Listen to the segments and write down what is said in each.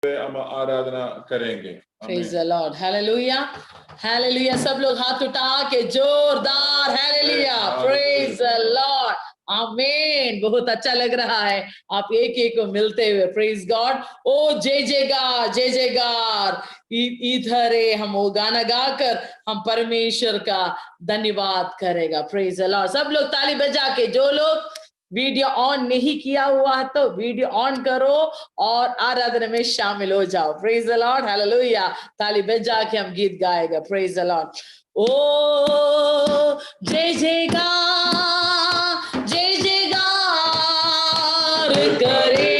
हम आराधना करेंगे। Praise the Lord. Hallelujah. Hallelujah. सब लोग हाथ उठा के जोरदार Hallelujah. Praise the Lord. आमीन। बहुत अच्छा लग रहा है आप एक एक को मिलते हुए। Praise God. ओ जय जयकार, जय जयकार। इधर है हम वो गाना गाकर हम परमेश्वर का धन्यवाद करेगा। Praise the Lord. सब लोग ताली बजा के, जो लोग वीडियो ऑन नहीं किया हुआ है तो वीडियो ऑन करो और आराधना में शामिल हो जाओ। Praise the lord, hallelujah. ताली बजा के हम गीत गाएगा। Praise the lord. ओ जय जयकार, जय जयकार करे।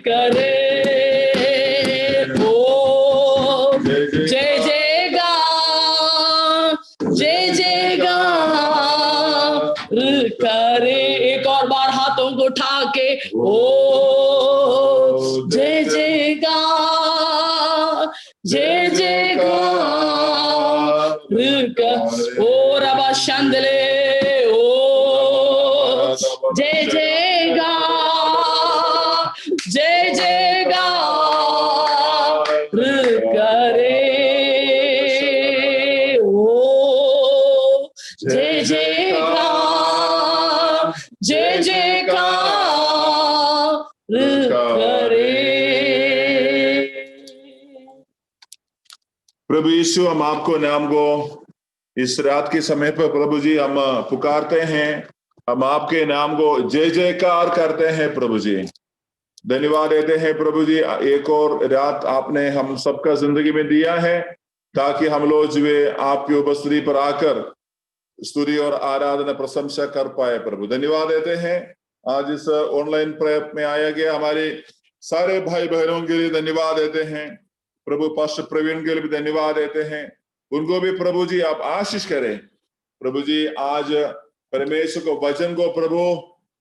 करे। ओ जय जयकार, जय जयकार करे। एक और बार हाथों को उठा के ओ जय जयकार, जय जयकार। ओ रबा शंदले ओ जय जयकार, जय जयकार करे। ओ जय जयकार, जय जयकार करे। प्रभु यीशु, हम आपको नाम को इस रात के समय पर प्रभु जी हम पुकारते हैं, हम आपके नाम को जय जयकार करते हैं प्रभु जी। धन्यवाद देते हैं प्रभु जी, एक और रात आपने हम सबका जिंदगी में दिया है ताकि हम लोग जो है आपकी उपस्थिति पर आकर स्तुति और आराधना प्रशंसा कर पाए प्रभु। धन्यवाद देते हैं आज इस ऑनलाइन प्रेयर में आया गया हमारे सारे भाई बहनों के लिए धन्यवाद देते हैं प्रभु। पास्टर प्रवीण के लिए भी धन्यवाद देते हैं, उनको भी प्रभु जी आप आशीष करें प्रभु जी। आज परमेश्वर को वचन को प्रभु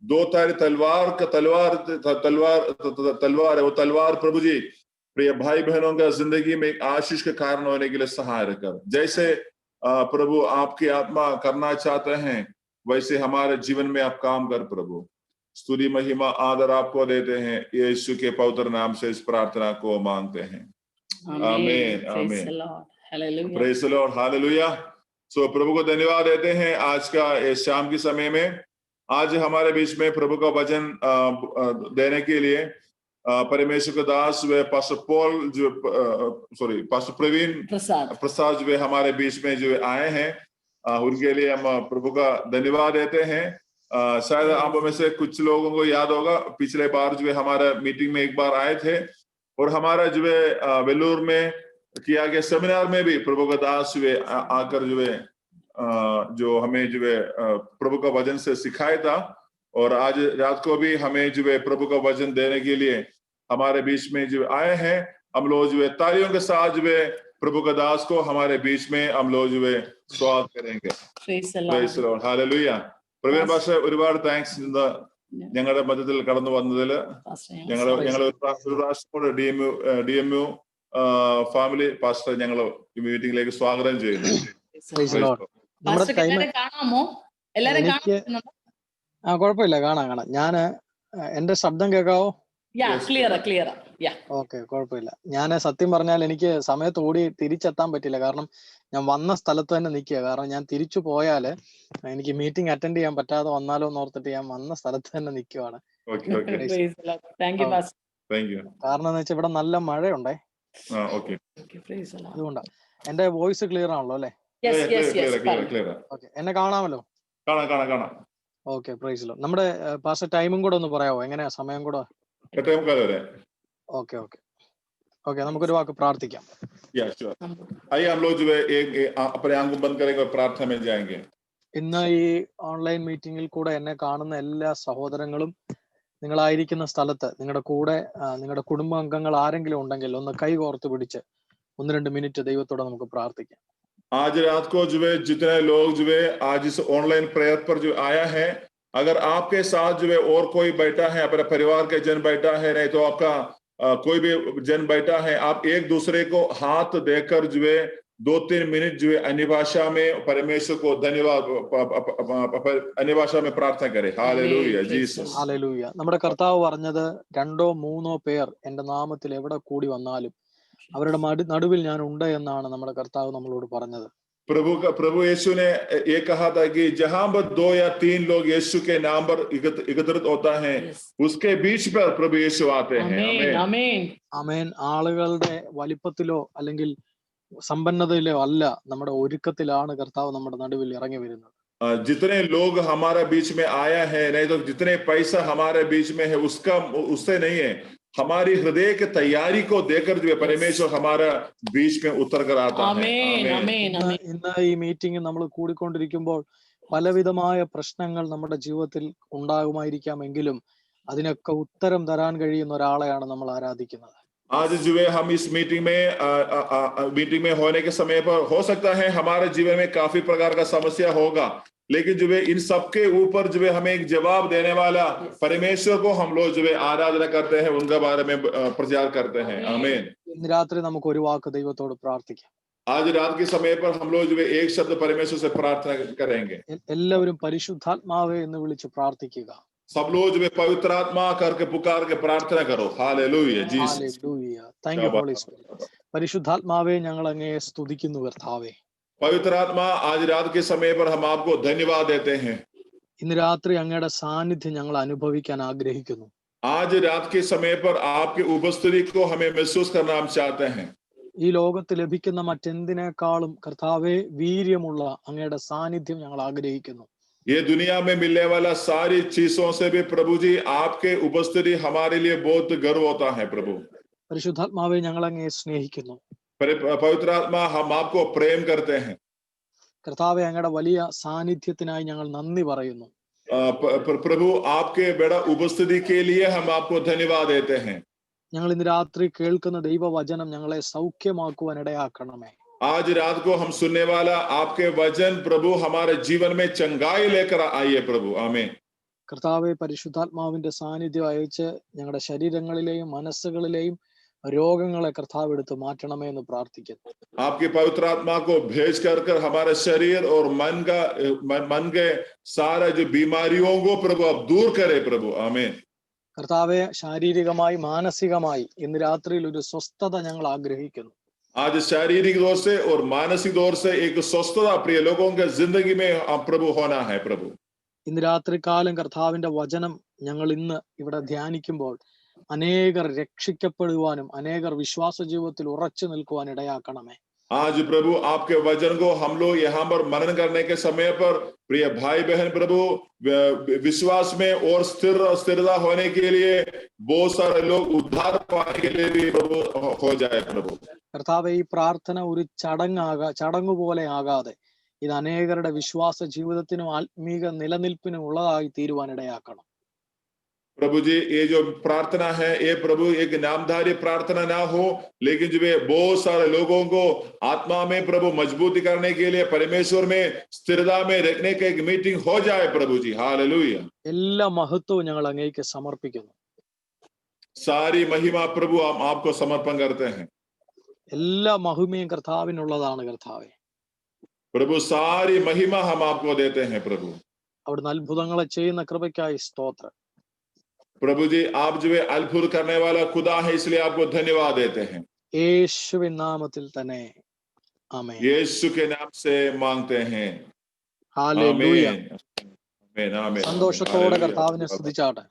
दो तारी तलवार का तलवार है, वो तलवार प्रभु जी प्रिय भाई बहनों का जिंदगी में एक आशीष के कारण होने के लिए सहाय कर। जैसे प्रभु आपकी आत्मा करना चाहते हैं वैसे हमारे जीवन में आप काम कर प्रभु। स्तुति महिमा आदर आपको देते हैं, यीशु के पवित्र नाम से इस प्रार्थना को मांगते हैं। आमीन आमीन। Praise the lord, hallelujah. So प्रभु को धन्यवाद देते हैं आज का इस शाम के समय में। आज हमारे बीच में प्रभु का वचन देने के लिए परमेश्वर के दास वे पास्टर पॉल जो पास्टर प्रवीण प्रसाद जो हमारे बीच में जो आए हैं, उनके लिए हम प्रभु का धन्यवाद देते हैं। शायद आप में से कुछ लोगों को याद होगा पिछले बार जो हमारा मीटिंग में एक बार आए थे और हमारा जो है वेलूर में किया गया सेमिनार में भी प्रभु का दास जो आकर जो हमें जो है प्रभु का वचन से सिखाया था। और आज रात को भी हमें जो है प्रभु का वचन देने के लिए हमारे बीच में जो आए हैं। हम लोग जो है तालियों के साथ जो है प्रभु का दास को हमारे बीच में हम लोग जो है स्वागत करेंगे। Praise the Lord, hallelujah. Praveen pastor ഒരുപാട് താങ്ക്സ് ഞങ്ങളുടെ മധ്യത്തിൽ കടന്നു വന്നതില്. ഞങ്ങൾ ഒരു പ്രാവശ്യം കൂടെ DMU ഫാമിലി പാസ്റ്റർ ഞങ്ങൾ മീറ്റിംഗിലേക്ക് സ്വാഗതം ചെയ്യുന്നു. കുഴപ്പമില്ല, കാണാം. ഞാന് എന്റെ ശബ്ദം കേൾക്കാവോ? ഓക്കെ, കുഴപ്പമില്ല. ഞാൻ സത്യം പറഞ്ഞാൽ എനിക്ക് സമയത്ത് ഓടി തിരിച്ചെത്താൻ പറ്റില്ല, കാരണം ഞാൻ വന്ന സ്ഥലത്ത് തന്നെ നിൽക്കുക. കാരണം ഞാൻ തിരിച്ചു പോയാല് എനിക്ക് മീറ്റിംഗ് അറ്റൻഡ് ചെയ്യാൻ പറ്റാതെ വന്നാലോ എന്ന് ഓർത്തിട്ട് ഞാൻ വന്ന സ്ഥലത്ത് തന്നെ നിൽക്കുവാണ്. കാരണം എന്ന് വെച്ചാൽ ഇവിടെ നല്ല മഴയുണ്ടേ, അതുകൊണ്ടാ. എന്റെ വോയിസ് ക്ലിയർ ആണല്ലോ അല്ലേ? ഓക്കെ, എന്നെ കാണാമല്ലോ? Okay, praise lord. നമ്മുടെ പാസ്റ്റർ ടൈമും കൂടെ ഒന്ന് പറയാമോ? എങ്ങനെയാ സമയം കൂടെ? ഓക്കെ ഓക്കെ ഓക്കെ, നമുക്കൊരു വാക്ക് പ്രാർത്ഥിക്കാം. ഇന്ന് ഈ ഓൺലൈൻ മീറ്റിംഗിൽ കൂടെ എന്നെ കാണുന്ന എല്ലാ സഹോദരങ്ങളും നിങ്ങളായിരിക്കുന്ന സ്ഥലത്ത് നിങ്ങളുടെ കൂടെ നിങ്ങളുടെ കുടുംബാംഗങ്ങൾ ആരെങ്കിലും ഉണ്ടെങ്കിൽ ഒന്ന് കൈ കോർത്ത് പിടിച്ച് 1-2 മിനിറ്റ് ദൈവത്തോടെ നമുക്ക് പ്രാർത്ഥിക്കാം. आज रात को जो है जितने लोग जो है आज इस ऑनलाइन प्रेयर पर जो आया है, अगर आपके साथ जो है और कोई बैठा है, अपने परिवार के जन बैठा है, नहीं तो आपका कोई भी जन बैठा है, आप एक दूसरे को हाथ देकर जो है 2-3 मिनट जो है अन्य भाषा में परमेश्वर को धन्यवाद अन्य भाषा में प्रार्थना करें. Hallelujah Jesus, hallelujah. നമ്മുടെ കർത്താവ് പറഞ്ഞത് 2-3 പേർ എന്റെ നാമത്തിൽ എവിടെ കൂടി വന്നാലും അവരുടെ നടുവിൽ ഞാൻ ഉണ്ട് എന്നാണ് നമ്മുടെ കർത്താവ് നമ്മളോട് പറഞ്ഞത്. प्रभु यीशु ने ये कहा था कि जहां पर 2 या 3 लोग यीशु के नाम पर एकत्रित होता है, उसके बीच पर प्रभु यीशु आते हैं. ആമേൻ ആമേൻ. ആളുകളുടെ വലിപ്പത്തിലോ അല്ലെങ്കിൽ സമ്പന്നതയിലോ അല്ല, നമ്മുടെ ഒരുക്കത്തിലാണ് കർത്താവ് നമ്മുടെ നടുവിൽ ഇറങ്ങി വരുന്നത്. जितने लोग हमारे बीच में आया है, नहीं तो जितने पैसा हमारे बीच में है उससे नहीं है, हमारी हृदय की तैयारी को देखकर जो परमेश्वर हमारा बीच में उतर कर आता है. ഇന്ന് ഈ മീറ്റിംഗ് നമ്മൾ കൂടിക്കൊണ്ടിരിക്കുമ്പോൾ പലവിധമായ പ്രശ്നങ്ങൾ നമ്മുടെ ജീവിതത്തിൽ ഉണ്ടാകുമായിരിക്കാമെങ്കിലും അതിനൊക്കെ ഉത്തരം തരാൻ കഴിയുന്ന ഒരാളെയാണ് നമ്മൾ ആരാധിക്കുന്നത്. आज जो है हम इस मीटिंग में होने के समय पर हो सकता है हमारे जीवन में काफी प्रकार का समस्या होगा, लेकिन जो है इन सबके ऊपर जो है हमें एक जवाब देने वाला परमेश्वर को हम लोग जो है आराधना करते हैं, उनके बारे में प्रचार करते हैं. आमीन. ഇന്ന് രാത്രി നമുക്ക് ഒരു വാക്ക് ദൈവത്തോട് പ്രാർത്ഥിക്കാം. आज रात के समय पर हम लोग जो है एक शब्द परमेश्वर से प्रार्थना करेंगे. എല്ലാവരും പരിശുദ്ധാത്മാവേ എന്ന് വിളിച്ച് പ്രാർത്ഥിക്കുക. सब लोग जो है पवित्र आत्मा करके पुकार के प्रार्थना करो. Hallelujah Jesus. Hallelujah. Thank you Holy Spirit. പരിശുദ്ധാത്മാവേ ഞങ്ങൾ അങ്ങയെ സ്തുതിക്കുന്നു കർത്താവേ. पवित्र आत्मा आज रात के समय पर हम आपको धन्यवाद देते हैं. ഇന്ന് രാത്രി അങ്ങയുടെ സാന്നിധ്യം ഞങ്ങൾ അനുഭവിക്കാൻ ആഗ്രഹിക്കുന്നു. आज रात के समय पर आपकी उपस्थिति को हमें महसूस करना हम चाहते हैं. ഈ ലോകത്ത് ലഭിക്കുന്ന മറ്റെന്തിനേക്കാളും കർത്താവേ വീര്യമുള്ള അങ്ങയുടെ സാന്നിധ്യം ഞങ്ങൾ ആഗ്രഹിക്കുന്നു. ये दुनिया में मिलने वाला सारी चीजों से भी प्रभु जी आपके उपस्थिति हमारे लिए बहुत गर्व होता है. प्रभु പരിശുദ്ധാത്മാവേ ഞങ്ങൾ അങ്ങയെ സ്നേഹിക്കുന്നു. पवित्र आत्मा हम आपको प्रेम करते हैं. കർത്താവേ അങ്ങയുടെ വലിയ സാന്നിധ്യത്തിനായി ഞങ്ങൾ നന്ദി പറയുന്നു. प्रभु आपके बड़ा उपस्थिति के लिए हम आपको धन्यवाद देते हैं. ഞങ്ങൾ ഇന്ന് രാത്രി കേൾക്കുന്ന ദൈവവചനം ഞങ്ങളെ സൗഖ്യമാക്കുവാൻ ഇടയാക്കണമേ. आज रात को हम सुनने वाला आपके वचन प्रभु हमारे जीवन में चंगाई लेकर आइए प्रभु. आमीन. കർത്താവെ പരിശുദ്ധാത്മാവിന്റെ സാന്നിധ്യം അയച്ച് ഞങ്ങളുടെ ശരീരങ്ങളിലെയും മനസ്സുകളിലെയും രോഗങ്ങളെ കർത്താവ് എടുത്ത് മാറ്റണമേ എന്ന് പ്രാർത്ഥിക്കുന്നു. आपकी पवित्र आत्मा को भेज कर हमारे शरीर और मन के सारा जो बीमारियों को प्रभु आप दूर करे प्रभु. आमीन. കർത്താവെ ശാരീരികമായി മാനസികമായി ഇന്ന് രാത്രിയിൽ ഒരു സ്വസ്ഥത ഞങ്ങൾ ആഗ്രഹിക്കുന്നു. आज शारीरिक दौर से और मानसिक दौर से एक स्वस्थता प्रिय लोगों के जिंदगी में प्रभु होना है प्रभु. ഇന്ന് രാത്രി കാലം കർത്താവിന്റെ വചനം ഞങ്ങൾ ഇന്ന് ഇവിടെ ധ്യാനിക്കുമ്പോൾ അനേകർ രക്ഷിക്കപ്പെടുവാനും അനേകർ വിശ്വാസ ജീവിതത്തിൽ ഉറച്ചു നിൽക്കുവാൻ ഇടയാക്കണമേ. आज प्रभु आपके वचन को हम लोग यहाँ पर मनन करने के समय पर प्रिय भाई बहन प्रभु विश्वास में और स्थिरता होने के लिए बहुत सारे लोग उद्धार पाने के लिए भी प्रभु हो जाए प्रभु. കർത്താവെ ഈ പ്രാർത്ഥന ഒരു ചടങ്ങ് പോലെ ആകാതെ ഇത് അനേകരുടെ വിശ്വാസ ജീവിതത്തിനും ആത്മീക നിലനിൽപ്പിനും ഉള്ളതായി തീരുവാൻ ഇടയാക്കണം. प्रभु जी ये जो प्रार्थना है ये प्रभु एक नामधारी प्रार्थना ना हो, लेकिन जो बहुत सारे लोगों को आत्मा में प्रभु मजबूती करने के लिए परमेश्वर में स्थिरता में रखने का एक मीटिंग हो जाए प्रभु जी. हालेलुया. എല്ലാ മഹത്വവും ഞങ്ങൾ അങ്ങേക്ക് സമർപ്പിക്കുന്നു. सारी महिमा प्रभु हम आपको समर्पण करते हैं. എല്ലാ മഹിമയും കർത്താവിനുള്ളതാണ് കർത്താവെ. प्रभु सारी महिमा हम आपको देते हैं प्रभु. അവിടുന്ന് അത്ഭുതങ്ങളെ ചെയ്യുന്ന കൃപയ്ക്കായി സ്തോത്രം. प्रभु जी आप जो है अद्भुत करने वाला खुदा है, इसलिए आपको धन्यवाद देते हैं. യേശുവിൻ നാമത്തിൽ തന്നെ ആമേൻ. यीशु के नाम से मांगते हैं. ഹല്ലേലൂയ. आमीन. आमीन. സന്തോഷത്തോടെ കർത്താവിനെ സ്തുതിച്ചാട്ടെ.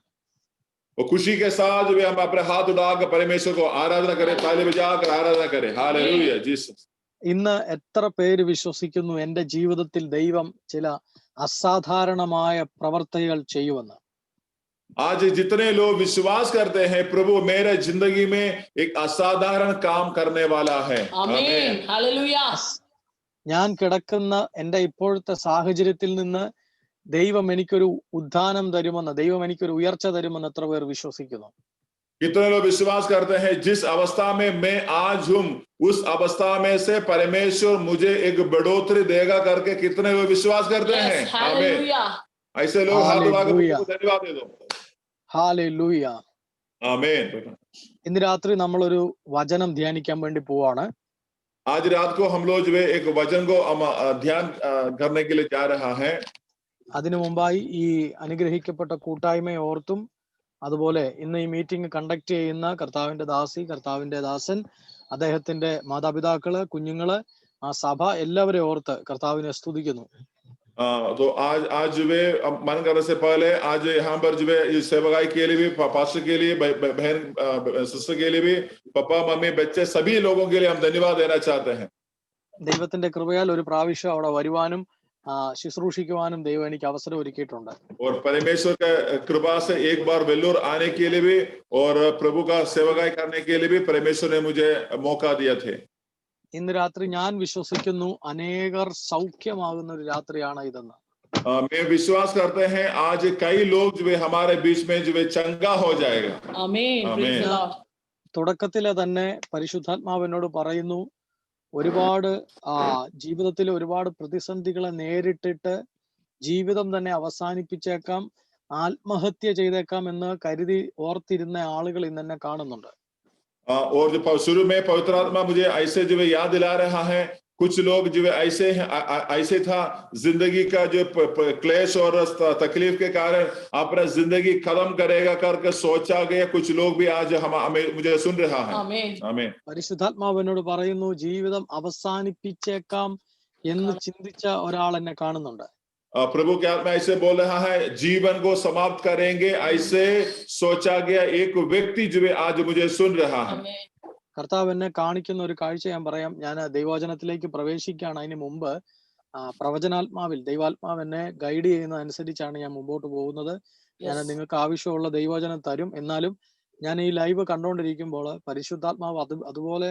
और खुशी के साथ जो हम अपने हाथ उठाकर परमेश्वर को आराधना करें, ताली बजाकर आराधना करें. Hallelujah Jesus. ഇന്ന് എത്ര പേര് വിശ്വസിക്കുന്നു എന്റെ ജീവിതത്തിൽ ദൈവം ചില അസാധാരണമായ പ്രവർത്തികൾ ചെയ്യുമെന്ന്? आज जितने लोग विश्वास करते हैं प्रभु मेरे जिंदगी में एक असाधारण काम करने वाला है. ആമേൻ. ഹല്ലേലൂയ. ഞാൻ കിടക്കുന്ന എന്റെ ഇപ്പോഴത്തെ സാഹചര്യത്തിൽ നിന്ന് ദൈവം എനിക്കൊരു ഉദ്ധാനം തരുമെന്ന്, ദൈവം എനിക്കൊരു ഉയർച്ച തരുമെന്ന് എത്ര പേർ വിശ്വസിക്കുന്നു? कितने लोग विश्वास करते हैं जिस अवस्था में मैं आज हूं उस अवस्था में से परमेश्वर मुझे एक बढ़ोतरी देगा करके कितने लोग विश्वास करते हैं? आमीन. ऐसे लोग हाथ उठाकर धन्यवाद दे दो. ഹല്ലേലൂയ. आमीन. ഇന്ന് രാത്രി നമ്മളൊരു വചനം ധ്യാനിക്കാൻ വേണ്ടി പോവാണ്. आज रात को हम लोग जो है एक वचन को ध्यान करने के लिए जा रहा है. അതിനു മുമ്പായി ഈ അനുഗ്രഹിക്കപ്പെട്ട കൂട്ടായ്മയെ ഓർത്തും അതുപോലെ ഇന്ന് ഈ മീറ്റിംഗ് കണ്ടക്ട് ചെയ്യുന്ന കർത്താവിന്റെ ദാസി, കർത്താവിന്റെ ദാസൻ, അദ്ദേഹത്തിന്റെ മാതാപിതാക്കള്, കുഞ്ഞുങ്ങള്, ആ സഭ എല്ലാവരെയും ഓർത്ത് കർത്താവിനെ സ്തുതിക്കുന്നു. तो आज जो है मन करने से पहले आज यहाँ पर जो है सेवकाई के लिए भी, पास्टर के लिए, बहन सिस्टर के लिए भी, पापा मम्मी बच्चे सभी लोगों के लिए हम धन्यवाद देना चाहते हैं. ദൈവത്തിന്റെ കൃപയാൽ ഒരു പ്രാവശ്യം അവിടെ വരുവാനും ശുശ്രൂഷിക്കുവാനും ദൈവം എനിക്ക് അവസരം ഒരുക്കിയിട്ടുണ്ട്. और परमेश्वर का कृपा से एक बार वेल्लोर आने के लिए भी और प्रभु का सेवकाई करने के लिए भी परमेश्वर ने मुझे मौका दिया थे. ഇന്ന് രാത്രി ഞാൻ വിശ്വസിക്കുന്നു അനേകർ സൗഖ്യമാകുന്ന ഒരു രാത്രിയാണ് ഇതെന്ന്. मैं विश्वास करते हैं आज कई लोग जो है हमारे बीच में जो है चंगा हो जाएगा. Amen. Praise the Amen. Lord. തുടക്കത്തിലെ തന്നെ പരിശുദ്ധാത്മാവ് എന്നോട് പറയുന്നു, ഒരുപാട് ജീവിതത്തിൽ ഒരുപാട് പ്രതിസന്ധികളെ നേരിട്ടിട്ട് ജീവിതം തന്നെ അവസാനിപ്പിച്ചേക്കാം, ആത്മഹത്യ ചെയ്തേക്കാം എന്ന് കരുതി ഓർത്തിരുന്ന ആളുകൾ ഇന്ന് എന്നെ കാണുന്നുണ്ട്. और जो शुरू में पवित्र आत्मा मुझे ऐसे जो है याद दिला रहा है, कुछ लोग जो है ऐसे था जिंदगी का जो क्लेश और तकलीफ के कारण अपना जिंदगी खत्म करेगा करके सोचा गया. कुछ लोग भी आज मुझे सुन रहा है. Amen. आमीन. പരിശുദ്ധാത്മാവ് എന്നോട് പറയുന്നു, ജീവിതം അവസാനിപ്പിച്ചേക്കാം എന്ന് ചിന്തിച്ച ഒരാൾ എന്നെ കാണുന്നുണ്ട്. प्रभु के आत्मा ऐसे बोल रहा है, जीवन को समाप्त करेंगे ऐसे सोचा गया एक व्यक्ति जो है आज मुझे सुन रहा है. Amen. കർത്താവ് എന്നെ കാണിക്കുന്ന ഒരു കാഴ്ച ഞാൻ പറയാം. ഞാൻ ദൈവവചനത്തിലേക്ക് പ്രവേശിക്കുകയാണ്. അതിന് മുമ്പ് പ്രവചനാത്മാവിൽ ദൈവാത്മാവ് എന്നെ ഗൈഡ് ചെയ്യുന്ന അനുസരിച്ചാണ് ഞാൻ മുമ്പോട്ട് പോകുന്നത്. ഞാൻ നിങ്ങൾക്ക് ആവശ്യമുള്ള ദൈവവചനം തരും. എന്നാലും ഞാൻ ഈ ലൈവ് കണ്ടുകൊണ്ടിരിക്കുമ്പോൾ പരിശുദ്ധാത്മാവ് അതുപോലെ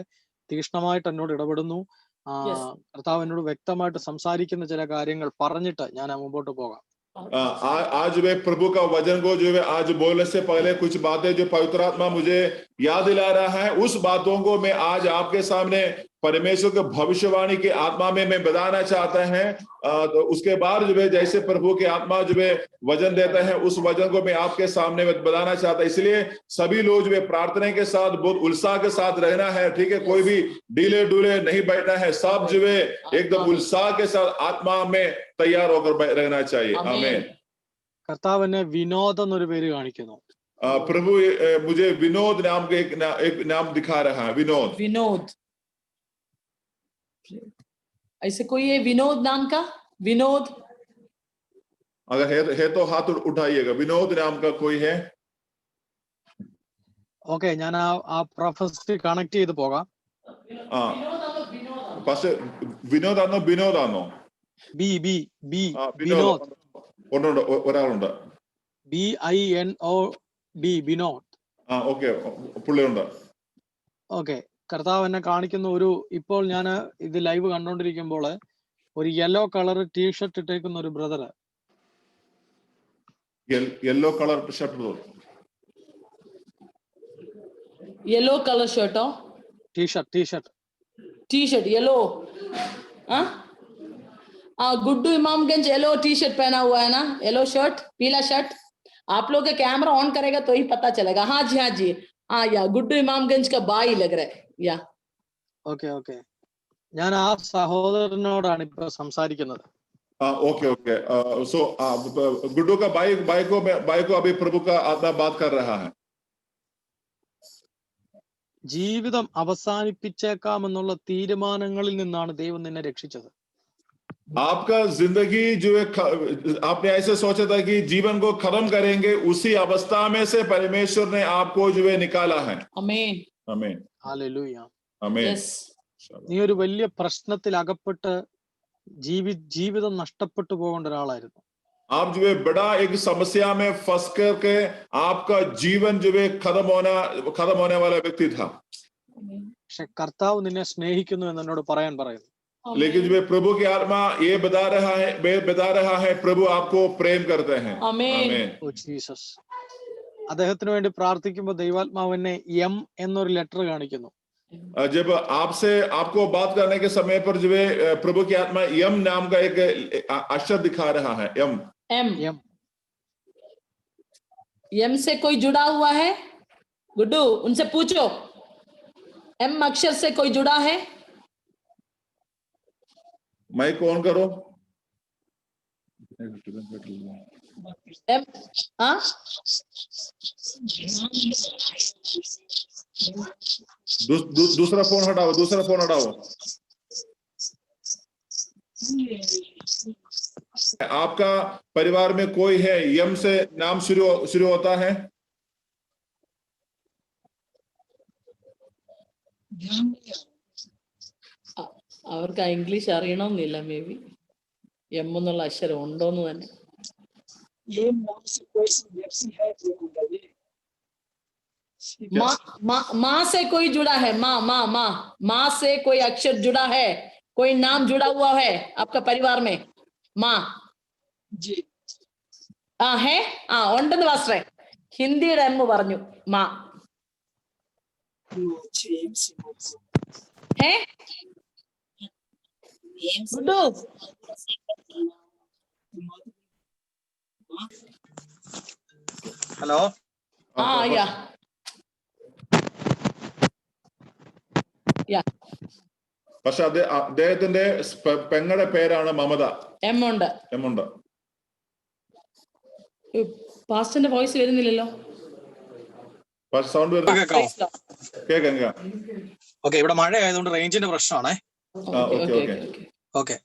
തീക്ഷ്ണമായിട്ട് എന്നോട് ഇടപെടുന്നു. കർത്താവ് എന്നോട് വ്യക്തമായിട്ട് സംസാരിക്കുന്ന ചില കാര്യങ്ങൾ പറഞ്ഞിട്ട് ഞാൻ മുമ്പോട്ട് പോകാം. आज वे प्रभु का वचन को जो है आज बोलने से पहले कुछ बातें जो पवित्र आत्मा मुझे याद दिला रहा है, उस बातों को मैं आज आपके सामने परमेश्वर के भविष्यवाणी की आत्मा में मैं बताना चाहता है. तो उसके बाद जो है जैसे प्रभु के आत्मा जो है वचन देता है, उस वचन को मैं आपके सामने बताना चाहता. इसलिए सभी लोग जो है प्रार्थना के साथ बहुत उत्साह के साथ रहना है. ठीक है, कोई भी ढीले ढूले नहीं बैठना है. सब जो है एकदम उत्साह के साथ आत्मा में तैयार होकर रहना चाहिए. आमीन. കർത്താവ് എന്നെ വിനോദ് എന്നൊരു പേര് കാണിക്കുന്നു. प्रभु मुझे विनोद नाम के एक नाम दिखा रहा है. विनोद. ऐसे कोई है विनोद नाम का? विनोद अगर है तो हाथ उठाइएगा. विनोद नाम का कोई है? ഓക്കെ, ഞാൻ ആ പ്രൊഫസർ കണക്ട് ചെയ്ത് പോകാം. പക്ഷെ വിനോദാണോ ബിനോദാണോ? വിനോദ്. ഒരാളുണ്ട്. BINOD വിനോദ്. ഓക്കെ, പുള്ളിയുണ്ട്. ഓക്കെ, കർത്താവ് എന്നെ കാണിക്കുന്ന ഇപ്പോൾ ഞാൻ ഇത് ലൈവ് കണ്ടോണ്ടിരിക്കുമ്പോൾ ഒരു യെല്ലോ കളർ ടീഷർട്ട് ഇട്ടേക്കുന്ന ഒരു brother. Yellow colour shirt. Yellow colour shirt हो? T-shirt yellow. Guddu Imamganj yellow t-shirt पहना हुआ है ना, येलो शर्ट, पीला शर्ट. आप लोग का कैमरा ऑन करेगा तो ही पता चलेगा. हाँ जी. या गुड्डू इमामगंज का भाई लग रहा है. या ഓക്കെ, ഞാൻ ആ സഹോദരനോടാണ് ഇപ്പൊ സംസാരിക്കുന്നത്. ओके. सो गुड्डू का भाई को अभी प्रभु का आत्मा बात कर रहा है. ജീവിതം അവസാനിപ്പിച്ചേക്കാം എന്നുള്ള തീരുമാനങ്ങളിൽ നിന്നാണ് ദൈവം നിന്നെ രക്ഷിച്ചത്. आपका जिंदगी जो है आपने ऐसे सोचा था कि जीवन को खत्म करेंगे, उसी अवस्था में से परमेश्वर ने आपको जो है निकाला है. आमीन. ഹല്ലേലൂയ. आमीन. നീ ഒരു വലിയ പ്രശ്നത്തിൽ അകപ്പെട്ട് ജീവിതം നഷ്ടപ്പെട്ടു പോകേണ്ട ഒരാളായിരുന്നു. आप जो है बड़ा एक समस्या में फंस करके आपका जीवन जो है खत्म होने वाला व्यक्ति था. പക്ഷെ കർത്താവ് നിന്നെ സ്നേഹിക്കുന്നു എന്ന് എന്നോട് പറയുന്നു. लेकिन जो है प्रभु की आत्मा ये बता रहा है प्रभु आपको प्रेम करते हैं. आमीन. Oh Jesus. അദ്ദേഹത്തിന് വേണ്ടി പ്രാർത്ഥിക്കുമ്പോൾ ദൈവാത്മാവ് എന്നെ M എന്നൊരു ലെറ്റർ കാണിക്കുന്നു. जब आपको बात करने के समय पर जो है प्रभु की आत्मा यम नाम का एक अक्षर दिखा रहा है. एम से कोई जुड़ा हुआ है? गुड्डू उनसे पूछो, एम अक्षर से कोई जुड़ा है? माइक ऑन करो. एम दूसरा फोन हटाओ. आपका परिवार में कोई है यम से नाम शुरू होता है? അവർക്ക് ഇംഗ്ലീഷ് അറിയണമെന്നില്ല. മേ ബി എം എന്നുള്ള അക്ഷരം ഉണ്ടോന്ന് തന്നെ. माँ से कोई जुड़ा है? माँ से कोई अक्षर जुड़ा है? कोई नाम जुड़ा हुआ है आपका परिवार में? माँ ഹേ ഉണ്ടെന്ന് പാസ്റ്ററെ. ഹിന്ദിയുടെ എം പറഞ്ഞു മാ. ഗുഡു ഹലോ. യാ പക്ഷെ അദ്ദേഹത്തിന്റെ പെങ്ങളുടെ പേരാണ് മമത. എം ഉണ്ട്. പാസ്റ്ററിന്റെ വോയിസ് വരുന്നില്ലല്ലോ. സൗണ്ട് കേൾക്കാം. ഓക്കെ, ഇവിടെ മഴ ആയതുകൊണ്ട് റേഞ്ചിന്റെ പ്രശ്നമാണേ. ഓക്കെ,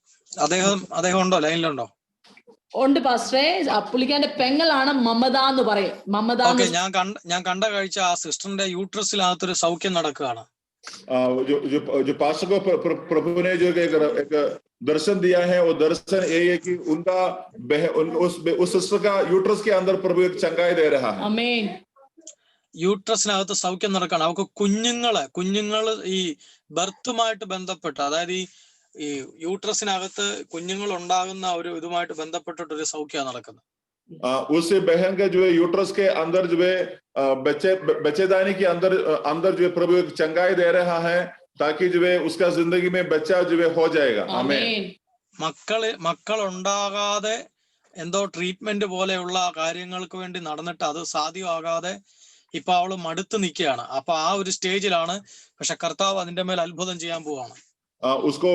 അദ്ദേഹം ഉണ്ടോ, ലൈനിലുണ്ടോ? ഉണ്ട് പാസ്റ്ററെ. പുള്ളിക്കാന്റെ പെങ്ങളാണ് മമത എന്ന് പറയും. മമത. ഓക്കെ, ഞാൻ കണ്ട കാഴ്ച ആ സിസ്റ്ററിന്റെ യൂട്രസിനകത്തൊരു സൗഖ്യം നടക്കുകയാണ്. जो पास्टर को प्रभु ने जो एक दर्शन दिया है, वो दर्शन ये है कि उनका उस सिस्टर का यूट्रस के अंदर प्रभु एक चंगाई दे रहा है. आमीन. യൂട്രസിനകത്ത് സൗഖ്യം നടക്കുകയാണ്. അവർക്ക് കുഞ്ഞുങ്ങള് ഈ ബർത്തുമായിട്ട് ബന്ധപ്പെട്ട്, അതായത് ഈ യൂട്രസിനകത്ത് കുഞ്ഞുങ്ങൾ ഉണ്ടാകുന്ന ഒരു ഇതുമായിട്ട് ബന്ധപ്പെട്ടിട്ടൊരു സൗഖ്യമാണ് നടക്കുന്നത്. उस बहन का जो है यूट्रस के अंदर जो है बच्चेदानी के अंदर जो है प्रभु एक चंगाई दे रहा है, ताकि जो है उसका जिंदगी में बच्चा जो है हो जाएगा. आमीन. മക്കൾ ഉണ്ടാകാതെ എന്തോ ട്രീറ്റ്മെന്റ് പോലെയുള്ള കാര്യങ്ങൾക്ക് വേണ്ടി നടന്നിട്ട് അത് സാധ്യമാകാതെ ഇപ്പൊ അവള് മടുത്ത് നിൽക്കുകയാണ്. അപ്പൊ ആ ഒരു സ്റ്റേജിലാണ്. പക്ഷെ കർത്താവ് അതിന്റെ മേൽ അത്ഭുതം ചെയ്യാൻ പോവാണ്. उसको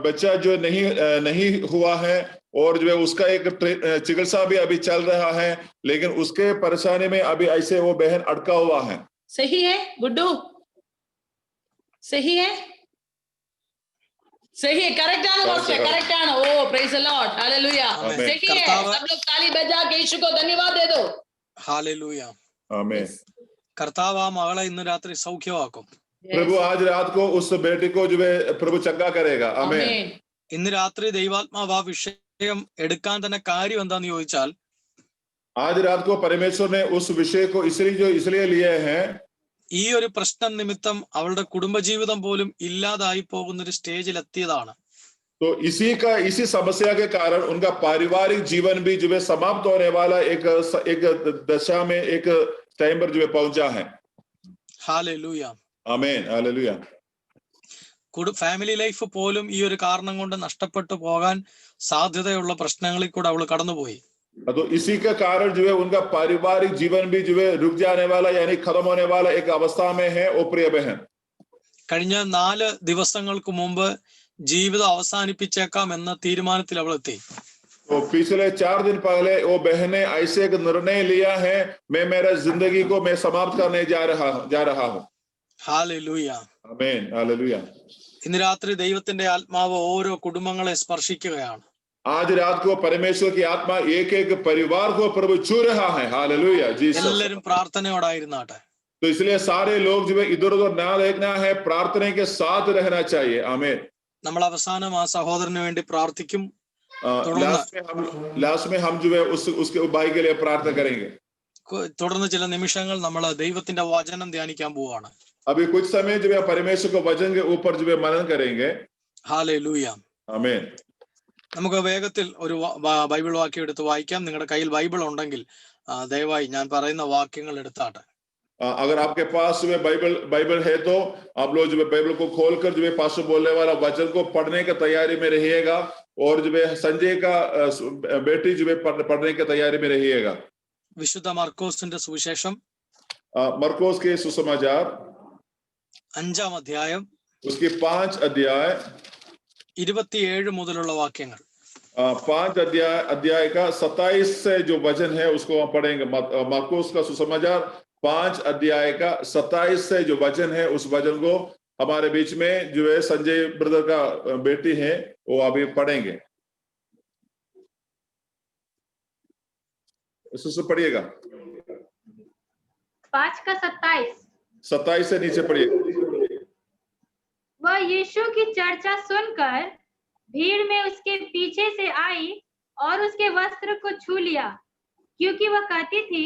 बच्चा जो नहीं हुआ है, और जो है उसका एक चिकित्सा भी अभी चल रहा है, लेकिन उसके परेशानी में अभी ऐसे वो बहन अटका हुआ है. सही है गुड्डू, सही है, करेक्ट है पास्टर, करेक्ट है. ओ प्रेज द लॉर्ड, हालेलुया. सही है. सब लोग ताली बजा के यीशु को धन्यवाद दे दो. हालेलुया. आमीन. കർത്താവ് ആ മകളെ ഇന്ന് രാത്രി സൗഖ്യമാക്കും. प्रभु आज रात को उस बेटे को जो है प्रभु चंगा करेगा. आमीन. ഇന്ന് രാത്രി ദൈവാത്മാവ് ആ വിഷയം എടുക്കാൻ തന്നെ കാര്യം എന്താന്ന് ചോദിച്ചാൽ, आज रात को परमेश्वर ने उस विषय को इसलिए लिए हैं, ഈ ഒരു പ്രശ്നം നിമിത്തം അവളുടെ കുടുംബജീവിതം പോലും ഇല്ലാതായി പോകുന്ന ഒരു സ്റ്റേജിൽ എത്തിയതാണ്. तो इसी समस्या के कारण उनका पारिवारिक जीवन भी जो है समाप्त होने वाला एक दशा में, एक टाइम पर जो है पहुंचा है. हालेलुया. आमीन. हालेलुया. ഫാമിലി ലൈഫ് പോലും ഈ ഒരു കാരണം കൊണ്ട് നഷ്ടപ്പെട്ടു പോകാൻ സാധ്യതയുള്ള പ്രശ്നങ്ങളിൽ കൂടെ അവൾ കടന്നുപോയി. तो इसी का कारण जो है उनका पारिवारिक जीवन भी जो है रुक जाने वाला, यानी खत्म होने वाला एक अवस्था में है. ओ प्रिय बहन, കഴിഞ്ഞ 4 ദിവസങ്ങൾക്ക് മുമ്പ് ജീവിതം അവസാനിപ്പിച്ചേക്കാം എന്ന തീരുമാനത്തിൽ അവൾ എത്തി. तो पिछले 4 दिन पहले वो बहन ने ऐसे एक निर्णय लिया है, मैं मेरा जिंदगी को मैं समाप्त करने जा रहा हूँ. हालेलुയ. आमीन. हालेलुया. ഇന്ന് രാത്രി ദൈവത്തിന്റെ ആത്മാവ് ഓരോ കുടുംബങ്ങളെ സ്പർശിക്കുകയാണ്. आज रात को परमेश्वर की आत्मा एक परिवार को प्रभु छू रहा है. हालेलुया. എല്ലാവരും പ്രാർത്ഥനയോടായിരുന്നാട്ടെ. तो इसलिए सारे लोग जो है इधर उधर ना देखना है, प्रार्थना के साथ रहना चाहिए. आमीन. നമ്മൾ അവസാനം ആ സഹോദരന് വേണ്ടി പ്രാർത്ഥിക്കും. लास्ट में हम जो है उसके भाई के लिए प्रार्थना करेंगे. തുടർന്ന് ചില നിമിഷങ്ങൾ നമ്മൾ ദൈവത്തിന്റെ വചനം ധ്യാനിക്കാൻ പോവാണ്. अभी कुछ समय जो है परमेश्वर को वचन के ऊपर जो है मनन करेंगे. हालेलुയ. आमीन. നമുക്ക് വേഗത്തിൽ ഒരു ബൈബിൾ വാക്യം എടുത്ത് വായിക്കാം. നിങ്ങളുടെ കയ്യിൽ ബൈബിൾ ഉണ്ടെങ്കിൽ ദയവായി ഞാൻ പറയുന്ന വാക്യങ്ങൾ എടുത്താട്ടെ. अगर आपके पास जो है बाइबल है तो आप लोग जो है बाइबल को खोलकर जो है पास्टर बोलने वाला वचन को पढ़ने की तैयारी में रहिएगा, और जो है संजय का बेटी जो है पढ़ने की तैयारी में रहिएगा. വിശുദ്ധ മർക്കോസിന്റെ സുവിശേഷം, मरकोस के सुसमाचार 5-ാം അധ്യായം, उसके 5 अध्याय 27 മുതലുള്ള വാക്യങ്ങൾ. 5 अध्याय का 27 से जो वचन है उसको हम पढ़ेंगे. मरकोस का सुसमाचार 5 अध्याय का 27 से जो वचन है, उस वचन को हमारे बीच में जो है संजय ब्रदर का बेटी है वो अभी पढ़ेंगे. इससे पढ़िएगा. 5 का 27 से नीचे पढ़िएगा. वह यीशु की चर्चा सुनकर भीड़ में उसके पीछे से आई और उसके वस्त्र को छू लिया, क्योंकि वह कहती थी,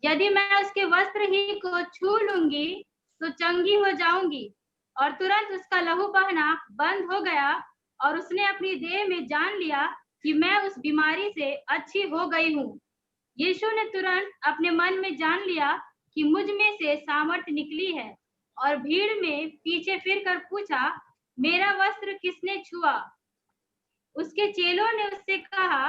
यदि मैं उसके वस्त्र ही को छू लूंगी तो चंगी हो जाऊंगी. और तुरंत उसका लहू बहना बंद हो गया और उसने अपनी देह में जान लिया कि मैं उस बीमारी से अच्छी हो गई हूँ। यीशु ने तुरंत अपने मन में जान लिया कि मुझ में से सामर्थ्य निकली है और भीड़ में पीछे फिरकर पूछा, मेरा वस्त्र किसने छुआ? उसके चेलों ने उससे कहा,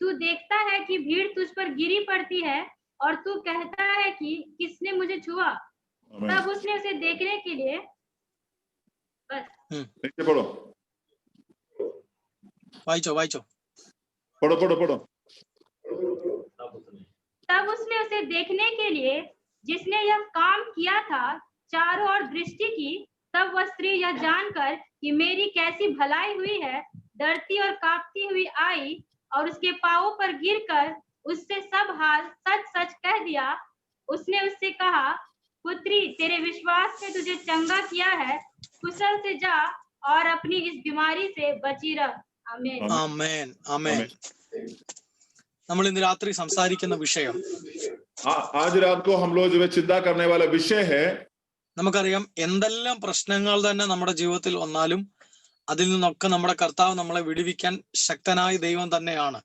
तू देखता है कि भीड़ तुझ पर गिरी पड़ती है और तू कहता है कि किसने मुझे छुआ? तब उसने उसे देखने के लिए बस नीचे पढ़ो पढ़ो। तब उसने उसे देखने के लिए जिसने यह काम किया था चारों ओर दृष्टि की। तब वह स्त्री यह जानकर कि मेरी कैसी भलाई हुई है, डरती और कांपती हुई आई और उसके पांवों पर गिरकर उससे सब हाल सच सच कह दिया। उसने उससे कहा, पुत्री, तेरे विश्वास ने तुझे चंगा किया है, कुशल से जा और अपनी इस बीमारी से बची रह। आमीन ആമേൻ ആമേൻ നമ്മൾ ഇന്ന് രാത്രി സംസാരിക്കുന്ന വിഷയം, आज रात को हम लोग जो चिंता करने वाला विषय है, നമുക്കറിയാം എന്തെല്ലാം പ്രശ്നങ്ങൾ തന്നെ നമ്മുടെ ജീവിതത്തിൽ വന്നാലും അതിൽ നിന്നൊക്കെ നമ്മുടെ കർത്താവ് നമ്മളെ വിടുവിക്കാൻ ശക്തനായ ദൈവം തന്നെയാണ്.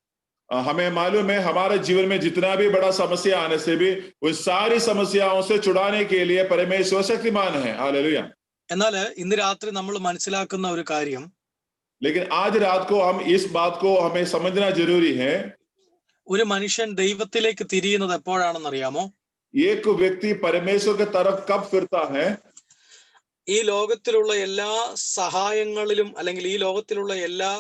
हमें मालूम है हमारे जीवन में जितना भी बड़ा समस्या आने से भी उन सारी समस्याओं से छुड़ाने के लिए परमेश्वर शक्तिमान है। हालेलुया। എന്നാൽ ഇന്ന് രാത്രി നമ്മൾ മനസ്സിലാക്കുന്ന ഒരു കാര്യം, लेकिन आज रात को हम इस बात को हमें समझना जरूरी है, ഒരു മനുഷ്യൻ ദൈവത്തിലേക്ക് തിരിയുന്നത് എപ്പോഴാണെന്ന് അറിയാമോ? एक व्यक्ति परमेश्वर की तरफ कब फिरता है? ഈ ലോകത്തിലുള്ള എല്ലാ സഹായങ്ങളിലും അല്ലെങ്കിൽ ഈ ലോകത്തിലുള്ള എല്ലാ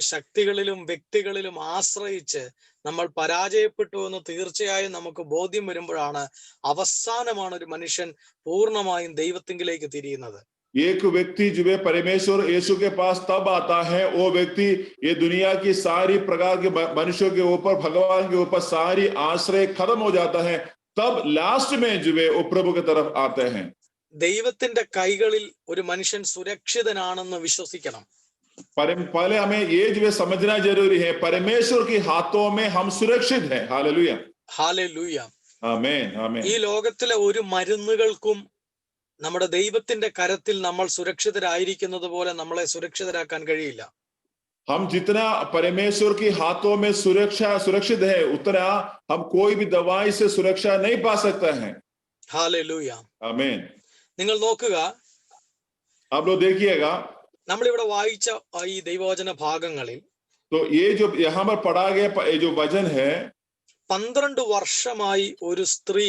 ശക്തികളിലും വ്യക്തികളിലും ആശ്രയിച്ച് നമ്മൾ പരാജയപ്പെട്ടു എന്ന് തീർച്ചയായും നമുക്ക് ബോധ്യം വരുമ്പോഴാണ് അവസാനമാണ് ഒരു മനുഷ്യൻ പൂർണ്ണമായും ദൈവത്തിങ്കിലേക്ക് തിരിയുന്നത്. एक व्यक्ति जो है परमेश्वर यीशु के पास तब आता है, वो व्यक्ति ये दुनिया की सारी प्रकार के मनुष्यों के ऊपर, भगवान के ऊपर सारी आश्रय खत्म हो जाता है, तब लास्ट में जो है वो प्रभु की तरफ आते हैं। ദൈവത്തിന്റെ കൈകളിൽ ഒരു മനുഷ്യൻ സുരക്ഷിതനാണെന്ന് വിശ്വസിക്കണം. पहले हमें ये जो है समझना जरूरी है, परमेश्वर के हाथों में हम सुरक्षित हैं। Hallelujah hallelujah. आमीन आमीन। ഈ ലോകത്തിലെ ഒരു മരുന്നുകൾക്കും നമ്മുടെ ദൈവത്തിന്റെ കരത്തിൽ നമ്മൾ സുരക്ഷിതരായിരിക്കുന്നത് പോലെ നമ്മളെ സുരക്ഷിതരാക്കാൻ കഴിയില്ല. हम जितना परमेश्वर के हाथों में सुरक्षित है, उतना हम कोई भी दवाई से सुरक्षा नहीं पा सकते हैं। ഹല്ലേലൂയ. आमीन। നിങ്ങൾ നോക്കുക, आप लोग देखिएगा, നമ്മളിവിടെ വായിച്ച ഈ ദൈവവചന ഭാഗങ്ങളിൽ तो ये जो यहाँ पर पढ़ा गया ये जो वचन है, 12 വർഷമായി ഒരു സ്ത്രീ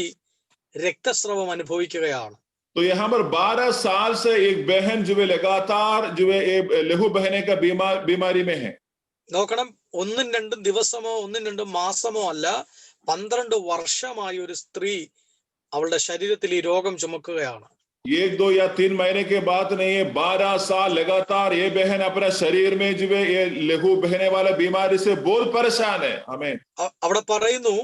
രക്തസ്രവം അനുഭവിക്കുകയാണ്. तो यहाँ पर 12 साल से एक बहन जो है लगातार जो है लहू बहने का बीमारी में है। നോക്കണം, 1-2 ദിവസമോ 1-2 മാസമോ അല്ല, 12 വർഷമായി ഒരു സ്ത്രീ അവളുടെ ശരീരത്തിൽ ഈ രോഗം ചുമക്കുകയാണ്. 1, 2 या 3 महीने के बात नहीं है, 12 साल लगातार ये बहन अपने शरीर में जो है ये लहू बहने वाला बीमारी से बहुत परेशान है। आमीन। അവിടെ പറയുന്നു,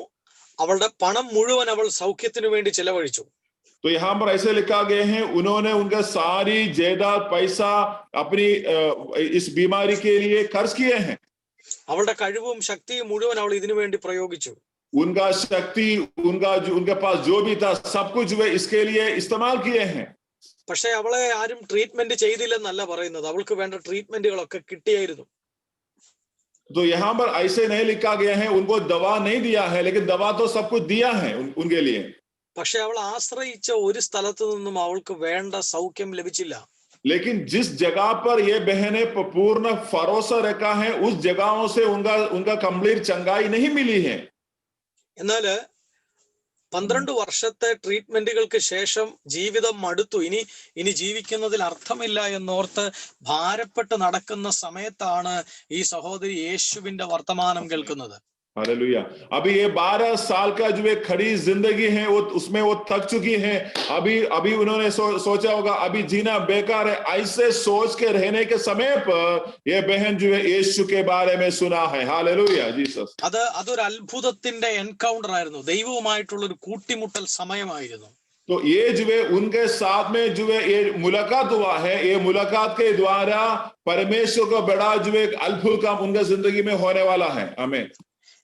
അവളുടെ പണം മുഴുവൻ അവൾ സൗഖ്യത്തിനു വേണ്ടി ചെലവഴിച്ചു. तो यहाँ पर ऐसे लिखा गया है, उन्होंने उनका सारी जायदाद पैसा अपनी इस बीमारी के लिए खर्च किए हैं। അവളുടെ കഴിവും ശക്തിയും മുഴുവൻ അവൾ ഇതിനു വേണ്ടി പ്രയോഗിച്ചു. उनका शक्ति, उनके पास जो भी था सब कुछ वे इसके लिए इस्तेमाल किए हैं। പക്ഷെ അവളെ ആരും ട്രീറ്റ്മെന്റ് ചെയ്തില്ലെന്നല്ല പറയുന്നത്, അവൾക്ക് വേണ്ട ട്രീറ്റ്മെന്റുകളൊക്കെ കിട്ടിയായിരുന്നു. तो यहाँ पर ऐसे नहीं लिखा गया है उनको दवा नहीं दिया है, लेकिन दवा तो सब कुछ दिया है उनके लिए। പക്ഷെ അവൾ आश्रയിച്ച ഒരു സ്ഥലത്തു നിന്നും അവൾക്ക് വേണ്ട സൗഖ്യം ലഭിച്ചില്ല. लेकिन जिस जगह पर ये बहने पूर्ण भरोसा रखा है, उस जगहों से उनका कंप्लीट चंगाई नहीं मिली है। എന്നാൽ 12 വർഷത്തെ ട്രീറ്റ്മെന്റുകൾക്ക് ശേഷം ജീവിതം മടുത്തു, ഇനി ജീവിക്കുന്നതിൽ അർത്ഥമില്ല എന്നോർത്ത് ഭാരപ്പെട്ട് നടക്കുന്ന സമയത്താണ് ഈ സഹോദരി യേശുവിന്റെ വർത്തമാനം കേൾക്കുന്നത്. हालेलुया। अभी ये 12 साल का जो एक खड़ी जिंदगी है, वो उसमें वो थक चुकी है। अभी उन्होंने सोचा होगा अभी जीना बेकार है, ऐसे सोच के रहने के समय पर ये बहन जो है यीशु के बारे में सुना है। Hallelujah Jesus. അതൊരു അത്ഭുതത്തിന്റെ എൻകൗണ്ടർ ആയിരുന്നു, ദൈവവുമായിട്ടുള്ള ഒരു കൂട്ടിമുട്ടൽ സമയമായിരുന്നു. तो ये जो है उनके साथ में जो है ये मुलाकात हुआ है, ये मुलाकात के द्वारा परमेश्वर का बड़ा जो है अद्भुत काम उनके जिंदगी में होने वाला है। आमीन।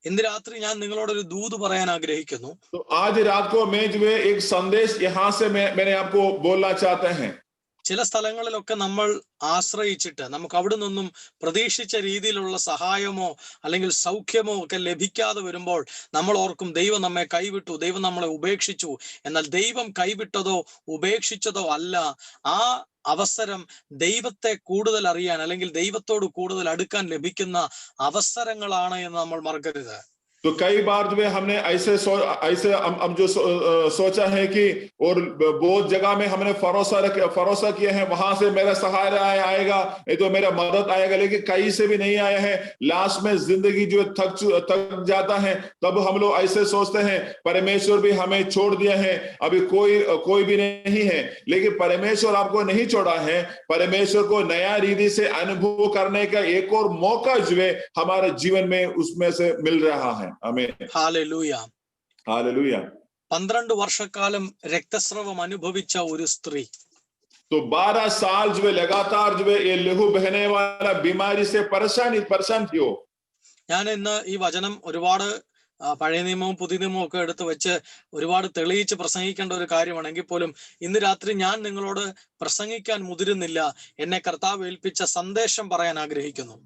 ഇന്ന് രാത്രി ഞാൻ നിങ്ങളോടൊരു ദൂത് പറയാൻ ആഗ്രഹിക്കുന്നു. तो आज रात को मैं जो है एक संदेश यहाँ से मैंने आपको बोलना चाहते हैं. ചില സ്ഥലങ്ങളിലൊക്കെ നമ്മൾ ആശ്രയിച്ചിട്ട് നമുക്ക് അവിടെ നിന്നും പ്രതീക്ഷിച്ച രീതിയിലുള്ള സഹായമോ അല്ലെങ്കിൽ സൗഖ്യമോ ഒക്കെ ലഭിക്കാതെ വരുമ്പോൾ നമ്മൾ ഓർക്കും ദൈവം നമ്മെ കൈവിട്ടു, ദൈവം നമ്മളെ ഉപേക്ഷിച്ചു. എന്നാൽ ദൈവം കൈവിട്ടതോ ഉപേക്ഷിച്ചതോ അല്ല. ആ അവസരം ദൈവത്തെ കൂടുതൽ അറിയാൻ അല്ലെങ്കിൽ ദൈവത്തോട് കൂടുതൽ അടുക്കാൻ ലഭിക്കുന്ന അവസരങ്ങളാണ് എന്ന് നമ്മൾ മറക്കരുത്. तो कई बार जो है हमने ऐसे हम जो सोचा है कि और बहुत जगह में हमने भरोसा किया है, वहां से मेरा सहारा आएगा, ये तो मेरा मदद आएगा, लेकिन कहीं से भी नहीं आया है। लास्ट में जिंदगी जो थक जाता है, तब हम लोग ऐसे सोचते हैं परमेश्वर भी हमें छोड़ दिया है, अभी कोई भी नहीं है। लेकिन परमेश्वर आपको नहीं छोड़ा है। परमेश्वर को नया रीति से अनुभव करने का एक और मौका जो है हमारे जीवन में उसमें से मिल रहा है। ഹല്ലേലൂയ. हालेलुया. 12 വർഷക്കാലം രക്തസ്രവം അനുഭവിച്ച ഒരു സ്ത്രീ, तो 12 साल जो है लगातार जो है ये लहू बहने वाला बीमारी से परेशान थी वो। ഞാൻ ഇന്ന് ഈ വചനം ഒരുപാട് പഴയ നിയമവും പുതിയ നിയമവും ഒക്കെ എടുത്ത് വെച്ച് ഒരുപാട് തെളിയിച്ച് പ്രസംഗിക്കേണ്ട ഒരു കാര്യമാണെങ്കിൽ പോലും ഇന്ന് രാത്രി ഞാൻ നിങ്ങളോട് പ്രസംഗിക്കാൻ മുതിരുന്നില്ല. എന്നെ കർത്താവ് ഏൽപ്പിച്ച സന്ദേശം പറയാൻ ആഗ്രഹിക്കുന്നു.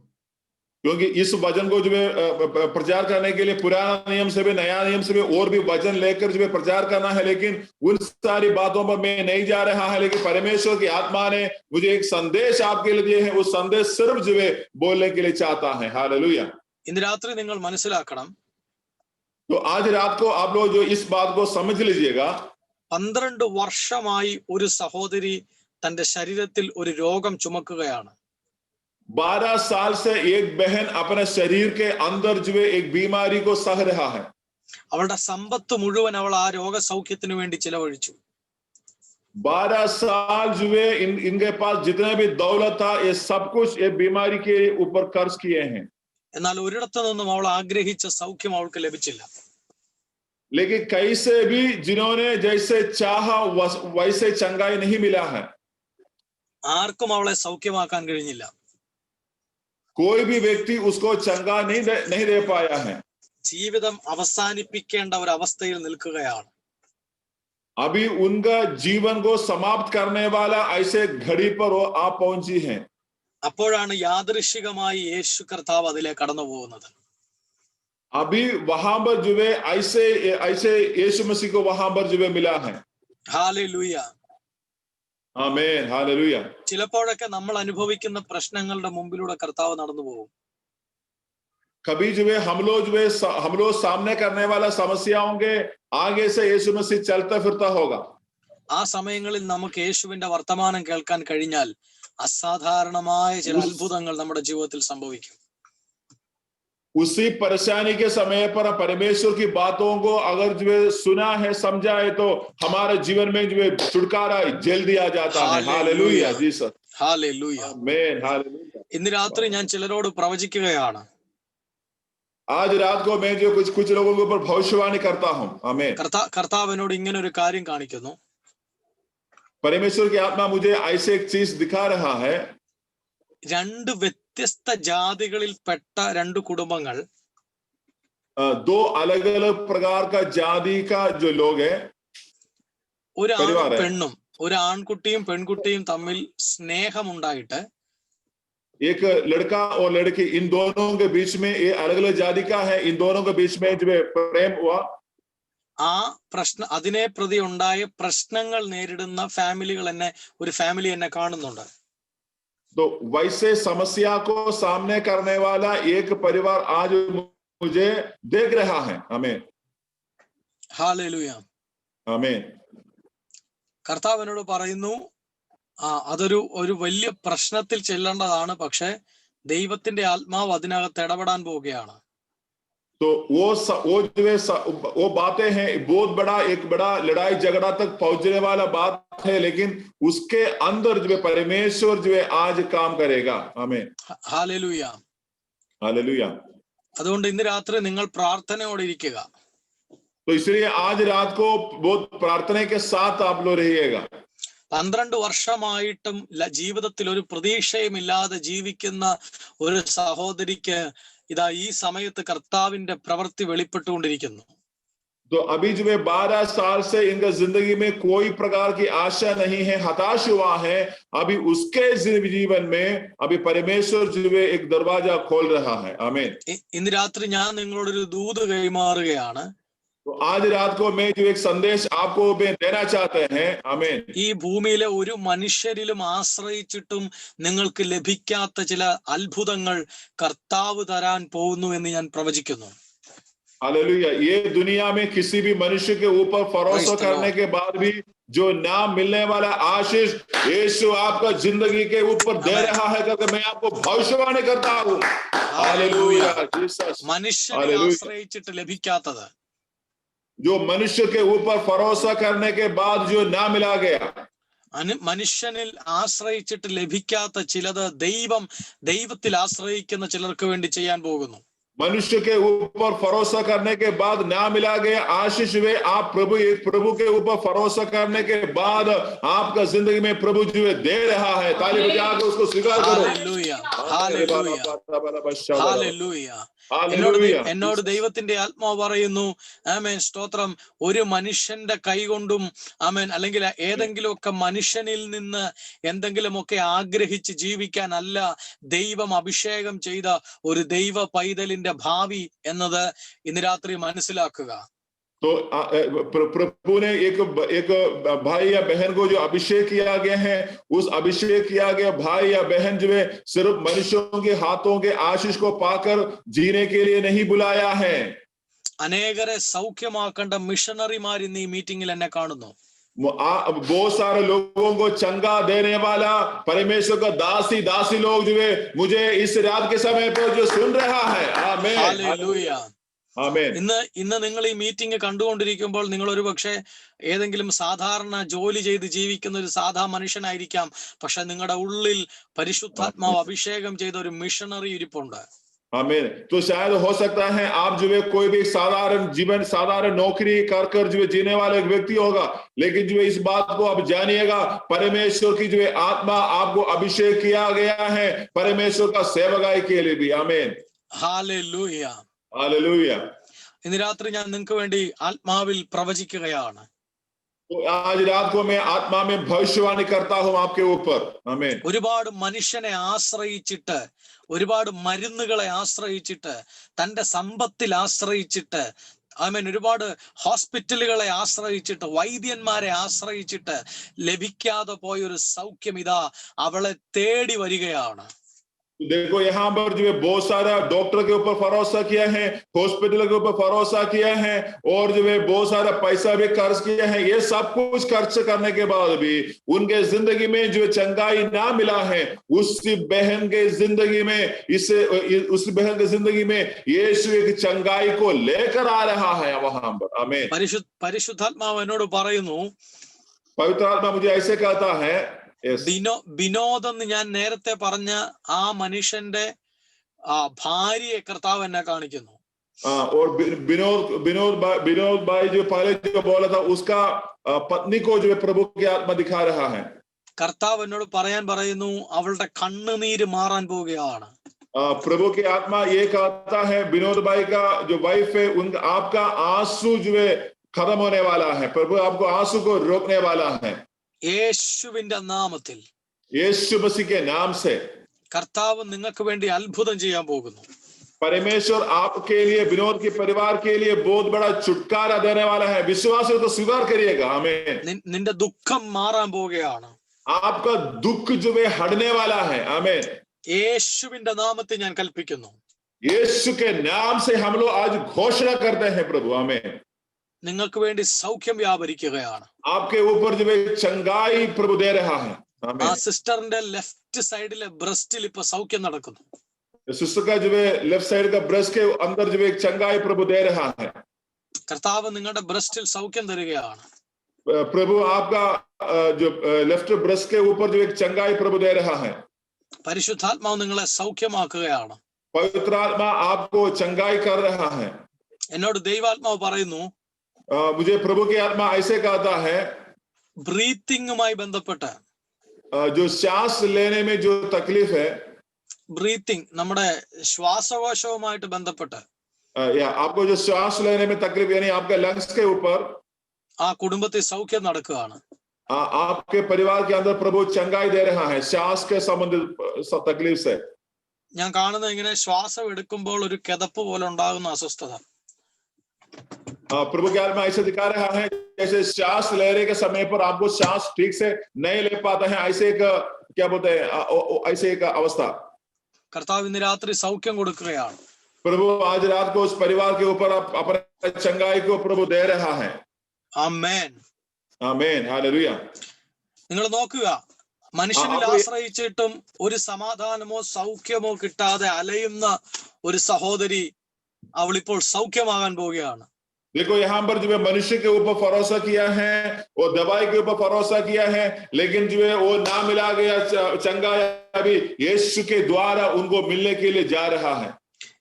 क्योंकि इस वचन को जो है प्रचार करने के लिए पुराना नियम से भी नया नियम से भी और भी वचन लेकर जो है प्रचार करना है, लेकिन उन सारी बातों पर मैं नहीं जा रहा है। लेकिन परमेश्वर की आत्मा ने मुझे एक संदेश आपके लिए दिया है, वो संदेश सिर्फ जो है बोलने के लिए चाहता है। हालेलुया. ഇന്ന് രാത്രി നിങ്ങൾ മനസ്സിലാക്കണം, तो आज रात को आप लोग जो इस बात को समझ लीजिएगा, 12 വർഷമായി ഒരു സഹോദരി തന്റെ ശരീരത്തിൽ ഒരു രോഗം ചുമക്കുകയാണ്. 12 साल से एक बहन अपने शरीर के अंदर जो है एक बीमारी को सह रहा है। അവളുടെ സമ്പത്ത് മുഴുവൻ അവൾ ആ രോഗസൗഖ്യത്തിന് വേണ്ടി ചിലവഴിച്ചു. 12 साल जो है इनके पास जितने भी दौलत था, ये सब कुछ ये बीमारी के ऊपर खर्च किए हैं। എന്നാൽ ഒരിടത്തു നിന്നും അവൾ ആഗ്രഹിച്ച സൗഖ്യം അവൾക്ക് ലഭിച്ചില്ല. लेकिन कई से भी जिन्होंने जैसे चाहा वैसे चंगाई नहीं मिला है। ആർക്കും അവളെ സൗഖ്യമാക്കാൻ കഴിഞ്ഞില്ല. कोई भी व्यक्ति उसको चंगा नहीं दे पाया है। ജീവിതം അവസാനിപ്പിക്കേണ്ട ഒരു അവസ്ഥയിൽ നിൽക്കുകയാണ്. अभी उनका जीवन को समाप्त करने वाला ऐसे घड़ी पर वो आप पहुंची हैं। അപ്പോഴാണ് യാദൃശ്ചികമായി യേശു കർത്താവ് അതിലേക്ക് കടന്നു പോകുന്നത്. अभी वहां पर जो है ऐसे यीशु मसीह को वहां पर जो है मिला है। ഹല്ലേലൂയ. आमीन. हालेलुया. ചിലപ്പോഴൊക്കെ നമ്മൾ അനുഭവിക്കുന്ന പ്രശ്നങ്ങളുടെ മുമ്പിലൂടെ കർത്താവ് നടന്നു പോകും. कभी जो है हम लोग सामने करने वाला समस्याओं के आगे से यीशु मसीह चलता फिरता होगा। ആ സമയങ്ങളിൽ നമുക്ക് യേശുവിന്റെ വർത്തമാനം കേൾക്കാൻ കഴിഞ്ഞാൽ അസാധാരണമായ ചില അത്ഭുതങ്ങൾ നമ്മുടെ ജീവിതത്തിൽ സംഭവിക്കും. उसी परेशानी के समय पर परमेश्वर की बातों को अगर जो है सुना है, समझा है, तो हमारे जीवन में जो है छुटकारा जल्दी आ जाता है। हालेलुया. जीसस. ഹല്ലേലൂയ. आमीन. हालेलुया. ഇന്ന് രാത്രി ഞാൻ ചിലരോട് പ്രവചിക്കുകയാണ്. आज रात को मैं जो कुछ लोगों के ऊपर भविष्यवाणी करता हूं। आमीन. കർത്താവ് എന്നോട് ഇങ്ങനെ ഒരു കാര്യം കാണിക്കുന്നു. परमेश्वर की आत्मा मुझे ऐसे एक चीज दिखा रहा है। 2 വ്യത്യസ്ത ജാതികളിൽപ്പെട്ട 2 കുടുംബങ്ങൾ, 2 अलग अलग प्रकार का जाति का जो लोग है, ഒരു ആണും പെണ്ണും, ഒരു ആൺകുട്ടിയും പെൺകുട്ടിയും തമ്മിൽ സ്നേഹമുണ്ടായിട്ട് एक लड़का और लड़की, इन दोनों के बीच में ये अलग अलग जाति का है, इन दोनों के बीच में जो प्रेम हुआ। ആ അതിനെ പ്രതി ഉണ്ടായ പ്രശ്നങ്ങൾ നേരിടുന്ന ഒരു ഫാമിലി എന്നെ കാണുന്നുണ്ട്. तो वैसे समस्या को सामने करने वाला एक परिवार आज मुझे देख रहा है। आमीन. ഹല്ലേലൂയ. आमीन. കർത്താവ് എന്നോട് പറയുന്നു, അതൊരു വലിയ പ്രശ്നത്തിൽ ചെല്ലേണ്ടതാണ്, പക്ഷെ ദൈവത്തിന്റെ ആത്മാവ് അതിനകത്ത് ഇടപെടാൻ പോവുകയാണ്. तो वो बातें हैं, बहुत बड़ा लड़ाई झगड़ा तक पहुंचने वाला बात है, लेकिन उसके अंदर जो है परमेश्वर जो है आज काम करेगा। आमीन. ഹല്ലേലൂയ. हालेलुया. അതുകൊണ്ട് ഇന്ന് രാത്രി നിങ്ങൾ പ്രാർത്ഥനയോടെ ഇരിക്കുക. तो इसलिए आज रात को बहुत प्रार्थना के साथ आप लोग रहिएगा। 12 വർഷമായിട്ടും ജീവിതത്തിൽ ഒരു പ്രതീക്ഷയുമില്ലാതെ ജീവിക്കുന്ന ഒരു സഹോദരിക്ക് ഇതാ ഈ സമയത്ത് കർത്താവിന്റെ പ്രവൃത്തി വെളിപ്പെട്ടുകൊണ്ടിരിക്കുന്നു. तो अभी जो है 12 साल से इनका जिंदगी में कोई प्रकार की आशा नहीं है, हताश हुआ है। अभी उसके जीवन में अभी परमेश्वर जो है एक दरवाजा खोल रहा है। आमीन। ഇന്ന് രാത്രി ഞാൻ നിങ്ങളോടൊരു ദൂത് കൈമാറുകയാണ്. तो आज रात को मैं जो एक संदेश आपको मैं देना चाहते हैं। आमीन। ഈ ഭൂമിയിലെ ഒരു മനുഷ്യരിലും ആശ്രയിച്ചിട്ടും നിങ്ങൾക്ക് ലഭിക്കാത്ത ചില അത്ഭുതങ്ങൾ കർത്താവ് തരാൻ പോകുന്നു എന്ന് ഞാൻ പ്രവചിക്കുന്നു. हालेलुया। ये दुनिया में किसी भी मनुष्य के ऊपर भरोसा करने के बाद भी जो ना मिलने वाला आशीष यीशु आपका जिंदगी के ऊपर दे रहा है करके मैं आपको भविष्यवाणी करता हूँ। हालेलुया। മനുഷ്യനെ ആശ്രയിച്ചിട്ട് ലഭിക്കാത്തത്, जो मनुष्य के ऊपर भरोसा करने के बाद जो ना मिला गया, മനുഷ്യനിൽ ആശ്രയിച്ചിട്ട് ലഭിക്കാത്ത ചിലത് ദൈവത്തിൽ ആശ്രയിക്കുന്ന ചിലർക്ക് വേണ്ടി ചെയ്യാൻ പോകുന്നു. मनुष्य के ऊपर भरोसा करने के बाद ना मिला गया आशीष वे आप प्रभु के ऊपर भरोसा करने के बाद आपका जिंदगी में प्रभु जो दे रहा है। ताली बजाकर उसको स्वीकार करो। Hallelujah, hallelujah, hallelujah. എന്നോട് ദൈവത്തിന്റെ ആത്മാവ് പറയുന്നു, ആമേൻ, സ്തോത്രം, ഒരു മനുഷ്യന്റെ കൈ കൊണ്ടും ആമേൻ അല്ലെങ്കിൽ ഏതെങ്കിലുമൊക്കെ മനുഷ്യനിൽ നിന്ന് എന്തെങ്കിലുമൊക്കെ ആഗ്രഹിച്ച് ജീവിക്കാൻ അല്ല ദൈവം അഭിഷേകം ചെയ്ത ഒരു ദൈവ പൈതലിന്റെ ഭാവി എന്നത് ഇന്ന് രാത്രി മനസ്സിലാക്കുക. तो प्रभु ने एक भाई या बहन को जो अभिषेक किया गया है, उस अभिषेक किया गया भाई या बहन जो है सिर्फ मनुष्यों के हाथों के आशीष को पाकर जीने के लिए नहीं बुलाया है। അനേകരെ സൗഖ്യമാക്കേണ്ട മിഷണറിമാർ ഇന്ന് ഈ മീറ്റിംഗിൽ എന്നെ കാണുന്നു. बहुत सारे लोगों को चंगा देने वाला परमेश्वर का दासी लोग जो है मुझे इस रात के समय पर जो सुन रहा है। आमीन, हालेलुया. ആമേൻ. ഇന്ന് നിങ്ങൾ ഈ മീറ്റിംഗ് കണ്ടുകൊണ്ടിരിക്കുമ്പോൾ നിങ്ങൾ ഒരു പക്ഷേ ഏതെങ്കിലും സാധാരണ ജോലി ചെയ്ത് ജീവിക്കുന്ന ഒരു സാധാ മനുഷ്യനായിരിക്കാം. പക്ഷെ നിങ്ങളുടെ ഉള്ളിൽ പരിശുദ്ധാത്മാവ് അഭിഷേകം ചെയ്ത ഒരു മിഷണറി ഇരിപ്പുണ്ട്. आमीन। तो शायद हो सकता है आप जो है कोई भी साधारण जीवन, साधारण नौकरी कर जो है जीने वाला एक व्यक्ति होगा, लेकिन जो है इस बात को आप जानिएगा, परमेश्वर की जो है आत्मा आपको अभिषेक किया गया है परमेश्वर का सेवकाई के लिए भी। आमीन, हालेलुया, हालेलुया। ഇന്ന് രാത്രി ഞാൻ നിങ്ങൾക്ക് വേണ്ടി ആത്മാവിൽ പ്രവചിക്കുകയാണ്. तो आज रात को मैं आत्मा में भविष्यवाणी करता हूं आपके ऊपर। आमीन। ഒരുപാട് മനുഷ്യനെ ആശ്രയിച്ചിട്ട്, ഒരുപാട് മരുന്നുകളെ ആശ്രയിച്ചിട്ട്, തന്റെ സമ്പത്തിൽ ആശ്രയിച്ചിട്ട്, ആമേൻ, ഒരുപാട് ഹോസ്പിറ്റലുകളെ ആശ്രയിച്ചിട്ട്, വൈദ്യന്മാരെ ആശ്രയിച്ചിട്ട് ലഭിക്കാതെ പോയ ഒരു സൗഖ്യം ഇതാ അവളെ തേടി വരികയാണ്. देखो यहाँ पर जो है बहुत सारा डॉक्टर के ऊपर भरोसा किया है, हॉस्पिटल के ऊपर भरोसा किया है और जो है बहुत सारा पैसा भी खर्च किया है। ये सब कुछ खर्च करने के बाद भी उनके जिंदगी में जो चंगाई ना मिला है, उस बहन के जिंदगी में उस बहन के जिंदगी में यीशु एक चंगाई को लेकर आ रहा है वहां पर। आमीन। പരിശുദ്ധാത്മാവ് എന്നോട് പറയുന്നു, पवित्र आत्मा मुझे ऐसे कहता है, വിനോദ് എന്ന് ഞാൻ നേരത്തെ പറഞ്ഞ ആ മനുഷ്യന്റെ ഭാര്യയെ കർത്താവ് എന്നെ കാണിക്കുന്നു. और विनोद भाई जो पहले जो बोला था उसका पत्नी को जो प्रभु की आत्मा दिखा रहा है। കർത്താവ് എന്നോട് പറയുന്നു അവളുടെ കണ്ണുനീര് മാറാൻ പോവുകയാണ്. प्रभु की आत्मा ये कहता है विनोद भाई का जो वाइफ है उनका आपका आंसू जो है खत्म होने वाला है, प्रभु आपको आंसू को रोकने वाला है। യേശുവിന്റെ നാമത്തിൽ, यीशु मसीह के नाम से കർത്താവ് നിങ്ങൾക്ക് വേണ്ടി അത്ഭുതം ചെയ്യാൻ പോകുന്നു. परमेश्वर आपके लिए, विनोद के परिवार के लिए बहुत बड़ा छुटकारा देने वाला है। विश्वास तो स्वीकार करिएगा। आमीन। നിന്റെ ദുഃഖം മാറാൻ പോവുകയാണ്. आपका दुख जो है हटने वाला है। आमीन। യേശുവിന്റെ നാമത്തിൽ ഞാൻ കൽപ്പിക്കുന്നു, यीशु के नाम से हम लोग आज घोषणा करते हैं प्रभु। आमीन। നിങ്ങൾക്ക് വേണ്ടി സൗഖ്യം വ്യാപരിക്കുകയാണ്. आपके ऊपर जो है चंगाई प्रभु दे रहा है। ആ സിസ്റ്ററിന്റെ ലെഫ്റ്റ് സൈഡിലെ ബ്രസ്റ്റിൽ ഇപ്പൊ സൗഖ്യം നടക്കുന്നു. सिस्टर का जो है लेफ्ट साइड का ब्रेस्ट के अंदर जो है चंगाई प्रभु दे रहा है। കർത്താവ് നിങ്ങളുടെ ബ്രസ്റ്റിൽ സൗഖ്യം തരികയാണ്. प्रभु आपका जो लेफ्ट ब्रेस्ट के ऊपर जो एक चंगाई प्रभु दे रहा है। പരിശുദ്ധാത്മാവ് നിങ്ങളെ സൗഖ്യമാക്കുകയാണ്. पवित्र आत्मा आपको चंगाई कर रहा है। എന്നോട് ദൈവാത്മാവ് പറയുന്നു, मुझे प्रभु की आत्मा ऐसे कहता है, ബ്രീത്തിങ്ങുമായി ബന്ധപ്പെട്ട്, जो सांस लेने में जो तकलीफ है, ബ്രീത്തിങ് നമ്മുടെ ശ്വാസകോശവുമായിട്ട് ബന്ധപ്പെട്ട് या आपको जो श्वास लेने में तकलीफ यानी आपके लंग्स के ऊपर ആ കുടുംബത്തിൽ സൗഖ്യം നടക്കുകയാണ്. आपके परिवार के अंदर प्रभु चंगाई दे रहा है श्वास के संबंधित तकलीफ से. ഞാൻ കാണുന്നത് ഇങ്ങനെ ശ്വാസം എടുക്കുമ്പോൾ ഒരു കിതപ്പ് പോലെ ഉണ്ടാകുന്ന അസ്വസ്ഥത. प्रभु के में ऐसे दिखा रहा है जैसे श्वास लेने के समय पर आपको श्वास ठीक से नहीं ले पाता है, ऐसे एक क्या बोलते हैं ऐसे एक अवस्था. കർത്താവ് ഇന്ന് രാത്രി സൗഖ്യം കൊടുക്കുകയാണ്. प्रभु आज रात को उस परिवार के ऊपर आप अपने चंगाई को प्रभु दे रहा है. ആമേൻ. ആമേൻ. ഹല്ലേലൂയ. നിങ്ങൾ നോക്കുക, മനുഷ്യനിൽ ആശ്രയിച്ചിട്ടും ഒരു സമാധാനമോ സൗഖ്യമോ കിട്ടാതെ അലയുന്ന ഒരു സഹോദരി അവളിപ്പോൾ സൗഖ്യമാകാൻ പോവുകയാണ്. देखो यहाँ पर जो है मनुष्य के ऊपर भरोसा किया है, वो दवाई के ऊपर भरोसा किया है, लेकिन जो है वो ना मिला गया चंगाई अभी यीशु के द्वारा उनको मिलने के लिए जा रहा है.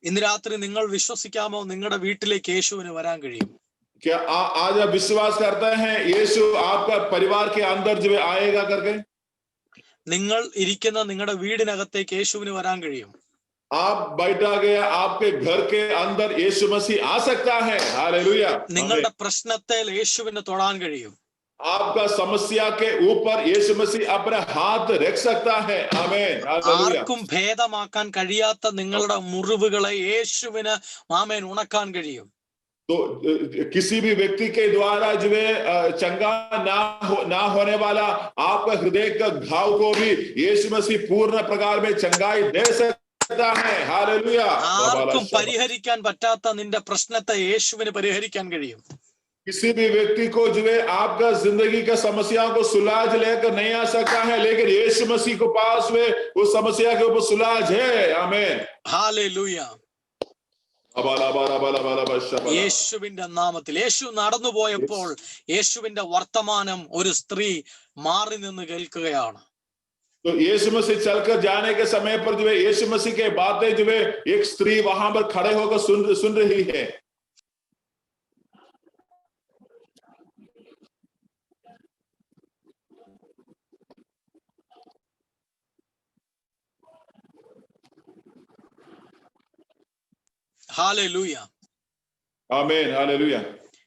ഇന്ന് രാത്രി നിങ്ങൾ വിശ്വസിക്കാമോ നിങ്ങളുടെ വീട്ടിലേക്ക് യേശുവിന് വരാൻ കഴിയും? क्या आज आप विश्वास करते हैं यीशु आपका परिवार के अंदर जो है आएगा करके? നിങ്ങൾ ഇരിക്കുന്ന നിങ്ങളുടെ വീടിനകത്തേക്ക് യേശുവിന് വരാൻ കഴിയും. आप बैठा गया आपके घर के अंदर यीशु मसीह आ सकता है. हालेलुया. നിങ്ങളുടെ പ്രശ്നത്തെ യേശുവിന് തൊടാൻ കഴിയും. आपका समस्या के ऊपर यीशु मसीह अपना हाथ रख सकता है. आमीन. हालेलुया. ആർക്കും ഭേദമാക്കാൻ കഴിയാത്ത നിങ്ങളുടെ മുറിവുകളെ യേശുവിന് ആമേൻ ഉണക്കാൻ കഴിയും. तो किसी भी व्यक्ति के द्वारा जो है चंगा ना होने वाला आपका हृदय का घाव को भी यीशु मसीह पूर्ण प्रकार में चंगाई दे सकता है. हालेलुया. ആർക്കും പരിഹരിക്കാൻ പറ്റാത്ത നിന്റെ പ്രശ്നത്തെ യേശുവിന് പരിഹരിക്കാൻ കഴിയും. किसी भी व्यक्ति को जो है आपका जिंदगी का समस्याओं को सुलझ लेकर नहीं आ सकता है, लेकिन यीशु मसीह के पास में उस समस्या के ऊपर सुलझ है. आमीन. ഹല്ലേലൂയ. യേശുവിന്റെ നാമത്തിൽ. യേശു നടന്നു പോയപ്പോൾ യേശുവിന്റെ വർത്തമാനം ഒരു സ്ത്രീ മാറി നിന്ന് കേൾക്കുകയാണ്. तो यीशु मसीह चलकर जाने के समय पर जो है यीशु मसीह के बातें जो है एक स्त्री वहां पर खड़े होकर सुन रही है. ഹല്ലേലൂയ. ആമേൻ. ഹല്ലേലൂയ.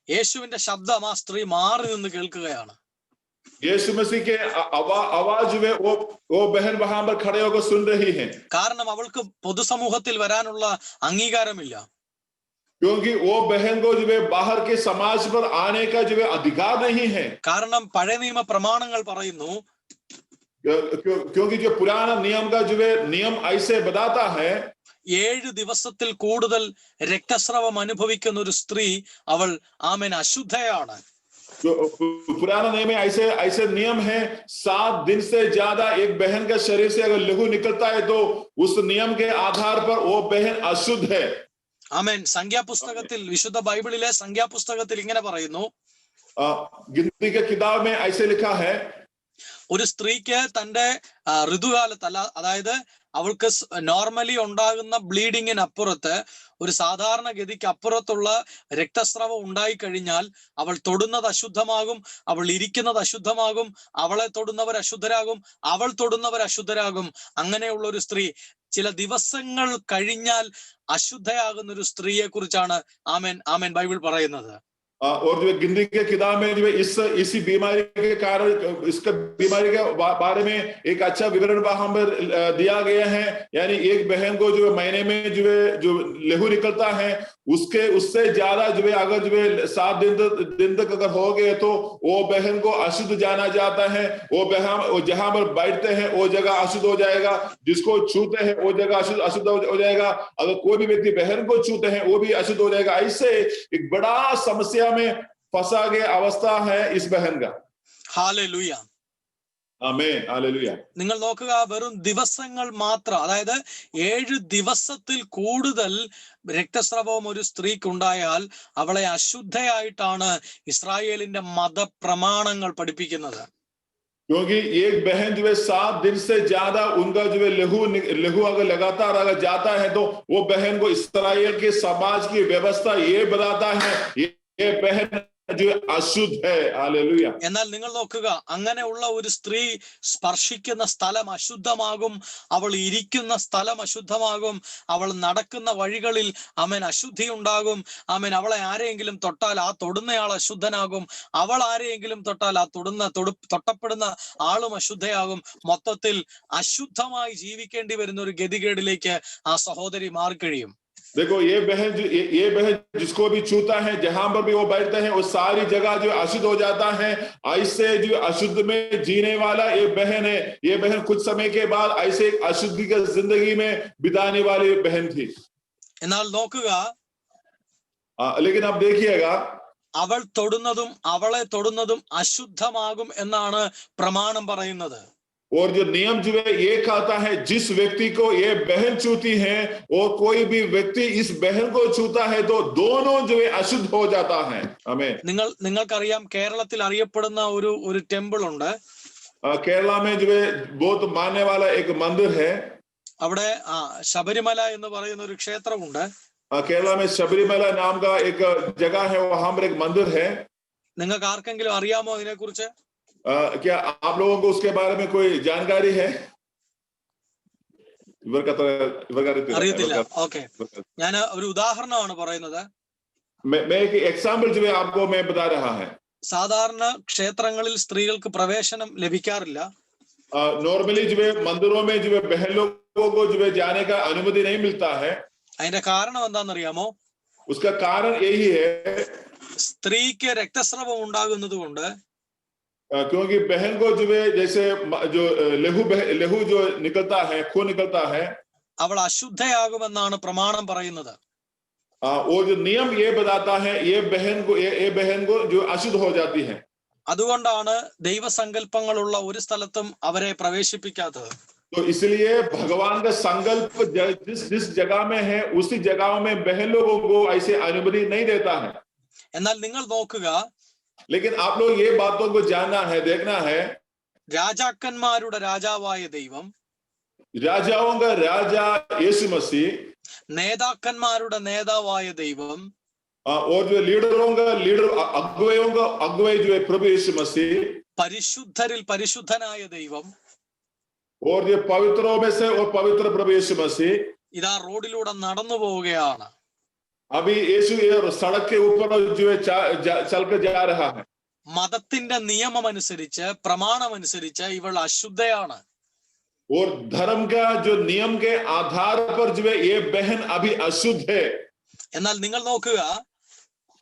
യേശുവിന്റെ ശബ്ദം ആ സ്ത്രീ മാറി നിന്ന് കേൾക്കുകയാണ്. यीशु मसीह के आवाज में वो बहन वहां पर खड़े होकर सुन रही है. കാരണം അവൾക്ക് പൊതുസമൂഹത്തിൽ വരാനുള്ള അംഗീകാരമില്ല. क्योंकि वो बहन को जो है बाहर के समाज पर आने का जो है अधिकार नहीं है. കാരണം പഴയ നിയമ പ്രമാണങ്ങൾ പറയുന്നു, क्योंकि जो पुराना नियम का जो है नियम ऐसे बताता है 7 ദിവസത്തിൽ കൂടുതൽ രക്തസ്രവം അനുഭവിക്കുന്ന ഒരു സ്ത്രീ അവൾ ആമേൻ അശുദ്ധയാണ്. जो पुराना नियम में ऐसे नियम है 7 दिन से ज्यादा एक बहन का शरीर से अगर लहू निकलता है तो उस नियम के आधार पर वो बहन अशुद्ध है. ആമേൻ. സംഖ്യാപുസ്തകത്തിൽ, വിശുദ്ധ ബൈബിളിലെ സംഖ്യാപുസ്തകത്തിൽ ഇങ്ങനെ പറയുന്നു, गिनती के किताब में ऐसे लिखा है, ഒരു സ്ത്രീക്ക് തന്റെ ഋതുകാലത്ത് അതായത് അവൾക്ക് നോർമലി ഉണ്ടാകുന്ന ബ്ലീഡിങ്ങിനപ്പുറത്ത് ഒരു സാധാരണ ഗതിക്ക് അപ്പുറത്തുള്ള രക്തസ്രവം ഉണ്ടായി കഴിഞ്ഞാൽ അവൾ തൊടുന്നത് അശുദ്ധമാകും, അവൾ ഇരിക്കുന്നത് അശുദ്ധമാകും, അവളെ തൊടുന്നവർ അശുദ്ധരാകും, അവൾ തൊടുന്നവർ അശുദ്ധരാകും. അങ്ങനെയുള്ള ഒരു സ്ത്രീ ചില ദിവസങ്ങൾ കഴിഞ്ഞാൽ അശുദ്ധയാകുന്ന ഒരു സ്ത്രീയെ കുറിച്ചാണ് ആമേൻ ആമേൻ ബൈബിൾ പറയുന്നത്. और जो गिनती के किताब में जो इसी बीमारी के कारण इसका बीमारी के बारे में एक अच्छा विवरण वहां पर दिया गया है. यानी एक बहन को जो महीने में जो लहू निकलता है उससे ज्यादा जो है अगर जो है 7 दिन तक अगर हो गए तो वो बहन को अशुद्ध जाना जाता है. वो बहन जहां पर बैठते हैं वो जगह अशुद्ध हो जाएगा, जिसको छूते हैं वो जगह अशुद्ध हो जाएगा, अगर कोई भी व्यक्ति बहन को छूते हैं वो भी अशुद्ध हो जाएगा. ऐसे एक बड़ा समस्या में फंसा गया अवस्था है इस बहन का. ഹല്ലേലൂയ. ആമേൻ. ഹല്ലേലൂയ. നിങ്ങൾ നോക്കുക, വെറും ദിവസങ്ങൾ മാത്രം, അതായത് 7 ദിവസത്തിൽ കൂടുതൽ രക്തസ്രവം ഒരു സ്ത്രീക്ക് ഉണ്ടായാൽ അവളെ അശുദ്ധയായിട്ടാണ് ഇസ്രായേലിന്റെ മതപ്രമാണങ്ങൾ പഠിപ്പിക്കുന്നത്. क्योंकि एक बहन जो है 7 दिन से ज्यादा उनका जो है लहू अगर लगातार अगर जाता है तो वो बहन को इस्राएल के समाज की व्यवस्था ये बताता है ये बहन जो अशुद्ध है। हालेलुया। എന്നാൽ നിങ്ങൾ നോക്കുക, അങ്ങനെയുള്ള ഒരു സ്ത്രീ സ്പർശിക്കുന്ന സ്ഥലം അശുദ്ധമാകും, അവൾ ഇരിക്കുന്ന സ്ഥലം അശുദ്ധമാകും, അവൾ നടക്കുന്ന വഴികളിൽ ആമേൻ അശുദ്ധി ഉണ്ടാകും. ആമേൻ അവളെ ആരെയെങ്കിലും തൊട്ടാൽ ആ തൊടുന്നയാൾ അശുദ്ധനാകും, അവൾ ആരെയെങ്കിലും തൊട്ടാൽ ആ തൊട്ടപ്പെടുന്ന ആളും അശുദ്ധയാകും. മൊത്തത്തിൽ അശുദ്ധമായി ജീവിക്കേണ്ടി വരുന്ന ഒരു ഗതികേടിലേക്ക് ആ സഹോദരി മാറിക്കഴിയും. देखो ये बहन जिसको भी छूता है, जहां पर भी वो बैठता है, वो सारी जगह जो अशुद्ध हो जाता है। ऐसे जो अशुद्ध में जीने वाला ये बहन है। ये बहन कुछ समय के बाद ऐसे एक अशुद्धि की जिंदगी में बिताने वाली बहन थी। എന്നാൽ നോക്കുക, लेकिन अब देखिएगा, അവൾ തൊടുന്നതും അവളെ തൊടുന്നതും അശുദ്ധമാകും എന്നാണ് പ്രമാണം പറയുന്നത്. और जो नियम जो है ये कहता है, जिस व्यक्ति को ये बहन छूती है और कोई भी व्यक्ति इस बहन को छूता है तो दोनों जो है अशुद्ध हो जाता है। आमीन। നിങ്ങൾക്കറിയാം, കേരളത്തിൽ അറിയപ്പെടുന്ന ഒരു ടെമ്പിൾ ഉണ്ട്. केरला में जो है बहुत मानने वाला एक मंदिर है. അവിടെ ശബരിമല എന്ന് പറയുന്ന ഒരു ക്ഷേത്രമുണ്ട്. केरला में शबरीमला नाम का एक जगह है, वहां पर एक मंदिर है. നിങ്ങൾക്ക് ആർക്കെങ്കിലും അറിയാമോ അതിനെ കുറിച്ച്? क्या आप लोगों को उसके बारे में कोई जानकारी है? അറിയത്തില്ല. ഓക്കെ, ഞാൻ ഒരു ഉദാഹരണമാണ് പറയുന്നത്. मैं एक एग्जाम्पल जो है आपको मैं बता रहा है. സാധാരണ ക്ഷേത്രങ്ങളിൽ സ്ത്രീകൾക്ക് പ്രവേശനം ലഭിക്കാറില്ല. नॉर्मली जो है मंदिरों में जो है बहन लोगों को जो है जाने का अनुमति नहीं मिलता है. അതിന്റെ കാരണം എന്താണെന്നറിയാമോ? उसका कारण यही है, സ്ത്രീക്ക് രക്തസ്രാവം ഉണ്ടാകുന്നത് കൊണ്ട്, क्योंकि बहन को जो है जैसे जो लहू जो निकलता है, खून निकलता है, അവൾ അശുദ്ധയാകുമെന്നാണ് പ്രമാണം പറയുന്നത്. वो जो नियम ये बताता है, ये बहन को जो अशुद्ध हो जाती है. അതുകൊണ്ടാണ് ദൈവസങ്കല്പങ്ങളുള്ള ഒരു സ്ഥലത്തും അവരെ പ്രവേശിപ്പിക്കാത്തത്. तो इसलिए भगवान का संकल्प जिस जगह में है, उसी जगहों में बहन लोगों को ऐसे अनुमति नहीं देता है. എന്നാൽ നിങ്ങൾ നോക്കുക, लेकिन आप लोग ये बातों को जानना है, देखना है. രാജാക്കന്മാരുടെ രാജാവായ ദൈവം, राजाओं का राजा यीशु मसीह, നേതാക്കന്മാരുടെ നേതാവായ ദൈവം, और जो लीडरों का लीडर, अगुवेयों का अगुवे जो है प्रभु यीशु मसीह, പരിശുദ്ധരിൽ പരിശുദ്ധനായ ദൈവം, और ये पवित्रों में से और पवित्र प्रभु यीशु मसीह ഇതാ റോഡിലൂടെ നടന്നു പോവുകയാണ്. अभी यीशु ये सड़क के ऊपर जो है चल कर जा रहा है. മതത്തിന്റെ നിയമം അനുസരിച്ച്, പ്രമാണം അനുസരിച്ച് ഇവൾ അശുദ്ധയാണ്. और धर्म का जो नियम के आधार पर जो है ये बहन अभी अशुद्ध है. എന്നാൽ നിങ്ങൾ നോക്കുക,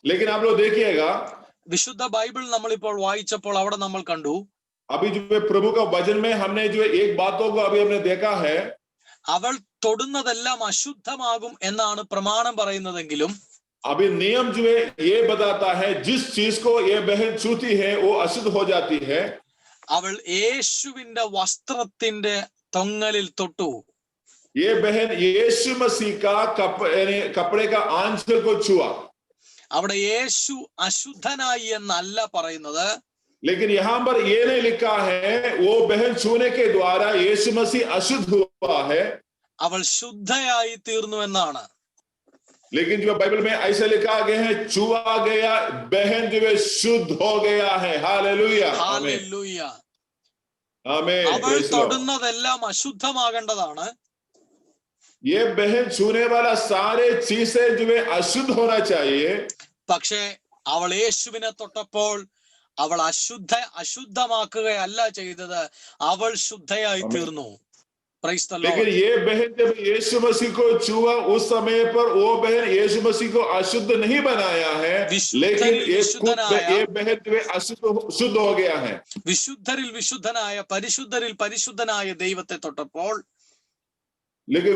लेकिन आप लोग देखिएगा, വിശുദ്ധ ബൈബിൾ നമ്മളിപ്പോൾ വായിച്ചപ്പോൾ അവിടെ നമ്മൾ കണ്ടു, अभी जो है प्रभु का वचन में हमने जो है एक बातों को अभी हमने देखा है, അവൾ തൊടുന്നതെല്ലാം അശുദ്ധമാകും എന്നാണ് പ്രമാണം പറയുന്നതെങ്കിലും, अभी नियम जो है ये बताता है, जिस चीज को ये बहन छूती है वो अशुद्ध हो जाती है. അവൾ യേശുവിന്റെ വസ്ത്രത്തിന്റെ തൊങ്ങലിൽ തൊട്ടു. ये बहन यीशु मसीह का कपड़े का आंचल को छुआ. അവിടെ യേശു അശുദ്ധനായി എന്നല്ല പറയുന്നത്, लेकिन यहाँ पर ये नहीं लिखा है वो बहन छूने के द्वारा यीशु मसीह अशुद्ध हुआ है, അവൾ ശുദ്ധയായി തീർന്നു എന്നാണ്. लेकिन जो बाइबल में ऐसा लिखा गया है, छुआ गया, बहन जो है शुद्ध हो गया है. Hallelujah, hallelujah. आमीन. അവൾ തൊടുന്നതെല്ലാം അശുദ്ധമാകേണ്ടതാണ്. ये बहन छूने वाला सारे चीजें जो है अशुद्ध होना चाहिए. പക്ഷേ അവൾ യേശുവിനെ തൊട്ടപ്പോൾ അവൾ അശുദ്ധമാക്കുകയല്ല ചെയ്തത്, അവൾ ശുദ്ധയായി തീർന്നു. Praise the Lord. लेकिन ये बहन जब यीशु मसीह को छुआ, उस समय पर वो बहन यीशु मसीह को अशुद्ध नहीं बनाया है, लेकिन ये बहन जो है शुद्ध हो गया है. വിശുദ്ധരിൽ വിശുദ്ധനായ പരിശുദ്ധരിൽ പരിശുദ്ധനായ ദൈവത്തെ തൊട്ടപ്പോൾ, लेकिन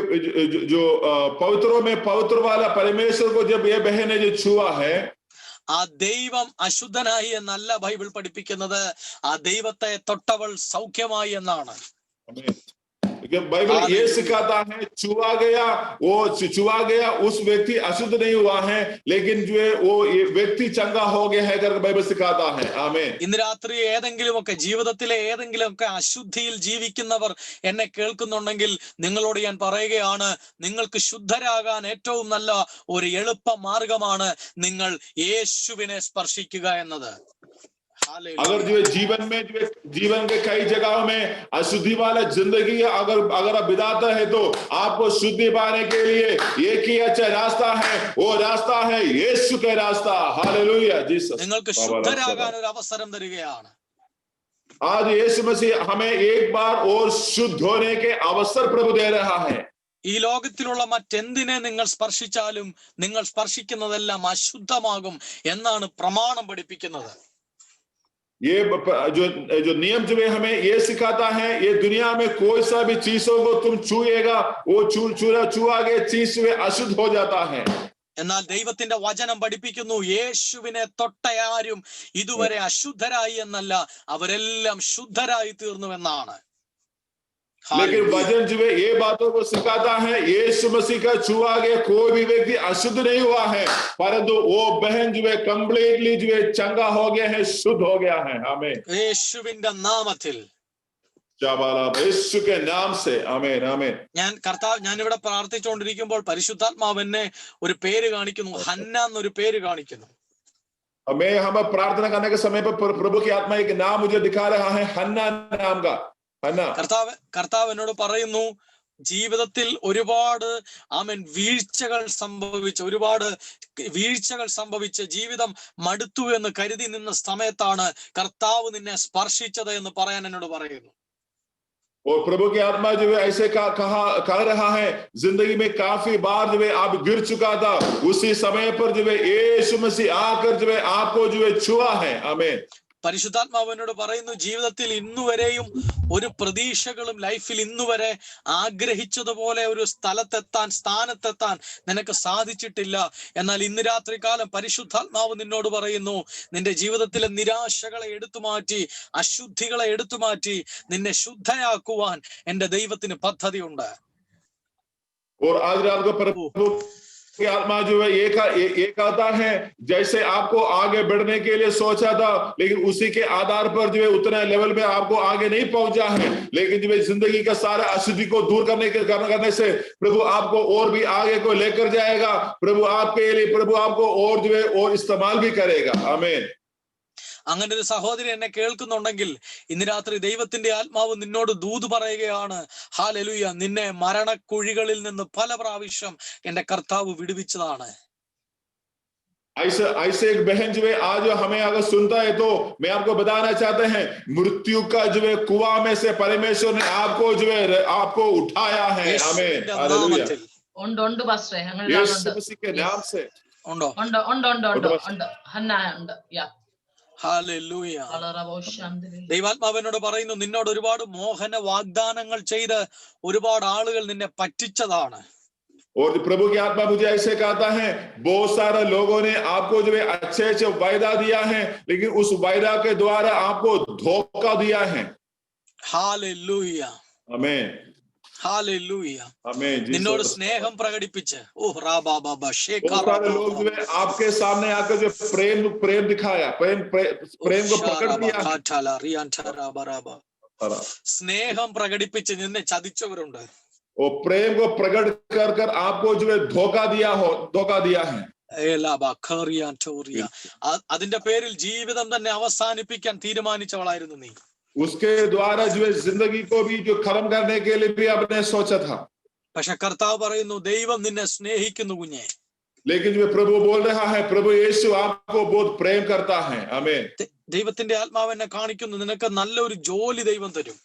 जो पवित्रों में पवित्र वाला परमेश्वर को जब ये बहन ने जो छुआ है, ആ ദൈവം അശുദ്ധനായി എന്നല്ല ബൈബിൾ പഠിപ്പിക്കുന്നത്, ആ ദൈവത്തെ തൊട്ടവൾ സൗഖ്യമായി എന്നാണ്. बाइबल ये सिखाता है छुआ गया उस व्यक्ति अशुद्ध नहीं हुआ है, लेकिन जो है वो व्यक्ति चंगा हो गया है करके बाइबल सिखाता है। आमीन। ഇന്ന് രാത്രി ഏതെങ്കിലുമൊക്കെ ജീവിതത്തിലെ ഏതെങ്കിലുമൊക്കെ അശുദ്ധിയിൽ ജീവിക്കുന്നവർ എന്നെ കേൾക്കുന്നുണ്ടെങ്കിൽ നിങ്ങളോട് ഞാൻ പറയുകയാണ്, നിങ്ങൾക്ക് ശുദ്ധരാകാൻ ഏറ്റവും നല്ല ഒരു എളുപ്പ മാർഗമാണ് നിങ്ങൾ യേശുവിനെ സ്പർശിക്കുക എന്നത്. अगर जो जीवन के कई जगहों में अशुद्धि वाला जिंदगी अगर आप बिताते हैं तो आपको शुद्धि पाने के लिए एक ही अच्छा रास्ता है, वो रास्ता है यीशु का रास्ता। Hallelujah Jesus. നിങ്ങൾക്ക് ശുദ്ധരാകാൻ ഒരു അവസരം തരികയാണ്. आज यीशु मसीह हमें एक बार और शुद्ध होने के अवसर प्रभु दे रहा है। ഈ ലോകത്തിലുള്ള മറ്റെന്തിനെ നിങ്ങൾ സ്പർശിച്ചാലും നിങ്ങൾ സ്പർശിക്കുന്നതെല്ലാം അശുദ്ധമാകും എന്നാണ് പ്രമാണം പഠിപ്പിക്കുന്നത്. ये जो नियम जो हमें ये सिखाता है, ये दुनिया में कोई सा भी चीजों को तुम छुएगा वो छुआ गए चीज अशुद्ध हो जाता है। എന്നാൽ ദൈവത്തിന്റെ വചനം പഠിപ്പിക്കുന്നു, യേശുവിനെ തൊട്ടയാരും ഇതുവരെ അശുദ്ധരായി എന്നല്ല, അവരെല്ലാം ശുദ്ധരായി തീർന്നുവെന്നാണ്. लेकिन वचन जो है ये बातों को सिखाता है, यीशु मसीह का छुआ गया कोई भी व्यक्ति अशुद्ध नहीं हुआ है, परंतु वो बहन जो है कंप्लीटली जो है चंगा हो गया है, शुद्ध हो गया है। आमीन। യേശുവിന്റെ നാമത്തിൽ, यीशु के नाम से। आमीन आमीन। ഞാൻ ഇവിടെ പ്രാർത്ഥിച്ചുകൊണ്ടിരിക്കുമ്പോൾ പരിശുദ്ധാത്മാവ് എന്നെ ഒരു പേര് കാണിക്കുന്നു, ഹന്ന എന്നൊരു പേര് കാണിക്കുന്നു. हम प्रार्थना करने के समय पर प्रभु की आत्मा एक नाम मुझे दिखा रहा है, हन्ना नाम का। കർത്താവ് എന്നോട് പറയുന്നു, ജീവിതത്തിൽ ഒരുപാട് വീഴ്ചകൾ സംഭവിച്ച് ജീവിതം മടുത്തു എന്ന് കരുതി നിന്ന സമയത്താണ് കർത്താവ് നിന്നെ സ്പർശിച്ചത് എന്ന് പറയാൻ എന്നോട് പറയുന്നു. और प्रभु की आत्मा जो है ऐसे कह रहा है, जिंदगी में काफी बार जो है आप गिर चुका था, उसी समय पर जो है यीशु मसीह आकर जो है आपको जो है छुआ है। आमीन। പരിശുദ്ധാത്മാവ് എന്നോട് പറയുന്നു, ജീവിതത്തിൽ ഇന്നുവരെയും ഒരു പ്രതീക്ഷകളും ലൈഫിൽ ഇന്നുവരെ ആഗ്രഹിച്ചതുപോലെ ഒരു സ്ഥാനത്തെത്താൻ നിനക്ക് സാധിച്ചിട്ടില്ല. എന്നാൽ ഇന്ന് രാത്രി കാലം പരിശുദ്ധാത്മാവ് നിന്നോട് പറയുന്നു, നിന്റെ ജീവിതത്തിലെ നിരാശകളെ എടുത്തുമാറ്റി, അശുദ്ധികളെ എടുത്തുമാറ്റി നിന്നെ ശുദ്ധയാക്കുവാൻ എന്റെ ദൈവത്തിന് പദ്ധതിയുണ്ട്. आत्मा जो है एक आता है, जैसे आपको आगे बढ़ने के लिए सोचा था, लेकिन उसी के आधार पर जो है उतना लेवल में आपको आगे नहीं पहुंचा है, लेकिन जो है जिंदगी का सारा अशुद्धि को दूर करने से प्रभु आपको और भी आगे को लेकर जाएगा। प्रभु आपके लिए प्रभु आपको और जो है और इस्तेमाल भी करेगा। आमीन। അങ്ങനെ ഒരു സഹോദരി എന്നെ കേൾക്കുന്നുണ്ടെങ്കിൽ ഇന്ന് രാത്രി ദൈവത്തിന്റെ ആത്മാവ് നിന്നോട് ദൂത് പറയുകയാണ്, ഹല്ലേലൂയ, നിന്നെ മരണക്കുഴികളിൽ നിന്ന് പല പ്രാവശ്യം എന്റെ കർത്താവ് വിടുവിച്ചതാണ്. ऐसे एक बहन जो है आज हमें अगर सुनता है तो मैं आपको बताना चाहते हैं, मृत्यु का जो है कुआं में से परमेश्वर ने आपको जो है आपको उठाया है। आमीन हालेलुया। ഉണ്ട് പാസ്റ്ററെ, यीशु मसीह के नाम से ഉണ്ടോ? ഉണ്ട് ഹന്ന ഉണ്ട്. യാ ഹല്ലേലൂയ. ദൈവാത്മാവിനോട് പറയുന്നു, നിന്നോട് ഒരുപാട് മോഹന വാഗ്ദാനങ്ങൾ ചെയ്ത് ഒരുപാട് ആളുകൾ നിന്നെ പറ്റിച്ചതാണ്. और प्रभु की आत्मा मुझे ऐसे कहता है, बहुत सारे लोगों ने आपको जो है अच्छे वायदा दिया है, लेकिन उस वायदा के द्वारा आपको धोखा दिया है। हालेलुया आमीन हालेलुया। आमीन। നിന്നോട് സ്നേഹം പ്രകടിപ്പിച്ച് लोग जो है आपके सामने आकर जो प्रेम दिखाया, प्रेम को प्रकट किया। സ്നേഹം പ്രകടിപ്പിച്ച് നിന്നെ ചതിച്ചവരുണ്ട്. वो प्रेम को प्रकट कर आपको जो है धोखा दिया है। അതിന്റെ പേരിൽ ജീവിതം തന്നെ അവസാനിപ്പിക്കാൻ തീരുമാനിച്ചവളായിരുന്നു നീ. उसके द्वारा जो है जिंदगी को भी जो खत्म करने के लिए भी आपने सोचा था, പക്ഷെ കർത്താവ് പറയുന്നു, ദൈവം നിന്നെ സ്നേഹിക്കുന്നു കുഞ്ഞെ. लेकिन जो प्रभु बोल रहा है, प्रभु यीशु आपको बहुत प्रेम करता है। आमीन। ദൈവത്തിന്റെ ആത്മാവ് എന്നെ കാണിക്കുന്നു, നിനക്ക് നല്ലൊരു ജോലി ദൈവം തരും.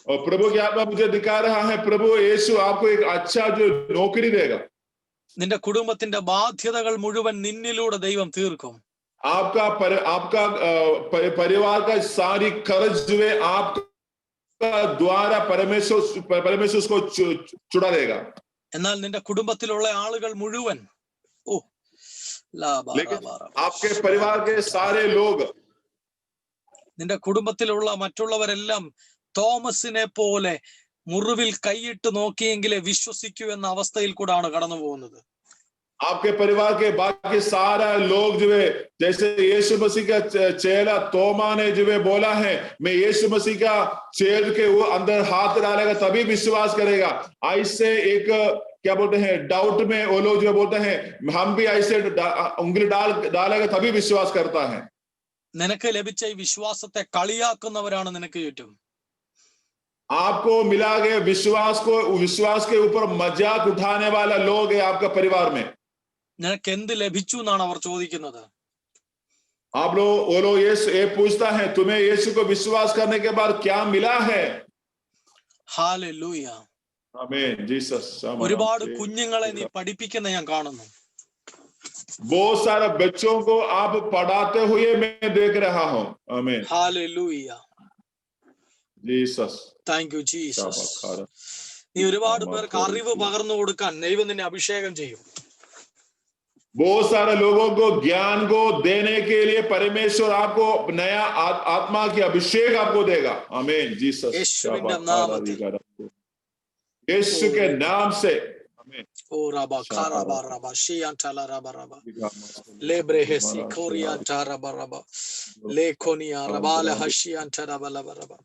और प्रभु की आत्मा मुझे दिखा रहा है, प्रभु यीशु आपको एक अच्छा जो नौकरी देगा। നിന്റെ കുടുംബത്തിന്റെ ബാധ്യതകൾ മുഴുവൻ നിന്നിലൂടെ ദൈവം തീർക്കും. आपका परिवार का सारी कर्ज जो है आपका द्वारा परमेश्वर उसको छुड़ा देगा। എന്നാൽ നിന്റെ കുടുംബത്തിലുള്ള ആളുകൾ മുഴുവൻ लेकिन आपके परिवार के सारे लोग, നിന്റെ കുടുംബത്തിലുള്ള മറ്റുള്ളവരെല്ലാം തോമസിനെ പോലെ മുറിവിൽ കൈയിട്ട് നോക്കിയെങ്കിലേ വിശ്വസിക്കൂ എന്ന അവസ്ഥയിൽ കൂടാണ് കടന്നു പോകുന്നത്. आपके परिवार के बाकी सारा लोग जो है, जैसे यीशु मसीह का चेला तोमा ने जो है बोला है, मैं यीशु मसीह का चेल के वो अंदर हाथ डालेगा तभी विश्वास करेगा, ऐसे एक क्या बोलते हैं डाउट में वो लोग जो बोलते हैं हम भी ऐसे उंगली डालेगा तभी विश्वास करता है. നിനക്ക് ലഭിച്ച ഈ വിശ്വാസത്തെ കളിയാക്കുന്നവരാണ് നിനക്ക് ചുറ്റും. आपको मिला गया विश्वास के ऊपर मजाक उठाने वाला लोग है आपका परिवार में. നിനക്ക് എന്ത് ലഭിച്ചു എന്നാണ് അവർ ചോദിക്കുന്നത്. आप लोग वो लोग ये पूछता है तुम्हें यीशु को विश्वास करने के बाद क्या मिला है. हालेलुया, आमीन जीसस. ഒരുപാട് കുഞ്ഞുങ്ങളെ നീ പഠിപ്പിക്കുന്ന ഞാൻ കാണുന്നു. बहुत सारे बच्चों को आप पढ़ाते हुए मैं देख रहा हूं. आमीन. Hallelujah, Jesus. Thank you Jesus. നീ ഒരുപാട് പേർക്ക് അറിവ് പകർന്നു കൊടുക്കാൻ ദൈവം നിന്നെ അഭിഷേകം ചെയ്യും. बहुत सारे लोगों को ज्ञान को देने के लिए परमेश्वर आपको नया आत्मा की अभिषेक आपको देगा. आमीन जीसस. यीशु के नाम से. आमीन. ओ रबा खराबा रबा शियांटाला रबा रबा लेब्रेहेसी कोरियांटा रबा रबा लेकोनिया रबाला हशियांटा रबा रबा.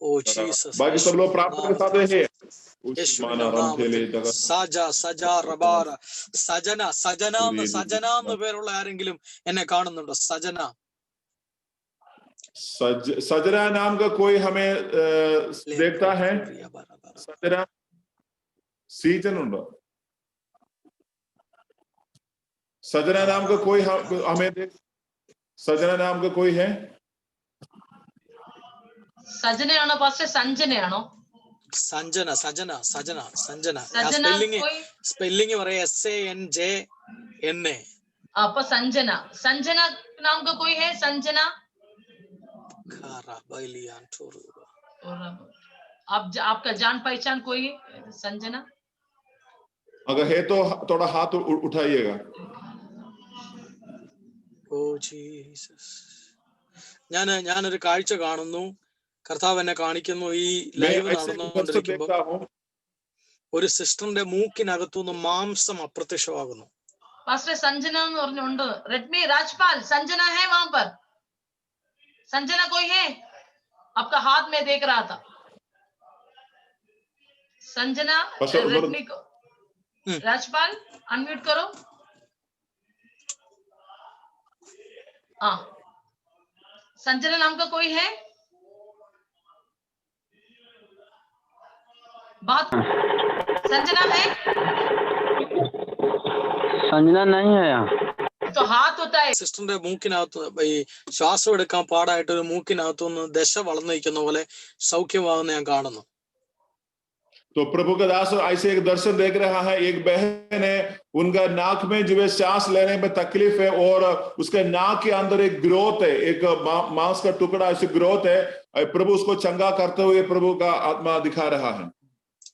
ओ जीसस. बाकी सब लोग प्रार्थना के साथ हैं. സജ സജ റബാറ സജന സജന എന്ന് പേരുള്ള ആരെങ്കിലും എന്നെ കാണുന്നുണ്ടോ? സജന. सजना नाम का कोई हमें देखता है? सजना सीजन उണ്ടോ? सजना नाम का कोई हमें सजना नाम का कोई है? സജനയാണോ പാസ്റ്റർ? സഞ്ജനയാണോ? സഞ്ജന സജന സജന സഞ്ജന. സ്പെല്ലിംഗ് പറയാ SANJNA. അപ്പൊ സഞ്ജന. സഞ്ജന नाम का कोई है? संजना. आपका जान पहचान कोई संजना? अगर है तो थोड़ा हाथ उठाइएगा. Oh Jesus. ഞാനൊരു കാഴ്ച കാണുന്നു. കർത്താവ് എന്നെ കാണിക്കുന്നു. ഈ ലൈവ് നടന്നുകൊണ്ടിരിക്കുമ്പോ ഒരു സിസ്റ്ററിന്റെ മൂക്കിനകത്തുനിന്ന് മാംസം അപ്രത്യക്ഷമാകുന്നു. പാസ്റ്റർ संजना എന്ന് പറഞ്ഞുണ്ട്. रेडमी राजपाल संजना है वहां पर? संजना कोई है? आपका हाथ में देख रहा था. संजना रेडमी को राजपाल अनम्यूट करो. हाँ, संजना नाम का कोई है? बात संजना है? संजना नहीं है यहाँ. तो हाथ होता है. സിസ്റ്ററിന്റെ മൂക്കിനകത്ത് ഈ ശ്വാസം എടുക്കാൻ പാടായിട്ട് ഒരു മൂക്കിനകത്തുനിന്ന് ദശ വളർന്നു നിൽക്കുന്ന പോലെ സൗഖ്യമാകുന്ന ഞാൻ കാണുന്നു. तो प्रभु का दास ऐसे एक दर्शन देख रहा है. एक बहन है, उनका नाक में जो है सांस लेने में तकलीफ है और उसके नाक के अंदर एक ग्रोथ है, एक मांस का टुकड़ा ऐसे ग्रोथ है. प्रभु उसको चंगा करते हुए प्रभु का आत्मा दिखा रहा है.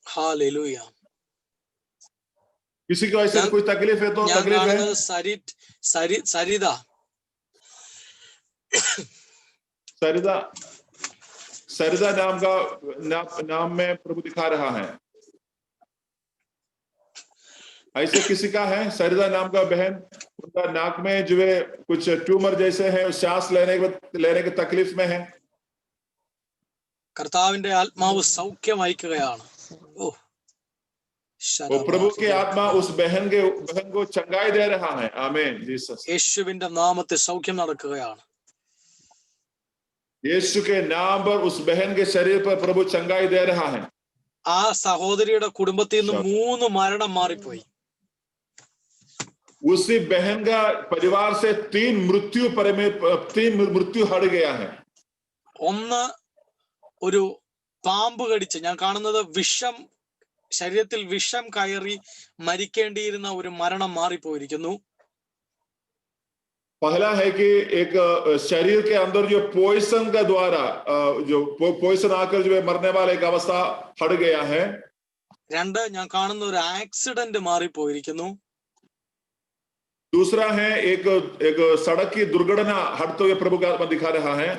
हालेलुया. किसी को ऐसे कोई तकलीफ है तो तकलीफ है. सरिदा सरिदा नाम में प्रभु दिखा रहा है. ऐसे किसी का है सरिदा नाम का बहन, उनका नाक में जो है कुछ ट्यूमर जैसे है, सांस लेने की तकलीफ में है. കർത്താവിന്റെ ആത്മാവ് സൗഖ്യം അയക്കുകയാണ്. वो प्रभु की आत्मा उस बहन को चंगाई दे रहा है. आमीन जीसस. യേശുവിന്റെ നാമത്തിൽ സൗഖ്യം നടക്കുകയാണ്. यीशु के नाम पर उस बहन के शरीर पर प्रभु चंगाई दे रहा है. ആ സഹോദരിയുടെ കുടുംബത്തിൽ നിന്ന് 3 മരണം മാറിപ്പോയി. उसी बहन का परिवार से 3 मृत्यु हट गया है. ഒന്ന് ഒരു പാമ്പ് കടിച്ച്, ഞാൻ കാണുന്നത് വിഷം, ശരീരത്തിൽ വിഷം കയറി മരിക്കേണ്ടിയിരുന്ന ഒരു മരണം മാറിപ്പോയിരിക്കുന്നു. पहला है कि एक शरीर के अंदर जो पॉइजन का द्वारा जो पॉइजन आकर जो मरने वाला एक अवस्था हट गया है. 2 ഞാൻ കാണുന്ന ഒരു ആക്സിഡന്റ് മാറിപ്പോയിരിക്കുന്നു. दूसरा है एक सड़क की दुर्घटना हटते हुए प्रभु का आत्मा दिखा रहा है.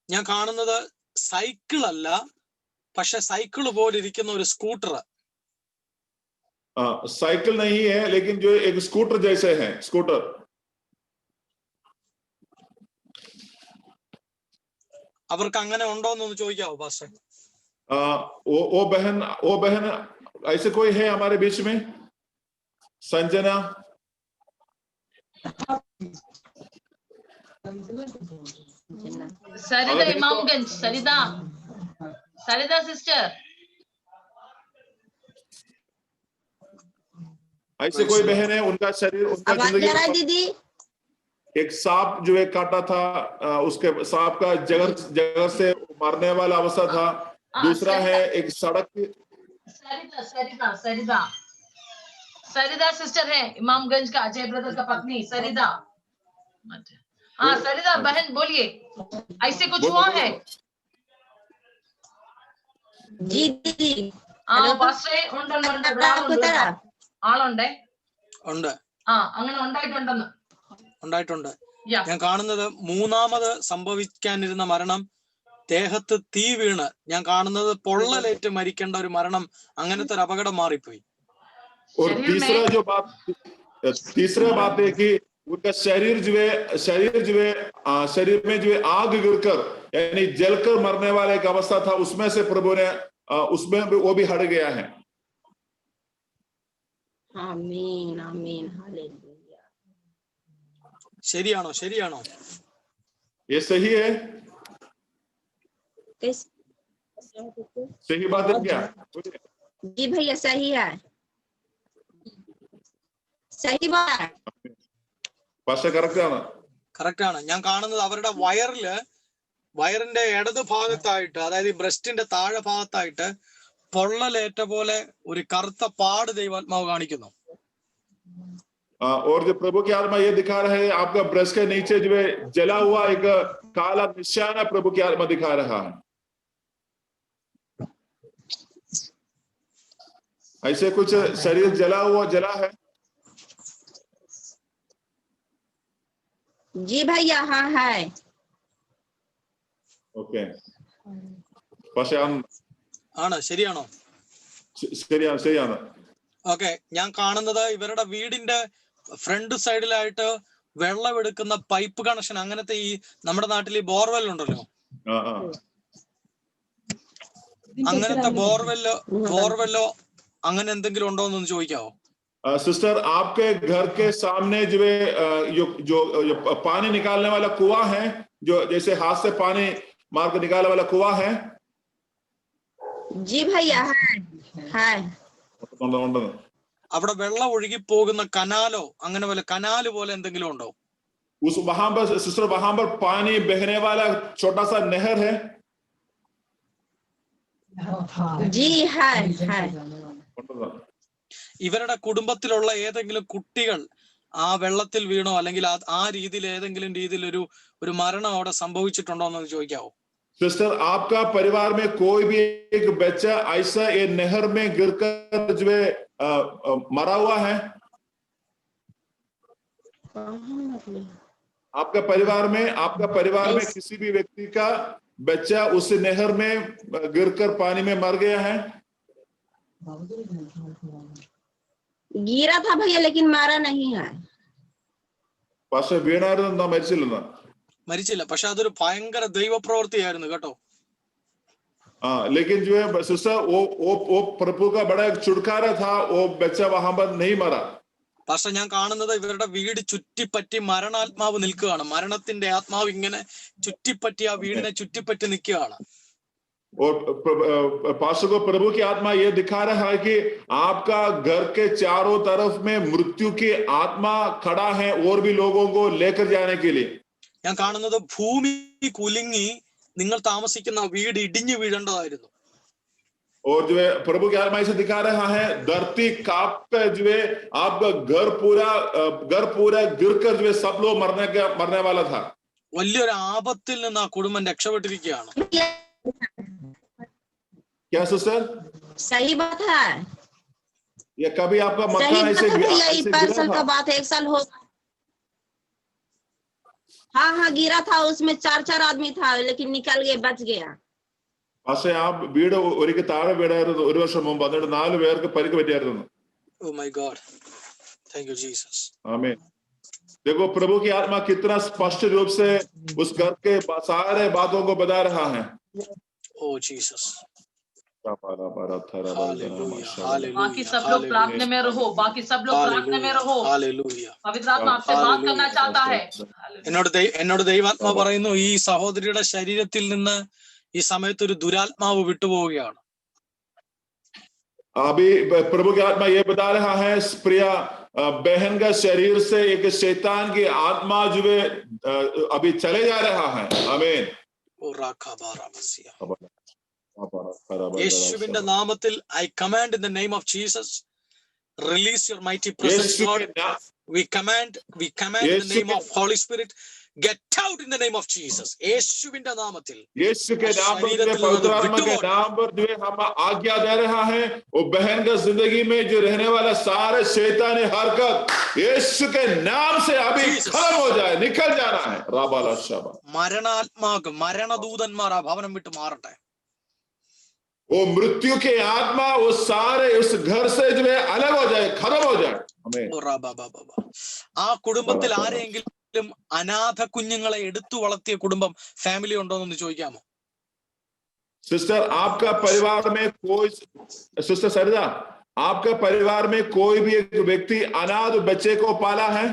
ഞാൻ കാണുന്നത് സൈക്കിൾ അല്ല, പക്ഷെ സൈക്കിള് പോലെ ഇരിക്കുന്ന ഒരു സ്കൂട്ടർ. साइकिल नहीं है लेकिन जो एक स्कूटर जैसे है, स्कूटर. അവർക്ക് അങ്ങനെ ഉണ്ടോ എന്നൊന്ന് ചോദിക്കാവോ പാസ്റ്റർ? वो बहन ऐसे कोई है हमारे बीच में? संजना, सरिता इमामगंज, सरिता सिस्टर, ऐसे कोई बहन है उनका शरीर, उनका जिंदगी दीदी एक सांप जो है काटा था, उसके सांप का जगह से मरने वाला अवस्था था. दूसरा है एक सड़क की. सरिता सिस्टर है, इमामगंज का अजय ब्रदर का पत्नी सरिता. हाँ सरिता बहन बोलिए, ऐसे कुछ हुआ है? जी दीदी. പാസ്റ്ററെ ആളുണ്ടേ? ഉണ്ട്. അങ്ങനെ ഉണ്ടായിട്ടുണ്ടെന്ന്. ഉണ്ടായിട്ടുണ്ട്. ഞാൻ കാണുന്നത് മൂന്നാമത് സംഭവിക്കാനിരുന്ന മരണം ദേഹത്ത് തീ വീണ്, ഞാൻ കാണുന്നത് പൊള്ളലേറ്റ് മരിക്കേണ്ട ഒരു മരണം, അങ്ങനത്തെ ഒരു അപകടം മാറിപ്പോയി. और तीसरा बात है कि उनका शरीर में जो है आग गिरकर यानी जलकर मरने वाला एक अवस्था था, उसमें से प्रभु ने उसमें वो भी हट गया है. आमीन आमीन हालेलुया. ശരിയാണോ? ശരിയാണോ? ये सही है? सही बात है क्या? जी भैया सही है, सही बात है. പക്ഷേ കറക്റ്റ് ആണ്. ഞാൻ കാണുന്നത് അവരുടെ വയറിന്റെ ഇടത് ഭാഗത്തായിട്ട്, അതായത് ബ്രസ്റ്റിന്റെ താഴെ ഭാഗത്തായിട്ട് പൊള്ളലേറ്റ പോലെ ഒരു കറുത്ത പാട് ദൈവാത്മാവ് കാണിക്കുന്നു. और जो प्रभु की आत्मा ये दिखा रहा है, आपका ब्रेस्ट के नीचे जो है जला हुआ एक काला निशान प्रभु की आत्मा दिखा रहा है. ऐसे कुछ शरीर जला है? जी भैया हाँ है. ഓക്കെ. പക്ഷേ ആണ്. ശരിയാണോ? ശരിയാണ്. ഓക്കെ. ഞാൻ കാണുന്നത് ഇവരുടെ വീടിന്റെ ഫ്രണ്ട് സൈഡിലായിട്ട് വെള്ളമെടുക്കുന്ന പൈപ്പ് കണക്ഷൻ, അങ്ങനത്തെ ഈ നമ്മുടെ നാട്ടിൽ ഈ ബോർവെൽ ഉണ്ടല്ലോ, അങ്ങനത്തെ ബോർവെല്ലോ അങ്ങനെ എന്തെങ്കിലും ഉണ്ടോ എന്നൊന്ന് ചോദിക്കാവോ? सिस्टर, आपके घर के सामने जो पानी निकालने वाला कुआं है, जो जैसे हाथ से पानी मार कर निकालने वाला कुआं है? जी भैया है. അവിടെ വെള്ളം ഒഴുകി പോകുന്ന കനാലോ അങ്ങനെ പോലെ കനാല് പോലെ എന്തെങ്കിലും ഉണ്ടോ? वहां पर सिस्टर, वहां पर पानी बहने वाला छोटा सा नहर है? जी है. ഇവരുടെ കുടുംബത്തിലുള്ള ഏതെങ്കിലും കുട്ടികൾ ആ വെള്ളത്തിൽ വീണോ അല്ലെങ്കിൽ ആ രീതിയിൽ ഏതെങ്കിലും രീതിയിൽ ഒരു മരണം അവിടെ സംഭവിച്ചിട്ടുണ്ടോ എന്ന് ചോദിക്കാവോ? सिस्टर, आपका परिवार में कोई भी एक बच्चा ऐसा ये नहर में गिरकर जो है मरा हुआ है? आपका परिवार में किसी भी व्यक्ति का बच्चा उस नहर में गिरकर पानी में मर गया है? गिरा था भैया लेकिन मारा नहीं है. പക്ഷേ വീണായിരുന്നു, മരിച്ചില്ല. പക്ഷെ അതൊരു ഭയങ്കര ദൈവപ്രവൃത്തിയായിരുന്നു കേട്ടോ. लेकिन जो है सिस्टर, वो प्रभु का बड़ा एक छुटकारा था, वो बच्चा वहां पर नहीं मरा. പക്ഷെ ഞാൻ കാണുന്നത് ഇവരുടെ വീട് ചുറ്റിപ്പറ്റി മരണാത്മാവ് നിൽക്കുകയാണ്. മരണത്തിന്റെ ആത്മാവ് ഇങ്ങനെ ചുറ്റിപ്പറ്റി ആ വീടിനെ ചുറ്റിപ്പറ്റി നിൽക്കുകയാണ്. और पास्टर को प्रभु की आत्मा ये दिखा रहा है कि आपका घर के चारों तरफ में मृत्यु की आत्मा खड़ा है और भी लोगों को लेकर जाने के लिए. ഞാൻ കാണുന്നത് ഭൂമി കുലുങ്ങി നിങ്ങൾ താമസിക്കുന്ന വീട് ഇടിഞ്ഞു വീഴേണ്ടതായിരുന്നു. और जो है प्रभु की आत्मा इसे दिखा रहा है, धरती कांप कर जो है आपका घर पूरा गिरकर जो है सब लोग मरने वाला था. വലിയൊരു ആപത്തിൽ നിന്ന് ആ കുടുംബം രക്ഷപ്പെട്ടിരിക്കുകയാണ്. क्या सिस्टर? सही बात है. ये कभी आपका मकान ऐसे साल का बात है, 1 साल हो. हाँ गिरा था, उसमें 4 आदमी था लेकिन निकल गए, बच गया. പക്ഷേ ആ വീട് ഒരിക്കൽ താഴെ വീടായിരുന്നു ഒരു വർഷം മുമ്പ്, എന്നിട്ട് 4 പേർക്ക് പരിക്ക് പറ്റിയായിരുന്നു. Oh my God. Thank you, Jesus. आमीन. देखो प्रभु की आत्मा कितना स्पष्ट रूप से उस घर के सारे बातों को बता रहा है. Oh Jesus. Hallelujah. बाकी सब लोग प्रार्थना में रहो, बाकी सब लोग प्रार्थना में रहो. पवित्र आत्मा आपसे बात करना चाहता है. എന്നോട് ദൈവാത്മാ പറയുന്നു, ഈ സഹോദരിയുടെ ശരീരത്തിൽ നിന്ന് ഈ സമയത്ത് ഒരു ദുരാത്മാവ് വിട്ടുപോവുകയാണ്. अभी प्रभु की आत्मा ये बता रहा है, प्रिया बहन का शरीर से एक शैतान की आत्मा जो है अभी चले जा रहा है. आमीन. യേശുവിന്റെ നാമത്തിൽ I command in the name of Jesus, release your mighty presence, Lord. We command in the name of Holy Spirit, get out in the name of Jesus. യേശുവിന്റെ നാമത്തിൽ, यीशु के नाम पर, पवित्र आत्मा के नाम पर जो हम आज्ञा दे रहा है, वो बहन का जिंदगी में जो रहने वाला सारे शैतानी हरकत यीशु के नाम से अभी खत्म हो जाए, निकल जाना है. राबाला शबा. മരണാത്മാവ്, മരണദൂതന്മാർ ആ ഭവനം വിട്ട് മാറട്ടെ. वो मृत्यु के आत्मा वो सारे उस घर से जो है अलग हो जाए, खत्म हो जाए. ആ കുടുംബത്തിൽ ആരെങ്കിലും അനാഥ കുഞ്ഞുങ്ങളെ എടുത്തു വളർത്തിയ കുടുംബം, ഫാമിലി ഉണ്ടോ എന്ന് ചോദിക്കാമോ? सिस्टर आपका परिवार में कोई, सिस्टर सरिता आपका परिवार में कोई भी एक व्यक्ति अनाथ बच्चे को पाला है?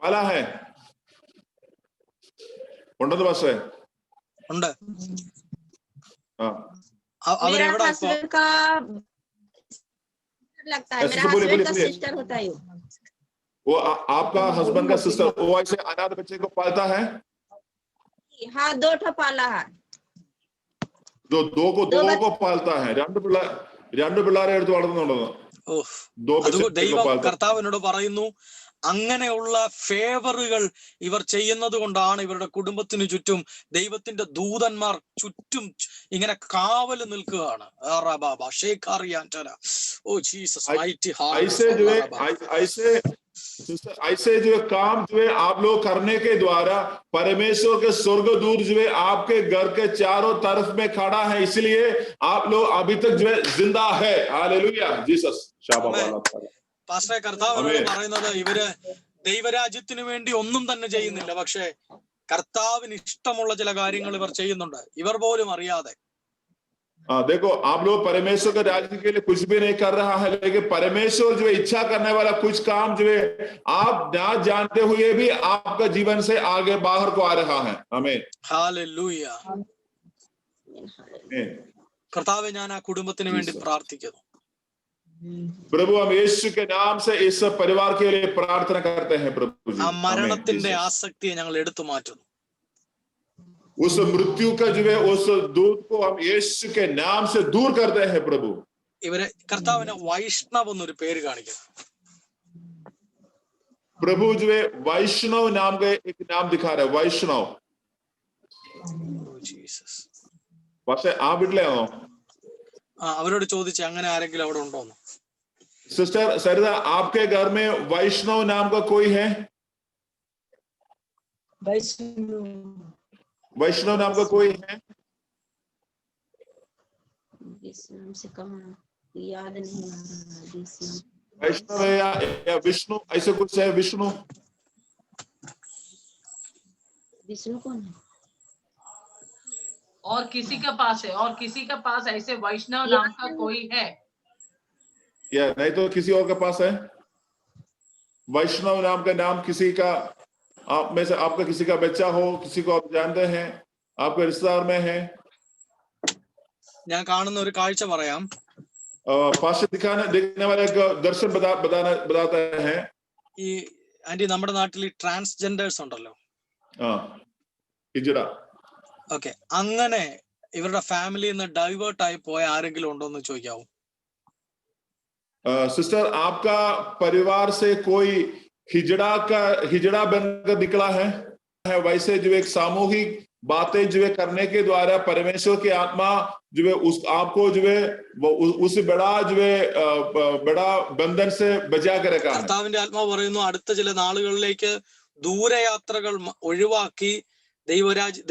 पाला है? ഉണ്ടെന്ന് പക്ഷേ ഉണ്ട്. मेरा हस्बैंड का लगता है, मेरा हस्बैंड का सिस्टर होता है वो. आपका हस्बैंड का सिस्टर वो ऐसे अनाथ बच्चे को पालता है? हाँ, 2 ठो पाला है. दो को पालता है. രണ്ട് പിള്ളേരെ എടുത്ത് വളർത്തുന്നുണ്ടെന്ന്. ദൈവം കർത്താവിനോട് പറയുന്നു, അങ്ങനെയുള്ള ഫേവറുകൾ ഇവർ ചെയ്യുന്നത് കൊണ്ടാണ് ഇവരുടെ കുടുംബത്തിന് ചുറ്റും ദൈവത്തിന്റെ ദൂതന്മാർ ചുറ്റും ഇങ്ങനെ കാവല് നിൽക്കുകയാണ്. ऐसे जो काम जो है आप लोग करने के द्वारा परमेश्वर के स्वर्गदूत जो है आपके घर के चारों तरफ में खड़ा है, इसलिए आप लोग अभी तक जो है जिंदा है. हालेलुया. जीसस. പാസ്റ്ററെ, കർത്താവിനോട് പറയുന്നത്, ഇവര് ദൈവരാജ്യത്തിന് വേണ്ടി ഒന്നും തന്നെ ചെയ്യുന്നില്ല, പക്ഷെ കർത്താവിന് ഇഷ്ടമുള്ള ചില കാര്യങ്ങൾ ഇവർ ചെയ്യുന്നുണ്ട്, ഇവർ പോലും അറിയാതെ. देखो आप लोग परमेश्वर के राज्य के लिए कुछ भी नहीं कर रहा है, लेकिन परमेश्वर जो है इच्छा करने वाला कुछ काम जो है आप ना जानते हुए भी आपका जीवन से आगे बाहर को आ रहा है. आमीन. हालेलुया. കർത്താവേ, ഞാൻ ആ കുടുംബത്തിന് വേണ്ടി പ്രാർത്ഥിക്കുന്നു. प्रभु हम यीशु के नाम से इस परिवार के लिए प्रार्थना करते हैं. प्रभु जी, ആ മരണത്തിന്റെ ആസക്തിയെ ഞങ്ങൾ എടുത്തു മാറ്റുന്നു. उस मृत्यु का जो है उस दूत को हम यीशु के नाम से दूर करते हैं. प्रभु ഇവരെ കർത്താവിനെ വൈഷ്ണവ് എന്നൊരു പേര് കാണിക്കുന്നു. प्रभु जो है वैष्णव नाम का एक नाम दिखा रहा है. वैष्णव. പക്ഷേ ആ വീട്ടിലെയാണോ? അവരോട് ചോദിച്ചു, അങ്ങനെ ആരെങ്കിലും അവിടെ ഉണ്ടോന്ന്. सिस्टर सरिता आपके घर में वैष्णव नाम का कोई है? वैष्णव नाम का कोई है? नाम से कहाँ याद नहीं आ रहा. वैष्णव है या विष्णु, ऐसे कुछ है? विष्णु कौन है? और किसी के पास है, और किसी के पास ऐसे वैष्णव नाम का कोई है? या नहीं तो किसी और के पास है? वैष्णव नाम का नाम किसी का, आप में से आपका किसी का बच्चा हो, किसी को आप जानते हैं, आपके रिश्तेदार में है? ഞാൻ കാണുന്ന ഒരു കാഴ്ച പറയാം. पास दिखने वाले एक दर्शन बताते हैं. ഈ ആന്റി, നമ്മുടെ നാട്ടിൽ ട്രാൻസ്ജെൻഡേഴ്സ് ഉണ്ടല്ലോ. ഓക്കെ, അങ്ങനെ ഇവരുടെ ഫാമിലിയിൽ നിന്ന് ഡൈവേർട്ട് ആയി പോയ ആരെങ്കിലും ഉണ്ടോ എന്ന് ചോദിക്കാവോ? सिस्टर आपका परिवार से कोई हिजड़ा बनकर निकला है? वैसे जो एक सामूहिक बातें जो है करने के द्वारा परमेश्वर की आत्मा जो है उस आपको जो है वो उस बड़ा जो है बड़ा बंधन से बचा कर रखा है. കർത്താവിന്റെ ആത്മാവ് പറയുന്നു, അടുത്ത ചില നാളുകളിലേക്ക് ദൂരയാത്രകൾ ഒഴിവാക്കി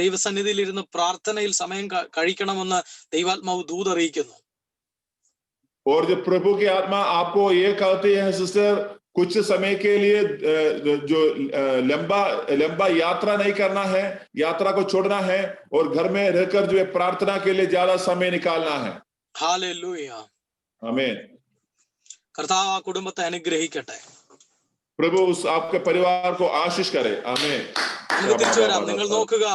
ദൈവസന്നിധിയിൽ ഇരുന്ന് പ്രാർത്ഥനയിൽ സമയം കഴിക്കണമെന്ന് ദൈവാത്മാവ് ദൂതറിയിക്കുന്നു. और जब प्रभु की आत्मा आपको ये कहती है सिस्टर, कुछ समय के लिए जो लंबा यात्रा नहीं करना है, यात्रा को छोड़ना है और घर में रहकर जो है प्रार्थना के लिए ज्यादा समय निकालना है. हालेलुया, आमीन. കർത്താവ് ആ കുടുംബത്തെ അനുഗ്രഹിക്കട്ടെ. प्रभु उस आपके परिवार को आशीष करे. आमीन. നമുക്ക് തിരിച്ചു വരാം. നിങ്ങൾ നോക്കുക,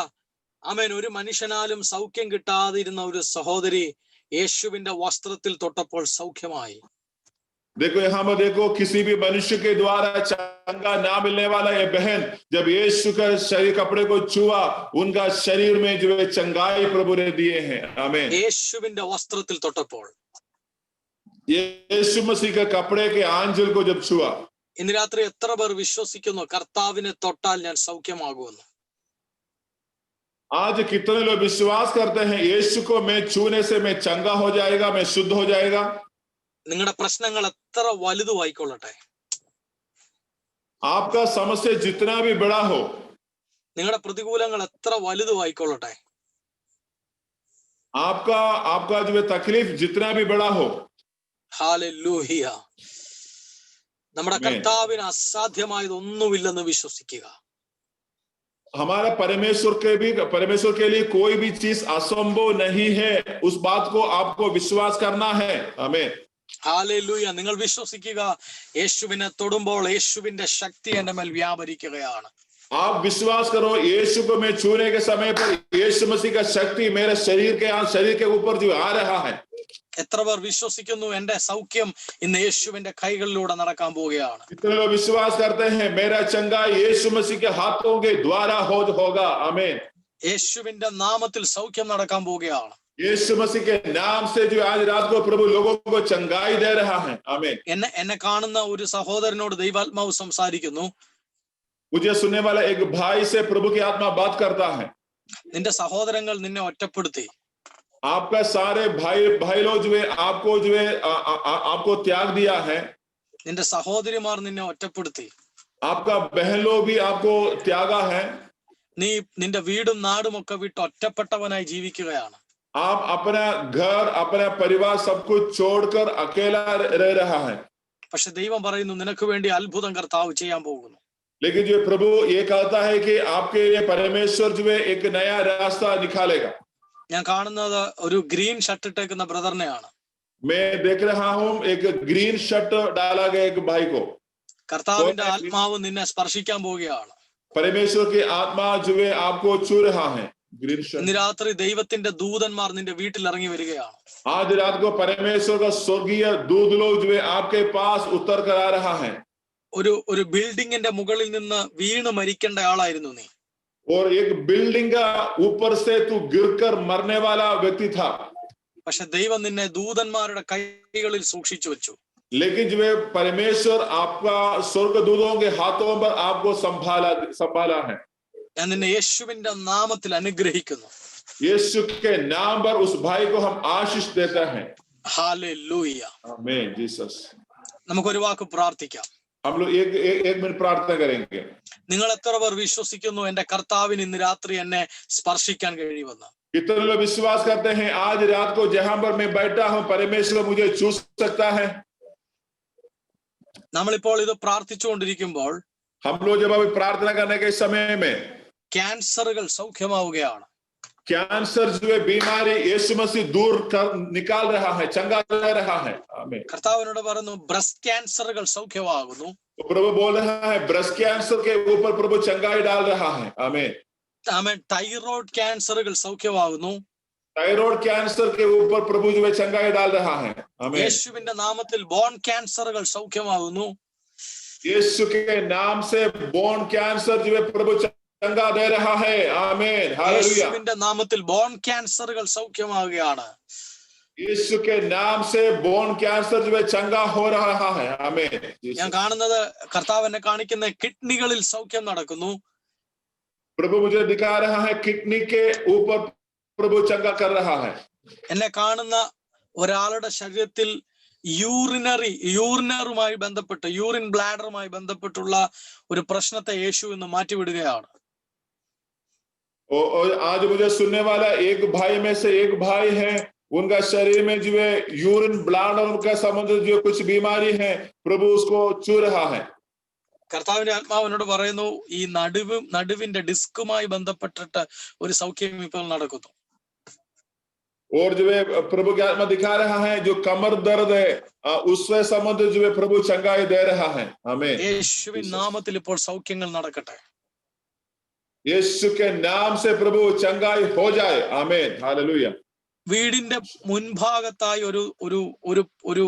ആമേൻ. ഒരു മനുഷ്യനാലും സൗഖ്യം കിട്ടാതിരുന്ന ഒരു സഹോദരി യേശുവിന്റെ വസ്ത്രത്തിൽ തൊട്ടപ്പോൾ സൗഖ്യമായി. देखो यहाँ पर देखो, किसी भी मनुष्य के द्वारा चंगा ना मिलने वाला ये बहन जब यीशु का शरीर कपड़े को छुआ, उनका शरीर में जो है चंगाई प्रभु ने दिए हैं. आमीन. യേശുവിന്റെ വസ്ത്രത്തിൽ തൊട്ടപ്പോൾ, यीशु मसीह के कपड़े के आंचल को जब छुआ. ഇന്ന് രാത്രി എത്ര പേർ വിശ്വസിക്കുന്നു കർത്താവിനെ തൊട്ടാൽ ഞാൻ സൗഖ്യമാകുമെന്ന്? आज कितने लोग विश्वास करते हैं यीशु को मैं छूने से मैं चंगा हो जाएगा, मैं शुद्ध हो जाएगा? നിങ്ങളുടെ പ്രശ്നങ്ങൾ എത്ര വലുതുമായിക്കൊള്ളട്ടെ, आपका समस्या जितना भी बड़ा हो, നിങ്ങളുടെ പ്രതികൂലങ്ങൾ എത്ര വലുതുമായിക്കൊള്ളട്ടെ, आपका जो है तकलीफ जितना भी बड़ा हो, ഹല്ലേലൂയ, നമ്മുടെ കർത്താവിന് അസാധ്യമായതൊന്നുമില്ലെന്ന് വിശ്വസിക്കുക. हमारा परमेश्वर के लिए कोई भी चीज असंभव नहीं है, उस बात को आपको विश्वास करना है. आमीन. ഹല്ലേലൂയ. നിങ്ങൾ വിശ്വസിക്കുക, യേശുവിനെ തൊടുമ്പോൾ യേശുവിന്റെ ശക്തി എന്റെ മേൽ വ്യാപരിക്കുകയാണ്. आप विश्वास करो, यीशु को मैं छूने के समय पर यीशु मसीह का शक्ति मेरे शरीर के ऊपर जो आ रहा है. എത്ര പേർ വിശ്വസിക്കുന്നു എന്റെ സൗഖ്യം ഇന്ന് യേശുവിന്റെ കൈകളിലൂടെ നടക്കാൻ പോവുകയാണ്? कितने लोग विश्वास करते हैं मेरा चंगा यीशु मसीह के हाथों के द्वारा होगा. आमीन. യേശുവിന്റെ നാമത്തിൽ സൗഖ്യം നടക്കാൻ പോവുകയാണ്. यीशु मसीह के नाम से जो आज रात को प्रभु लोगों को चंगाई दे रहा है. आमीन. എന്നെ കാണുന്ന ഒരു സഹോദരനോട് ദൈവാത്മാവ് സംസാരിക്കുന്നു. मुझे सुनने वाला एक भाई से प्रभु की आत्मा बात करता है. നിന്റെ സഹോദരങ്ങൾ നിന്നെ ഒറ്റപ്പെടുത്തി, आपका सारे भाई लोग जो है आपको त्याग दिया है. നിന്റെ സഹോദരിമാർ നിന്നെ ഒറ്റപ്പെടുത്തി, आपका बहन लोग भी आपको त्यागा है. നീ നിന്റെ വീടും നാടും ഒക്കെ വിട്ട് ഒറ്റപ്പെട്ടവനായി ജീവിക്കുകയാണ്. आप अपना घर अपना परिवार सब कुछ छोड़कर अकेला रह रहा है. പക്ഷെ ദൈവം പറയുന്നു, നിനക്ക് വേണ്ടി അത്ഭുതം കർത്താവ് ചെയ്യാൻ പോകുന്നു. लेकिन जो प्रभु ये कहता है कि आपके लिए परमेश्वर जो है एक नया रास्ता निकालेगा. ഞാൻ കാണുന്നത് ഒരു ഗ്രീൻ ഷർട്ട് ഇട്ടേക്കുന്ന ബ്രദറിനെയാണ്. मैं देख रहा हूं एक ग्रीन शर्ट डाला गया एक भाई को. കർത്താവിന്റെ ആത്മാവ് നിന്നെ സ്പർശിക്കാൻ പോവുകയാണ്. परमेश्वर की आत्मा जो है आपको छू रहा है. Green shirt. ഇന്ന് രാത്രി ദൈവത്തിന്റെ ദൂതന്മാർ നിന്റെ വീട്ടിൽ ഇറങ്ങി വരികയാണ്. आज रात को परमेश्वर का स्वर्गीय दूत लोग जो है आपके पास उतर कर आ रहा है. ഒരു ബിൽഡിങ്ങിന്റെ മുകളിൽ നിന്ന് വീണ് മരിക്കേണ്ട ആളായിരുന്നു നീ. और एक बिल्डिंग का ऊपर से तू गिरकर मरने वाला व्यक्ति था. പക്ഷെ ദൈവം നിന്നെ ദൂതന്മാരുടെ കൈകളിൽ സൂക്ഷിച്ചു വെച്ചു. लेकिन जो है परमेश्वर आपका स्वर्गदूतों के हाथों पर आपको संभाला है. ഞാൻ നിന്നെ യേശുവിന്റെ നാമത്തിൽ അനുഗ്രഹിക്കുന്നു. यीशु के नाम पर उस भाई को हम आशीष देते हैं. ഹല്ലേലൂയ. आमीन. जीसस. നമുക്കൊരു വാക്ക് പ്രാർത്ഥിക്കാം. हम लोग एक मिनट प्रार्थना करेंगे. നിങ്ങൾ എത്ര പേർ വിശ്വസിക്കുന്നു എന്റെ കർത്താവിന് ഇന്ന് രാത്രി എന്നെ സ്പർശിക്കാൻ കഴിയുമെന്ന്? कितने लोग विश्वास करते हैं आज रात को जहां पर मैं बैठा हूं परमेश्वर मुझे छू सकता है? നമ്മളിപ്പോൾ ഇത് പ്രാർത്ഥിച്ചുകൊണ്ടിരിക്കുമ്പോൾ हम लोग जब अभी प्रार्थना करने के समय में ക്യാൻസറുകൾ സൗഖ്യമാവുകയാണ്. कैंसर जो है बीमारी यीशु मसीह दूर निकाल रहा है, चंगा ले रहा है. आमीन. കർത്താവിനോട് പറയുന്നു, ബ്രസ്റ്റ് ക്യാൻസറുകൾ സൗഖ്യമാകുന്നു. तो प्रभु बोल रहा है ब्रेस्ट कैंसर के ऊपर प्रभु चंगाई डाल रहा है. आमीन. ആമേൻ. തൈറോയ്ഡ് ക്യാൻസറുകൾ സൗഖ്യമാകുന്നു. थायराइड कैंसर के ऊपर प्रभु जो है चंगाई डाल रहा है. आमीन. യേശുവിന്റെ നാമത്തിൽ ബോൺ ക്യാൻസറുകൾ സൗഖ്യമാകുന്നു. यीशु के नाम से बोन कैंसर जो है प्रभु चंगा दे रहा है. आमीन. हालेलुया. യേശുവിന്റെ നാമത്തിൽ ബോൺ ക്യാൻസറുകൾ സൗഖ്യമാവുകയാണ്. यीशु के नाम से बोन कैंसर जो है चंगा हो रहा है. आमीन. ഞാൻ കാണുന്നത് കർത്താവ് എന്നെ കാണിക്കുന്ന കിഡ്നികളിൽ സൗഖ്യം നടക്കുന്നു. प्रभु मुझे दिखा रहा है किडनी के ऊपर प्रभु चंगा कर रहा है. എന്നെ കാണുന്ന ഒരാളുടെ ശരീരത്തിൽ യൂറിനറുമായി ബന്ധപ്പെട്ട് യൂറിൻ ബ്ലാഡറുമായി ബന്ധപ്പെട്ടുള്ള ഒരു പ്രശ്നത്തെ യേശു ഇന്ന് മാറ്റിവിടുകയാണ്. और आज मुझे सुनने वाला एक भाई में से एक भाई है, उनका शरीर में जो है यूरिन ब्लैडर का संबंध जो कुछ बीमारी है, प्रभु उसको छू रहा है. കർത്താവിന്റെ ആത്മാവിനോട് പറയുന്നു, ഈ നടുവിന്റെ ഡിസ്കുമായി ബന്ധപ്പെട്ടിട്ട് ഒരു സൗഖ്യം ഇപ്പോൾ നടക്കുന്നു. और जो है प्रभु की आत्मा दिखा रहा है जो कमर दर्द है उससे संबंधित जो है प्रभु चंगाई दे रहा है. आमीन. യേശുവിൻ നാമത്തിൽ ഇപ്പോൾ സൗഖ്യങ്ങൾ നടക്കട്ടെ. यीशु के नाम से प्रभु चंगाई हो जाए. आमीन. हालेलुया. വീടിന്റെ മുൻഭാഗത്തായി ഒരു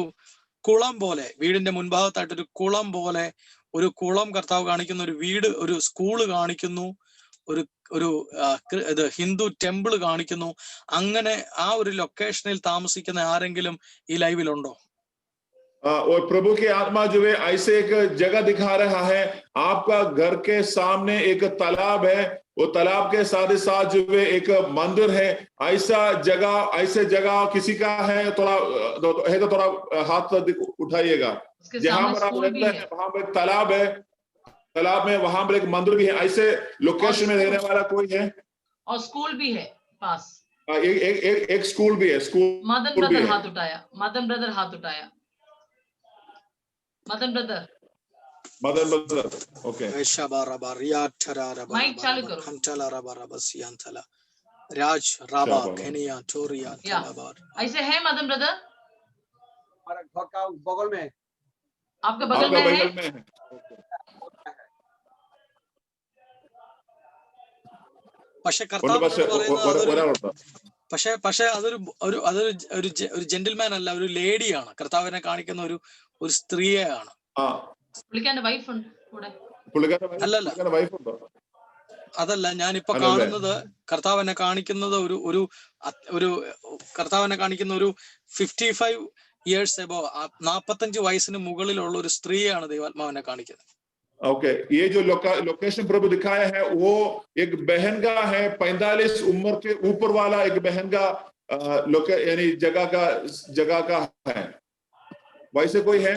കുളം പോലെ, വീടിന്റെ മുൻഭാഗത്തായിട്ട് ഒരു കുളം പോലെ, ഒരു കുളം കർത്താവ് കാണിക്കുന്നു, ഒരു വീട്, ഒരു സ്കൂള് കാണിക്കുന്നു, ഒരു ഹിന്ദു ടെമ്പിൾ കാണിക്കുന്നു. അങ്ങനെ ആ ഒരു ലൊക്കേഷനിൽ താമസിക്കുന്ന ആരെങ്കിലും ഈ ലൈവിലുണ്ടോ? और प्रभु की आत्मा जो है ऐसे एक जगह दिखा रहा है, आपका घर के सामने एक तालाब है, वो तालाब के साथ ही साथ जो है एक मंदिर है. ऐसे जगह किसी का है थोड़ा है तो थोड़ा हाथ उठाइएगा. जहां पर आप रहते हैं वहां पर एक तालाब है, तालाब में वहां पर एक मंदिर भी है. ऐसे लोकेशन में रहने वाला कोई है? और स्कूल भी है पास. एक स्कूल भी है. स्कूल मदन ब्रदर हाथ उठाया. Madan brother okay. माइक चालू करो. राज राबा खेनिया टोरिया ऐसे है मदन ब्रदर घर का बगल में, आपके बगल में है. പക്ഷെ അതൊരു ജെന്റിൽമാൻ അല്ല, ഒരു ലേഡിയാണ്. കർത്താവിനെ കാണിക്കുന്ന ഒരു സ്ത്രീയാണ്. അല്ലല്ല, അതല്ല ഞാനിപ്പോ കാണുന്നത്. കർത്താവിനെ കാണിക്കുന്നത് കർത്താവിനെ കാണിക്കുന്ന ഒരു 55 years എബോ, 45 വയസ്സിന് മുകളിലുള്ള ഒരു സ്ത്രീയാണ് ദൈവാത്മാവിനെ കാണിക്കുന്നത്. ओके. ये जो लोकेशन प्रभु दिखाया है वो एक बहन का है, 45 उम्र के ऊपर वाला एक बहन का यानी जगह का है. वैसे कोई है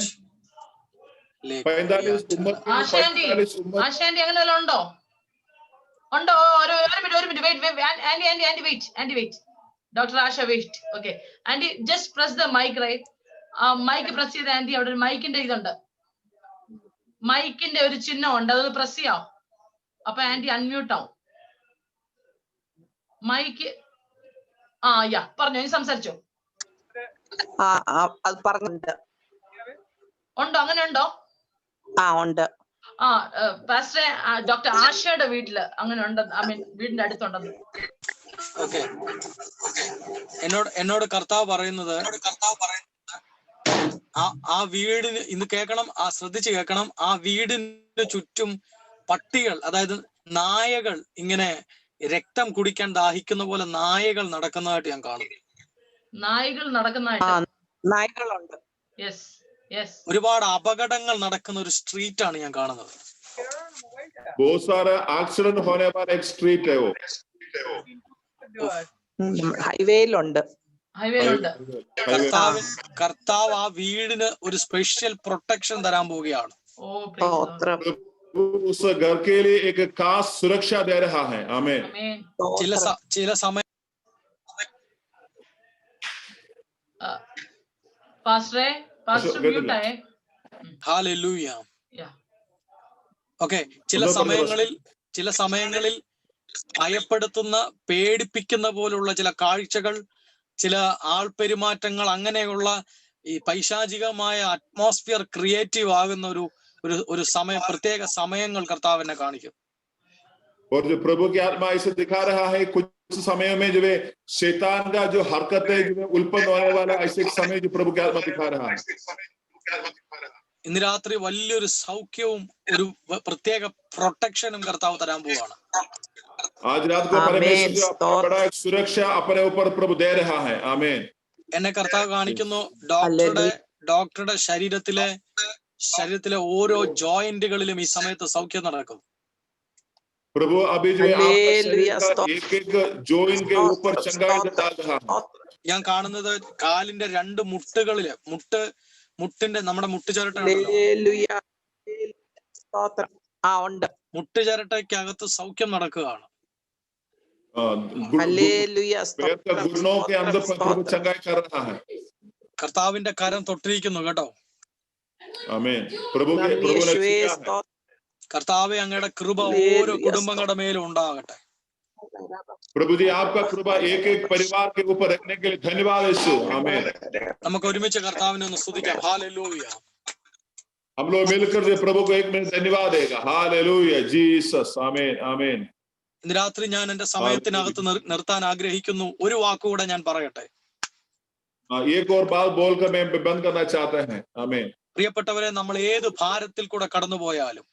45 उम्र ആശാന്റി അങ്ങനെയല്ല ഉണ്ടോ? ഒരു minute wait. Doctor Asha wait. Okay aunty, just press the mic right. Mic press ചെയ്ത ആന്റി, അവിടെ ഒരു മൈക്കിന്റെ ഇതുണ്ട്, മൈക്കിന്റെ ഒരു ചിഹ്നം ഉണ്ട്, അതൊന്ന് പ്രസ് ചെയ്യാം. അപ്പൊ ആന്റി അൺമ്യൂട്ട് ആവും. മൈക്ക് പറഞ്ഞോ, ഇനി സംസാരിച്ചോ. ഉണ്ടോ? അങ്ങനെ ഉണ്ടോ? ഉണ്ട്. പാസ്റ്റർ ഡോക്ടർ ആശയുടെ വീട്ടില് അങ്ങനെ ഉണ്ടെന്ന്, ഐ മീൻ വീടിന്റെ അടുത്തുണ്ടെന്ന്. ഓക്കെ. എന്നോട് കർത്താവ് പറയുന്നത്, ആ വീടിന് ഇന്ന് കേൾക്കണം, ശ്രദ്ധിച്ച് കേൾക്കണം. ആ വീടിന് ചുറ്റും പട്ടികൾ, അതായത് നായകൾ, ഇങ്ങനെ രക്തം കുടിക്കാൻ ദാഹിക്കുന്ന പോലെ നായകൾ നടക്കുന്നതായിട്ട് ഞാൻ കാണുന്നു. നായകളുണ്ട്. ഒരുപാട് അപകടങ്ങൾ നടക്കുന്ന ഒരു സ്ട്രീറ്റ് ആണ് ഞാൻ കാണുന്നത്. बहुत सारा एक्सीडेंट होने वाला एक स्ट्रीट है वो. ഹൈവേയിലുണ്ട്. കർത്താവ് ആ വീടിന് ഒരു സ്പെഷ്യൽ പ്രൊട്ടക്ഷൻ തരാൻ പോവുകയാണ്. उस घर के लिए एक खास सुरक्षा दे रहा है. आमीन. ചില സമയം ഹല്ലേലൂയ. ഓക്കെ. ചില സമയങ്ങളിൽ ഭയപ്പെടുത്തുന്ന, പേടിപ്പിക്കുന്ന പോലുള്ള ചില കാഴ്ചകൾ, ചില ആൾപെരുമാറ്റങ്ങൾ, അങ്ങനെയുള്ള ഈ പൈശാചികമായ അറ്റ്മോസ്ഫിയർ ക്രിയേറ്റീവ് ആകുന്ന ഒരു സമയം, പ്രത്യേക സമയങ്ങൾ കർത്താവിനെ കാണിക്കും. और जो प्रभु की आत्मा इसे दिखा रहा है, कुछ समय में जो है शैतान का जो हरकतें जो है उल्पन्न होने वाला ऐसे एक समय जो प्रभु की आत्मा दिखा रहा है. ഇന്ന് രാത്രി വലിയൊരു സൗഖ്യവും ഒരു പ്രത്യേക പ്രൊട്ടക്ഷനും കർത്താവ് തരാൻ പോവാണ്. आज रात को परमेश्वर जो बड़ा एक सुरक्षा अपने ऊपर प्रभु दे रहा है. आमीन. എന്നെ കർത്താവ് കാണിക്കുന്നു, ഡോക്ടറുടെ ശരീരത്തിലെ ഓരോ ജോയിന്റുകളിലും ഈ സമയത്ത് സൗഖ്യം നടക്കും. प्रभु अभी जो एक जॉइंट के ऊपर चंगाई डाल रहा है. ഞാൻ കാണുന്നത് കാലിന്റെ 2 മുട്ട് നമ്മുടെ മുട്ടുചിരട്ട ഉണ്ടല്ലോ, ഹല്ലേലൂയ. സ്തോത്രം. ആ ഉണ്ട്. മുട്ടുചിരട്ടയ്ക്കകത്ത് സൗഖ്യം നടക്കുകയാണ്. ഹല്ലേലൂയ. पैर का घुटनों के अंदर पर प्रभु चंगाई कर रहा है। കർത്താവിന്റെ കരം തൊട്ടിരിക്കുന്നു കേട്ടോ. आमीन। प्रभु ने യേശുവേ छुआ है। സ്തോത്രം. കർത്താവെ അങ്ങയുടെ കൃപ ഓരോ കുടുംബങ്ങളുടെ മേലും ഉണ്ടാകട്ടെ. प्रभु जी आपका कृपा एक एक परिवार के ऊपर रखने के लिए धन्यवाद यीशु। आमीन। നമുക്ക് ഒരുമിച്ച് കർത്താവിനെ ഒന്ന് സ്തുതിക്കാം. ഹല്ലേലൂയ. हम लोग मिलकर जो प्रभु को एक मिनट धन्यवाद देगा। Hallelujah Jesus. आमीन आमीन। ഇന്ന് രാത്രി ഞാൻ എന്റെ സമയത്തിനകത്ത് നിർത്താൻ ആഗ്രഹിക്കുന്നു. ഒരു വാക്കുകൂടെ ഞാൻ പറയട്ടെ. एक और बात बोलकर मैं बंद करना चाहते हैं। आमीन। പ്രിയപ്പെട്ടവരെ, നമ്മൾ ഏത് ഭാരത്തിൽ കൂടെ കടന്നുപോയാലും,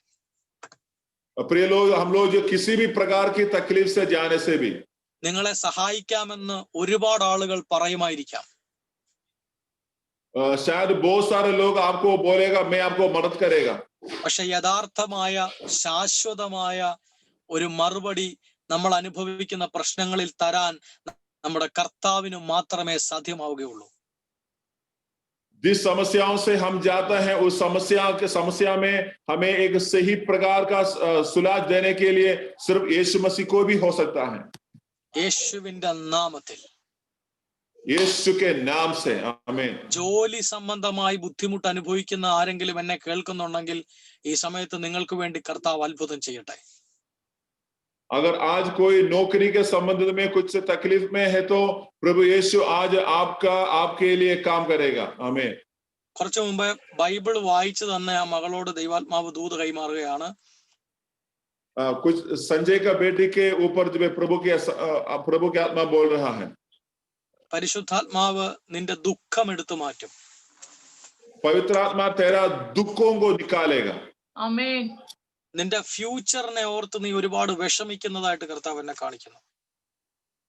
प्रिय लोग, हम लोग जो किसी भी प्रकार की तकलीफ से जाने से भी നിങ്ങളെ സഹായിക്കാമെന്ന് ഒരുപാട് ആളുകൾ പറയുമായിരിക്കാം. शायद बहुत सारे लोग आपको बोलेगा मैं आपको मदद करेगा, പക്ഷെ യഥാർത്ഥമായ ശാശ്വതമായ ഒരു മറുപടി നമ്മൾ അനുഭവിക്കുന്ന പ്രശ്നങ്ങളിൽ തരാൻ നമ്മുടെ കർത്താവിന് മാത്രമേ സാധ്യമാവുകയുള്ളൂ. जिस समस्याओं से हम जाते हैं उस समस्या में हमें एक सही प्रकार का सुलझ देने के लिए सिर्फ यीशु मसीह को भी हो सकता है। യേശുവിന്റെ നാമത്തിൽ, यीशु के नाम से। आमीन। ജോലി സംബന്ധമായി ബുദ്ധിമുട്ട് അനുഭവിക്കുന്ന ആരെങ്കിലും എന്നെ കേൾക്കുന്നുണ്ടെങ്കിൽ ഈ സമയത്ത് നിങ്ങൾക്ക് വേണ്ടി കർത്താവ് അത്ഭുതം ചെയ്യട്ടെ. अगर आज कोई नौकरी के संबंध में कुछ तकलीफ में है तो प्रभु यीशु आज आपके लिए काम करेगा। आमीन। കുറച്ചു മുമ്പ് ബൈബിൾ വായിച്ചു തന്നെ ആ മകളോട് ദൈവാത്മാവ് ദൂത് കൈമാറുകയാണ്. कुछ संजय का बेटी के ऊपर जो प्रभु के आत्मा बोल रहा है, പരിശുദ്ധാത്മാവ് നിന്റെ ദുഃഖം എടുത്തു മാറ്റും. पवित्र आत्मा तेरा दुखों को निकालेगा। आमीन। നിന്റെ ഫ്യൂച്ചറിനെ ഓർത്ത് നീ ഒരുപാട് വിഷമിക്കുന്നതായിട്ട് കർത്താവ് എന്നെ കാണിക്കുന്നു.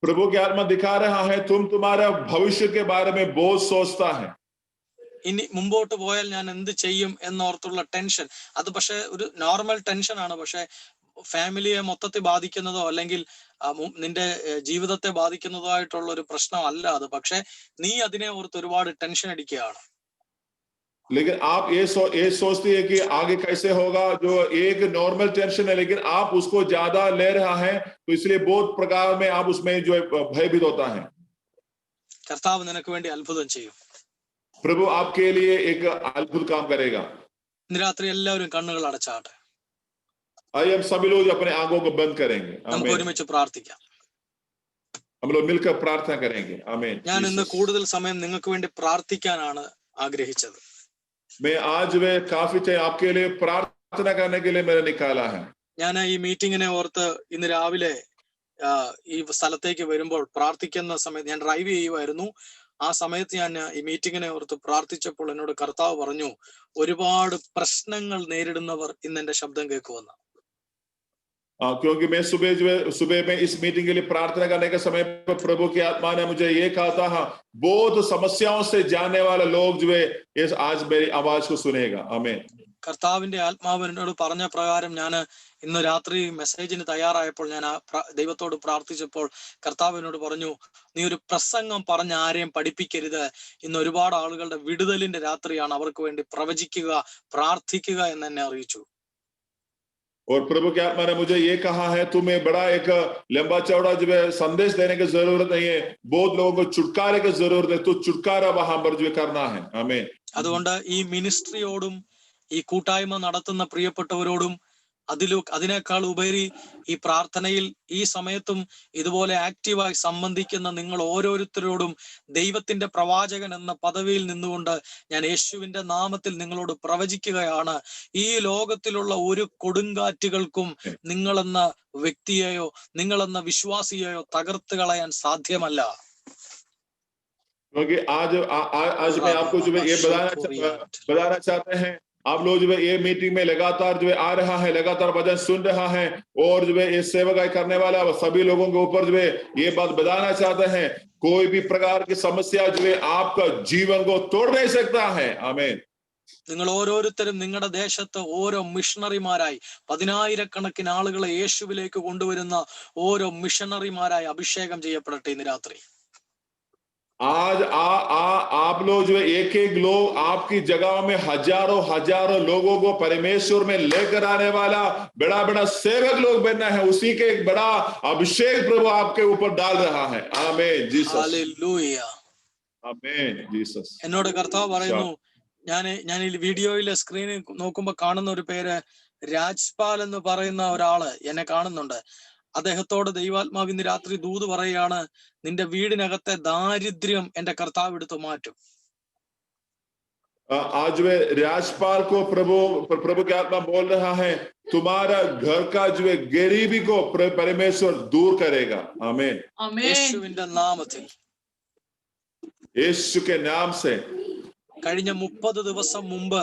प्रभु की आत्मा दिखा रहा है तुम्हारा भविष्य के बारे में बहुत सोचता है। ഇനി മുമ്പോട്ട് പോയാൽ ഞാൻ എന്ത് ചെയ്യും എന്നോർത്തുള്ള ടെൻഷൻ, അത് പക്ഷെ ഒരു നോർമൽ ടെൻഷൻ ആണ്. പക്ഷെ ഫാമിലിയെ മൊത്തത്തിൽ ബാധിക്കുന്നതോ അല്ലെങ്കിൽ നിന്റെ ജീവിതത്തെ ബാധിക്കുന്നതോ ആയിട്ടുള്ള ഒരു പ്രശ്നമല്ല അത്. പക്ഷെ നീ അതിനെ ഓർത്ത് ഒരുപാട് ടെൻഷൻ അടിക്കുകയാണ്. लेकिन आप ये सोचती है कि आगे कैसे होगा, जो एक नॉर्मल टेंशन है लेकिन आप उसको ज्यादा ले रहा है, तो इसलिए बहुत प्रकार में आप उसमें जो भयभीत होता है। കർത്താവ് നിനക്ക് വേണ്ടി അത്ഭുതം ചെയ്യും. प्रभु आपके लिए एक अद्भुत काम करेगा। ഇന്ന് രാത്രി എല്ലാവരും കണ്ണുകൾ അടച്ചാട്ടെ. आइए हम सभी लोग अपने आंखों को बंद करेंगे। നമുക്ക് ഒരുമിച്ച് പ്രാർത്ഥിക്കാം. हम लोग मिलकर प्रार्थना करेंगे। आमीन। ഞാൻ ഇന്ന് കൂടുതൽ സമയം നിങ്ങൾക്ക് വേണ്ടി പ്രാർത്ഥിക്കാനാണ് ആഗ്രഹിച്ചത്. मैं आज वे काफी टाइम आपके लिए प्रार्थना करने के लिए मैंने निकाला है। ഞാൻ ഈ മീറ്റിങ്ങിനെ ഓർത്ത് ഇന്ന് രാവിലെ ഈ സ്ഥലത്തേക്ക് വരുമ്പോൾ പ്രാർത്ഥിക്കുന്ന സമയത്ത് ഞാൻ ഡ്രൈവ് ചെയ്യുമായിരുന്നു. ആ സമയത്ത് ഞാൻ ഈ മീറ്റിങ്ങിനെ ഓർത്ത് പ്രാർത്ഥിച്ചപ്പോൾ എന്നോട് കർത്താവ് പറഞ്ഞു, ഒരുപാട് പ്രശ്നങ്ങൾ നേരിടുന്നവർ ഇന്ന് എന്റെ ശബ്ദം കേൾക്കുമെന്ന്. क्योंकि मैं सुबह में इस मीटिंग के लिए प्रार्थना करने के समय पर प्रभु की आत्मा ने मुझे ये कहा था, बहुत समस्याओं से जाने वाले लोग जो है आज मेरी आवाज को सुनेगा। आमीन। കർത്താവിന്റെ ആത്മാവ് എന്നോട് പറഞ്ഞ പ്രകാരം ഞാൻ ഇന്ന് രാത്രി മെസ്സേജിന് തയ്യാറായപ്പോൾ ഞാൻ ദൈവത്തോട് പ്രാർത്ഥിച്ചപ്പോൾ കർത്താവ് എന്നോട് പറഞ്ഞു, നീ ഒരു പ്രസംഗം പറഞ്ഞ് ആരെയും പഠിപ്പിക്കരുത്. ഇന്ന് ഒരുപാട് ആളുകളുടെ വിടുതലിന്റെ രാത്രിയാണ്, അവർക്ക് വേണ്ടി പ്രവചിക്കുക, പ്രാർത്ഥിക്കുക എന്ന് എന്നെ അറിയിച്ചു. और प्रभु की आत्मा ने मुझे ये कहा है, तुम्हें बड़ा एक लंबा चौड़ा जो है संदेश देने की जरूरत नहीं है, बहुत लोगों को छुटकारे की जरूरत है, तो छुटकारा वहां पर जो करना है। आमीन। അതുകൊണ്ട് ഈ മിനിസ്ട്രിയോടും ഈ കൂട്ടായ്മ നടത്തുന്ന പ്രിയപ്പെട്ടവരോടും അതിനേക്കാൾ ഉപരി ഈ പ്രാർത്ഥനയിൽ ഈ സമയത്തും ഇതുപോലെ ആക്റ്റീവായി സംബന്ധിക്കുന്ന നിങ്ങൾ ഓരോരുത്തരോടും ദൈവത്തിന്റെ പ്രവാചകൻ എന്ന പദവിയിൽ നിന്നുകൊണ്ട് ഞാൻ യേശുവിന്റെ നാമത്തിൽ നിങ്ങളോട് പ്രവചിക്കുകയാണ്, ഈ ലോകത്തിലുള്ള ഒരു കൊടുങ്കാറ്റുകൾക്കും നിങ്ങളെന്ന വ്യക്തിയെയോ നിങ്ങളെന്ന വിശ്വാസിയെയോ തകർത്ത് കളയാൻ സാധ്യമല്ല. क्योंकि आज मैं आपको जो है ये बताना चाहते हैं, आप लोग जो है ये मीटिंग में लगातार जो है आ रहा है, लगातार वचन सुन रहा है, और जो है ये सेवकाई करने वाला सभी लोगों के ऊपर जो है ये बात बताना चाहते हैं, कोई भी प्रकार की समस्या जो है आपका जीवन को तोड़ नहीं सकता है। आमीन। നിങ്ങൾ ഓരോരുത്തരും നിങ്ങളുടെ ദേശത്ത് ഓരോ മിഷണറിമാരായി 10,000-കണക്കിന് ആളുകളെ യേശുവിലേക്ക് കൊണ്ടുവരുന്ന ഓരോ മിഷണറിമാരായി അഭിഷേകം ചെയ്യപ്പെടട്ടെ ഇന്ന് രാത്രി. आज आप लोग जो है एक एक लोग आपकी जगहों में हजारों हजारों लोगों को परमेश्वर में लेकर आने वाला बड़ा बड़ा सेवक लोग बनना है, उसी के एक बड़ा अभिषेक प्रभु आपके ऊपर डाल रहा है। आमीन जीसस, ഹല്ലേലൂയ. आमीन जीसस। എന്നോട് കർത്താവ് പറയുന്നു, ഞാൻ ഈ വീഡിയോയിലെ സ്ക്രീനിൽ നോക്കുമ്പോൾ കാണുന്ന ഒരു പേര് രാജ്പാൽ എന്ന് പറയുന്ന ഒരാള് എന്നെ കാണുന്നുണ്ട്. അദ്ദേഹത്തോട് ദൈവാത്മാവ് ഇന്ന് രാത്രി ദൂത് പറയുകയാണ്, നിന്റെ വീടിനകത്തെ ദാരിദ്ര്യം എന്റെ കർത്താവ് എടുത്തു മാറ്റും. आज वे राजपाल को प्रभु के आत्मा बोल रहा है, तुम्हारा घर का जो है गरीबी को परमेश्वर दूर करेगा। आमीन യേശുവിന്റെ നാമത്തിൽ. यीशु के नाम से। കഴിഞ്ഞ 30 ദിവസം മുമ്പ്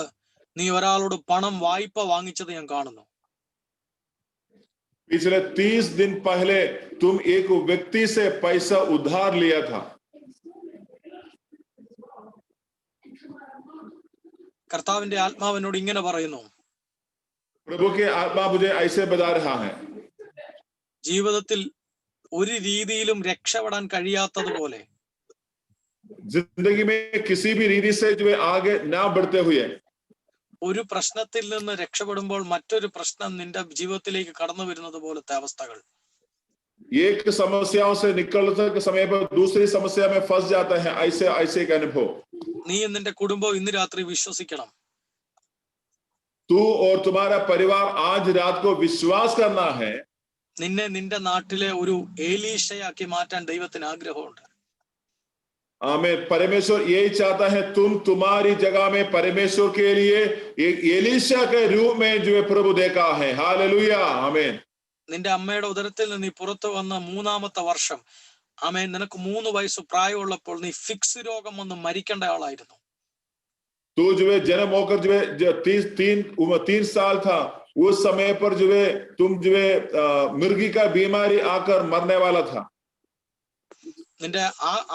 നീ ഒരാളോട് പണം വായ്പ വാങ്ങിച്ചത് ഞാൻ കാണുന്നു. पिछले 30 दिन पहले तुम एक व्यक्ति से पैसा उधार लिया था। കർത്താവിന്റെ ആത്മാവ് എന്നോട് ഇങ്ങനെ പറയുന്നു, प्रभु के आत्मा मुझे ऐसे बता रहा है, ജീവിതത്തിൽ ഒരു രീതിയിലും രക്ഷപ്പെടാൻ കഴിയാത്തതുപോലെ जिंदगी में किसी भी रीति से जो है आगे ना बढ़ते हुए, ഒരു പ്രശ്നത്തിൽ നിന്ന് രക്ഷപ്പെടുമ്പോൾ മറ്റൊരു പ്രശ്നം നിന്റെ ജീവിതത്തിലേക്ക് കടന്നു വരുന്നത് പോലത്തെ അവസ്ഥകൾ. एक समस्याओं से निकलते के समय पर दूसरी समस्या में फंस जाता है, ऐसे ऐसे का अनुभव। നീ നിന്റെ കുടുംബം ഇന്ന് രാത്രി വിശ്വസിക്കണം. तू और तुम्हारा परिवार आज रात को विश्वास करना है, നിന്നെ നിന്റെ നാട്ടിലെ ഒരു ഏലീശയാക്കി മാറ്റാൻ ദൈവത്തിന് ആഗ്രഹമുണ്ട്. आमीन। परमेश्वर यही चाहता है, तुम्हारी जगह में परमेश्वर के लिए एक एलीशा के रूप में जो है प्रभु देखा है। हालेलुया, आमीन। നിന്റെ അമ്മയുടെ ഉദരത്തിൽ നിന്ന് നീ പുറത്തു വന്ന 3ാമത്തെ വർഷം, ആമേൻ, നിനക്ക് 3 വയസ്സ് പ്രായമുള്ളപ്പോൾ നീ ഫിക്സ് രോഗം വന്ന് മരിക്കേണ്ട ആളായിരുന്നു. तू जो है जन्म होकर जो है 3 साल था, उस समय पर जो है तुम जो है मिर्गी का बीमारी आकर मरने वाला था। നിന്റെ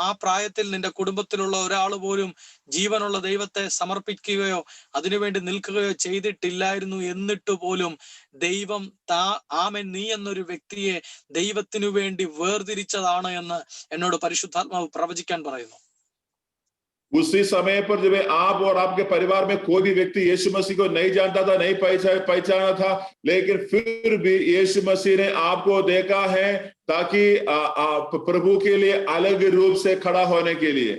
ആ പ്രായത്തിൽ നിന്റെ കുടുംബത്തിലുള്ള ഒരാൾ പോലും ജീവനുള്ള ദൈവത്തെ സമർപ്പിക്കുകയോ അതിനുവേണ്ടി നിൽക്കുകയോ ചെയ്തിട്ടില്ലായിരുന്നു. എന്നിട്ട് പോലും ദൈവം ആമേൻ നീ എന്നൊരു വ്യക്തിയെ ദൈവത്തിനു വേണ്ടി വേർതിരിച്ചതാണ് എന്ന് എന്നോട് പരിശുദ്ധാത്മാവ് പ്രവചിക്കാൻ പറയുന്നു. उसी समय पर जब आप और आपके परिवार में कोई भी व्यक्ति यीशु मसीह को नहीं जानता था, नहीं पहचाना था, लेकिन फिर भी यीशु मसीह ने आपको देखा है ताकि प्रभु के लिए अलग रूप से खड़ा होने के लिए।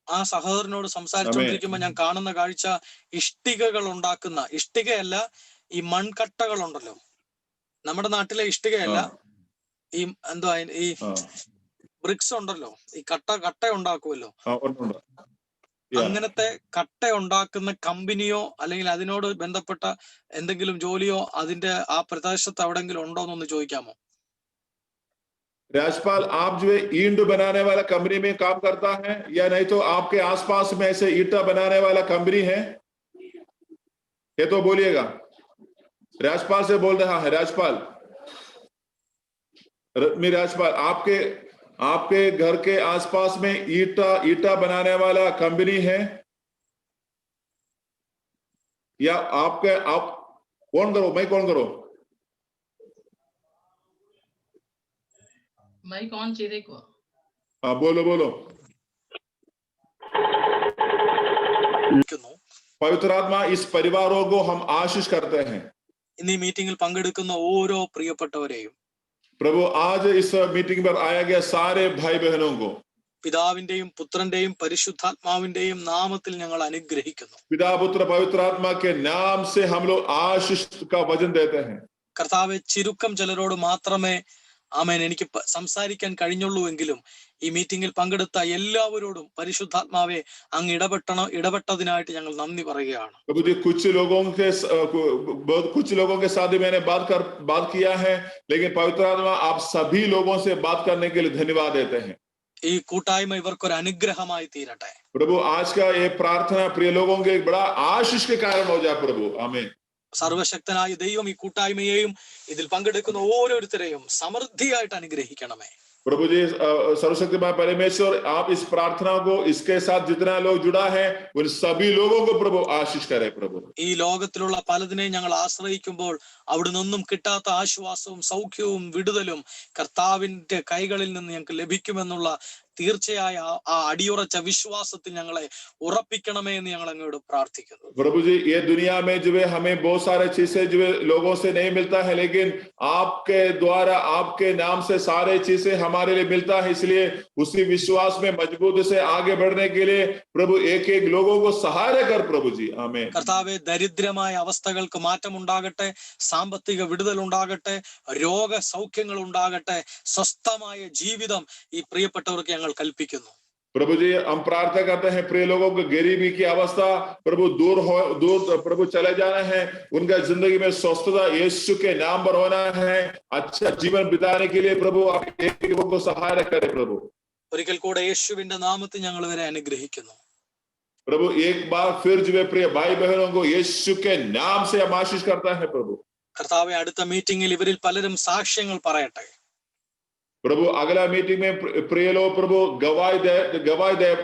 ആ സഹോദരനോട് സംസാരിച്ചുകൊണ്ടിരിക്കുമ്പോൾ ഞാൻ കാണുന്ന കാഴ്ച ഇഷ്ടികകൾ ഉണ്ടാക്കുന്ന, ഇഷ്ടികയല്ല ഈ മൺകട്ടകൾ ഉണ്ടല്ലോ, നമ്മുടെ നാട്ടിലെ ഇഷ്ടികയല്ല, ഈ എന്തുവാ ഈ ബ്രിക്സ് ഉണ്ടല്ലോ, ഈ കട്ട ഉണ്ടാക്കുമല്ലോ, അങ്ങനത്തെ കട്ട ഉണ്ടാക്കുന്ന കമ്പനിയോ അല്ലെങ്കിൽ അതിനോട് ബന്ധപ്പെട്ട എന്തെങ്കിലും ജോലിയോ അതിന്റെ ആ പ്രദേശത്ത് എവിടെങ്കിലും ഉണ്ടോ എന്നൊന്ന് ചോദിക്കാമോ? राजपाल, आप जो है ईंट बनाने वाला कंपनी में काम करता है या नहीं तो आपके आसपास में ऐसे ईंटा बनाने वाला कंपनी है? ये तो बोलिएगा। राजपाल से बोल रहा है, राजपाल, राजपाल, आपके घर के आसपास में ईंटा बनाने वाला कंपनी है या आप कौन करो, मैं कौन करो? माइक ऑन चाहिए को। हाँ बोलो। पवित्र आत्मा, इस परिवारों को हम आशीष करते हैं। ഇന്ന് ഈ മീറ്റിംഗിൽ പങ്കെടുക്കുന്ന ഓരോ പ്രിയപ്പെട്ടവരെയും प्रभु आज इस मीटिंग पर आया गया सारे भाई बहनों को പിതാവിന്റെയും പുത്രന്റെയും പരിശുദ്ധാത്മാവിന്റെയും നാമത്തിൽ ഞങ്ങൾ അനുഗ്രഹിക്കുന്നു. पिता पुत्र पवित्र आत्मा के नाम से हम लोग आशीष का वचन देते हैं। കർത്താവെ, ചുരുക്കം ചിലരോട് മാത്രമേ ആമേൻ എനിക്ക് സംസാരിക്കാൻ കഴിഞ്ഞുള്ളൂ എങ്കിലും ഈ മീറ്റിംഗിൽ പങ്കെടുത്ത എല്ലാവരോടും പരിശുദ്ധാത്മാവെ അങ്ങ് ഇടപെട്ടതിനായിട്ട് ഞങ്ങൾ നന്ദി പറയുകയാണ്. प्रभु जी, कुछ लोगों के साथ मैंने बात किया है, लेकिन पवित्र आत्मा आप सभी लोगों से बात करने के लिए धन्यवाद देते हैं। ഈ കൂട്ടായ്മ ഇവർക്കൊരു അനുഗ്രഹമായി തീരട്ടെ. प्रभु आज का ये प्रार्थना प्रिय लोगों के एक बड़ा आशीष के कारण हो जाए प्रभु, आमीन। സർവശക്തനായ ദൈവം ഈ കൂട്ടായ്മയെയും ഇതിൽ പങ്കെടുക്കുന്ന ഓരോരുത്തരെയും സമൃദ്ധിയായിട്ട് അനുഗ്രഹിക്കണമേ. प्रभु जी, सर्वशक्तिमान परमेश्वर, आप इस प्रार्थना को, इसके साथ जितना लोग जुड़ा है उन सभी लोगों को प्रभु आशीष करे प्रभु। ഈ ലോകത്തിലുള്ള പലതിനെയും ഞങ്ങൾ ആശ്രയിക്കുമ്പോൾ അവിടെ നിന്നും കിട്ടാത്ത ആശ്വാസവും സൗഖ്യവും വിടുതലും കർത്താവിന്റെ കൈകളിൽ നിന്ന് ഞങ്ങൾക്ക് ലഭിക്കുമെന്നുള്ള തീർച്ചയായ ആ അടിയുറച്ച വിശ്വാസത്തിൽ ഞങ്ങളെ ഉറപ്പിക്കണമേ എന്ന് ഞങ്ങൾ അങ്ങോട്ട് പ്രാർത്ഥിക്കുന്നു. प्रभु जी, ये दुनिया में जो है हमें बहुत सारे चीजें जो है लोगों से नहीं मिलता है, लेकिन आपके द्वारा आपके नाम से सारे चीजें हमारे लिए मिलता है। इसलिए उसी विश्वास में मजबूत से आगे बढ़ने के लिए प्रभु एक एक लोगों को सहारा कर प्रभु जी। आमीन। കർത്താവെ, ദരിദ്രമായ അവസ്ഥകൾക്ക് മാറ്റമുണ്ടാകട്ടെ, സാമ്പത്തിക വിടുതൽ ഉണ്ടാകട്ടെ, രോഗസൗഖ്യങ്ങൾ ഉണ്ടാകട്ടെ, സ്വസ്ഥമായ ജീവിതം ഈ പ്രിയപ്പെട്ടവർക്ക് ഞങ്ങൾ കൽപ്പിക്കുന്നു. प्रभु जी, हम प्रार्थना करते हैं प्रिय लोगों को गरीबी की अवस्था प्रभु दूर प्रभु चले जाना है, उनका जिंदगी में स्वस्थता यीशु के नाम पर होना है। अच्छा जीवन बिताने के लिए प्रभु आप एक लोगों को सहारा करें प्रभु। ഒരിക്കൽ കൂടെ യേശുവിന്റെ നാമത്തിൽ ഞങ്ങൾ ഇവരെ അനുഗ്രഹിക്കുന്നു. प्रभु एक बार फिर जो है प्रिय भाई बहनों को यीशु के नाम से हम आशीष करता है प्रभु। കർത്താവെ, അടുത്ത മീറ്റിംഗിൽ ഇവരിൽ പലരും സാക്ഷ്യങ്ങൾ പറയട്ടെ. प्रभु अगला मीटिंग में प्रिय लोग प्रभु गवाही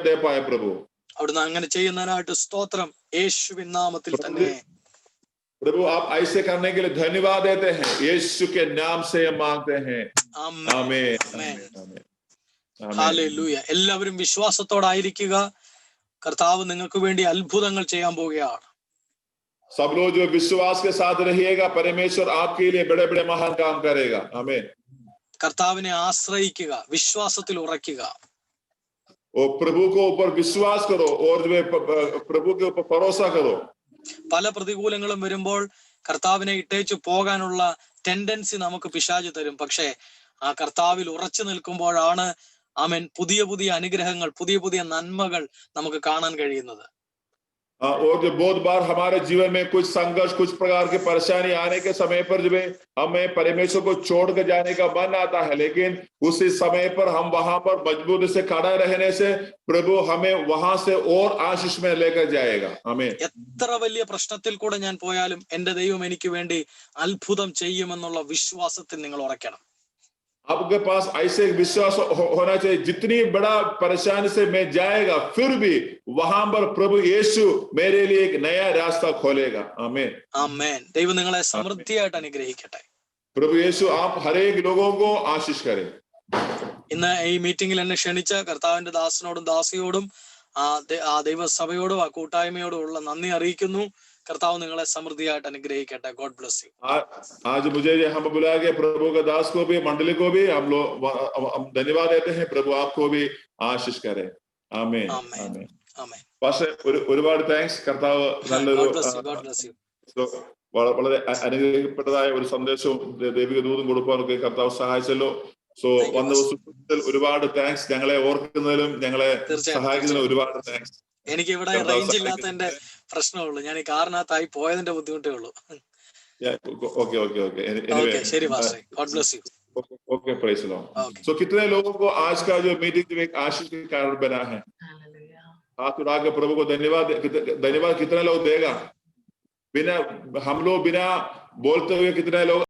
दे पाए प्रभु। അവിടുന്ന് അങ്ങനെ ചെയ്യുന്നതിനായിട്ട് സ്തോത്രം, യേശുവിൻ നാമത്തിൽ തന്നെ. प्रभु आप ऐसे करने के लिए धन्यवाद देते हैं, यीशु के नाम से हम मांगते हैं। ആമേൻ. आमीन। ആമേൻ. आमीन। ഹല്ലേലൂയ. എല്ലാവരും വിശ്വാസത്തോടായിരിക്കുക. കർത്താവ് നിങ്ങൾക്ക് വേണ്ടി അത്ഭുതങ്ങൾ ചെയ്യാൻ പോവുകയാണ്. सब लोग जो विश्वास के साथ रहिएगा, परमेश्वर आपके लिए बड़े बड़े महान काम करेगा। आमीन। കർത്താവിനെ ആശ്രയിക്കുക, വിശ്വാസത്തിൽ ഉറയ്ക്കുക. और प्रभु को ऊपर विश्वास करो और जो है प्रभु के ऊपर भरोसा करो। പല പ്രതികൂലങ്ങളും വരുമ്പോൾ കർത്താവിനെ ഇട്ടേച്ചു പോകാനുള്ള ടെൻഡൻസി നമുക്ക് പിശാച് തരും. പക്ഷേ ആ കർത്താവിൽ ഉറച്ചു നിൽക്കുമ്പോഴാണ് ആമേൻ പുതിയ പുതിയ അനുഗ്രഹങ്ങൾ, പുതിയ പുതിയ നന്മകൾ നമുക്ക് കാണാൻ കഴിയുന്നത്. और जो बहुत बार हमारे जीवन में कुछ संघर्ष, कुछ प्रकार की परेशानी आने के समय पर जो है हमें परमेश्वर को छोड़ कर जाने का मन आता है, लेकिन उसी समय पर हम वहां पर मजबूती से खड़ा रहने से प्रभु हमें वहां से और आशीष में लेकर जाएगा। आमीन। എത്ര വലിയ പ്രശ്നത്തിൽ കൂടെ ഞാൻ പോയാലും എന്റെ ദൈവം എനിക്ക് വേണ്ടി അത്ഭുതം ചെയ്യുമെന്നുള്ള വിശ്വാസത്തിൽ നിങ്ങൾ ഉറയ്ക്കണം. आपके पास ऐसे विश्वास होना चाहिए, जितनी बड़ा परेशानी से मैं जाएगा फिर भी वहां पर प्रभु यीशु मेरे लिए एक नया रास्ता खोलेगा। आमीन। ആമേൻ. ദൈവം നിങ്ങളെ സമൃദ്ധിയായിട്ട് അനുഗ്രഹിക്കട്ടെ. प्रभु यीशु आप हर एक लोगों को आशीष करें। ഇന്ന് ഈ മീറ്റിംഗിൽ എന്നെ ക്ഷണിച്ച കർത്താവിന്റെ ദാസനോടും ദാസിയോടും ആ ദൈവസഭയോടും ആ കൂട്ടായ്മയോടും ഉള്ള നന്ദി അറിയിക്കുന്നു. കർത്താവ് നിങ്ങളെ സമൃദ്ധിയായിട്ട് അനുഗ്രഹിക്കട്ടെ. God bless U. आज मुझे हम बुलाया गया, प्रभु का दास को भी मंडली को भी हम लोग धन्यवाद देते हैं। प्रभु आपको भी आशीष करे। आमीन। ആമേൻ. ആമേൻ. പക്ഷേ ഒരുപാട് താങ്ക്സ്. കർത്താവ് നല്ലൊരു വളരെ അനുഗ്രഹിക്കപ്പെട്ടതായ ഒരു സന്ദേശവും ദൈവിക ദൂതും കൊടുക്കാനൊക്കെ കർത്താവ് സഹായിച്ചല്ലോ. സോ വന്ന ദിവസത്തിൽ ഒരുപാട് താങ്ക്സ്. ഞങ്ങളെ ഓർക്കുന്നതിലും ഞങ്ങളെ സഹായിക്കുന്നതിലും ഒരുപാട് താങ്ക്സ്. എനിക്ക് ഇവിടെ റേഞ്ച് ഇല്ലാത്തതിന്റെ പ്രശ്നമുള്ളൂ. ഞാൻ ഈ കാറിനകത്തായി പോയതിന്റെ ബുദ്ധിമുട്ടേ ഉള്ളൂ. ओके ശരി pastor. God bless you. Okay praise the lord. So कितने लोगों को आज का जो मीटिंग जो एक आशीष के कारण बना है, हाथ उठा के प्रभु को धन्यवाद कितने लोग देगा? बिना हम लोग बिना बोलते हुए कितने लोग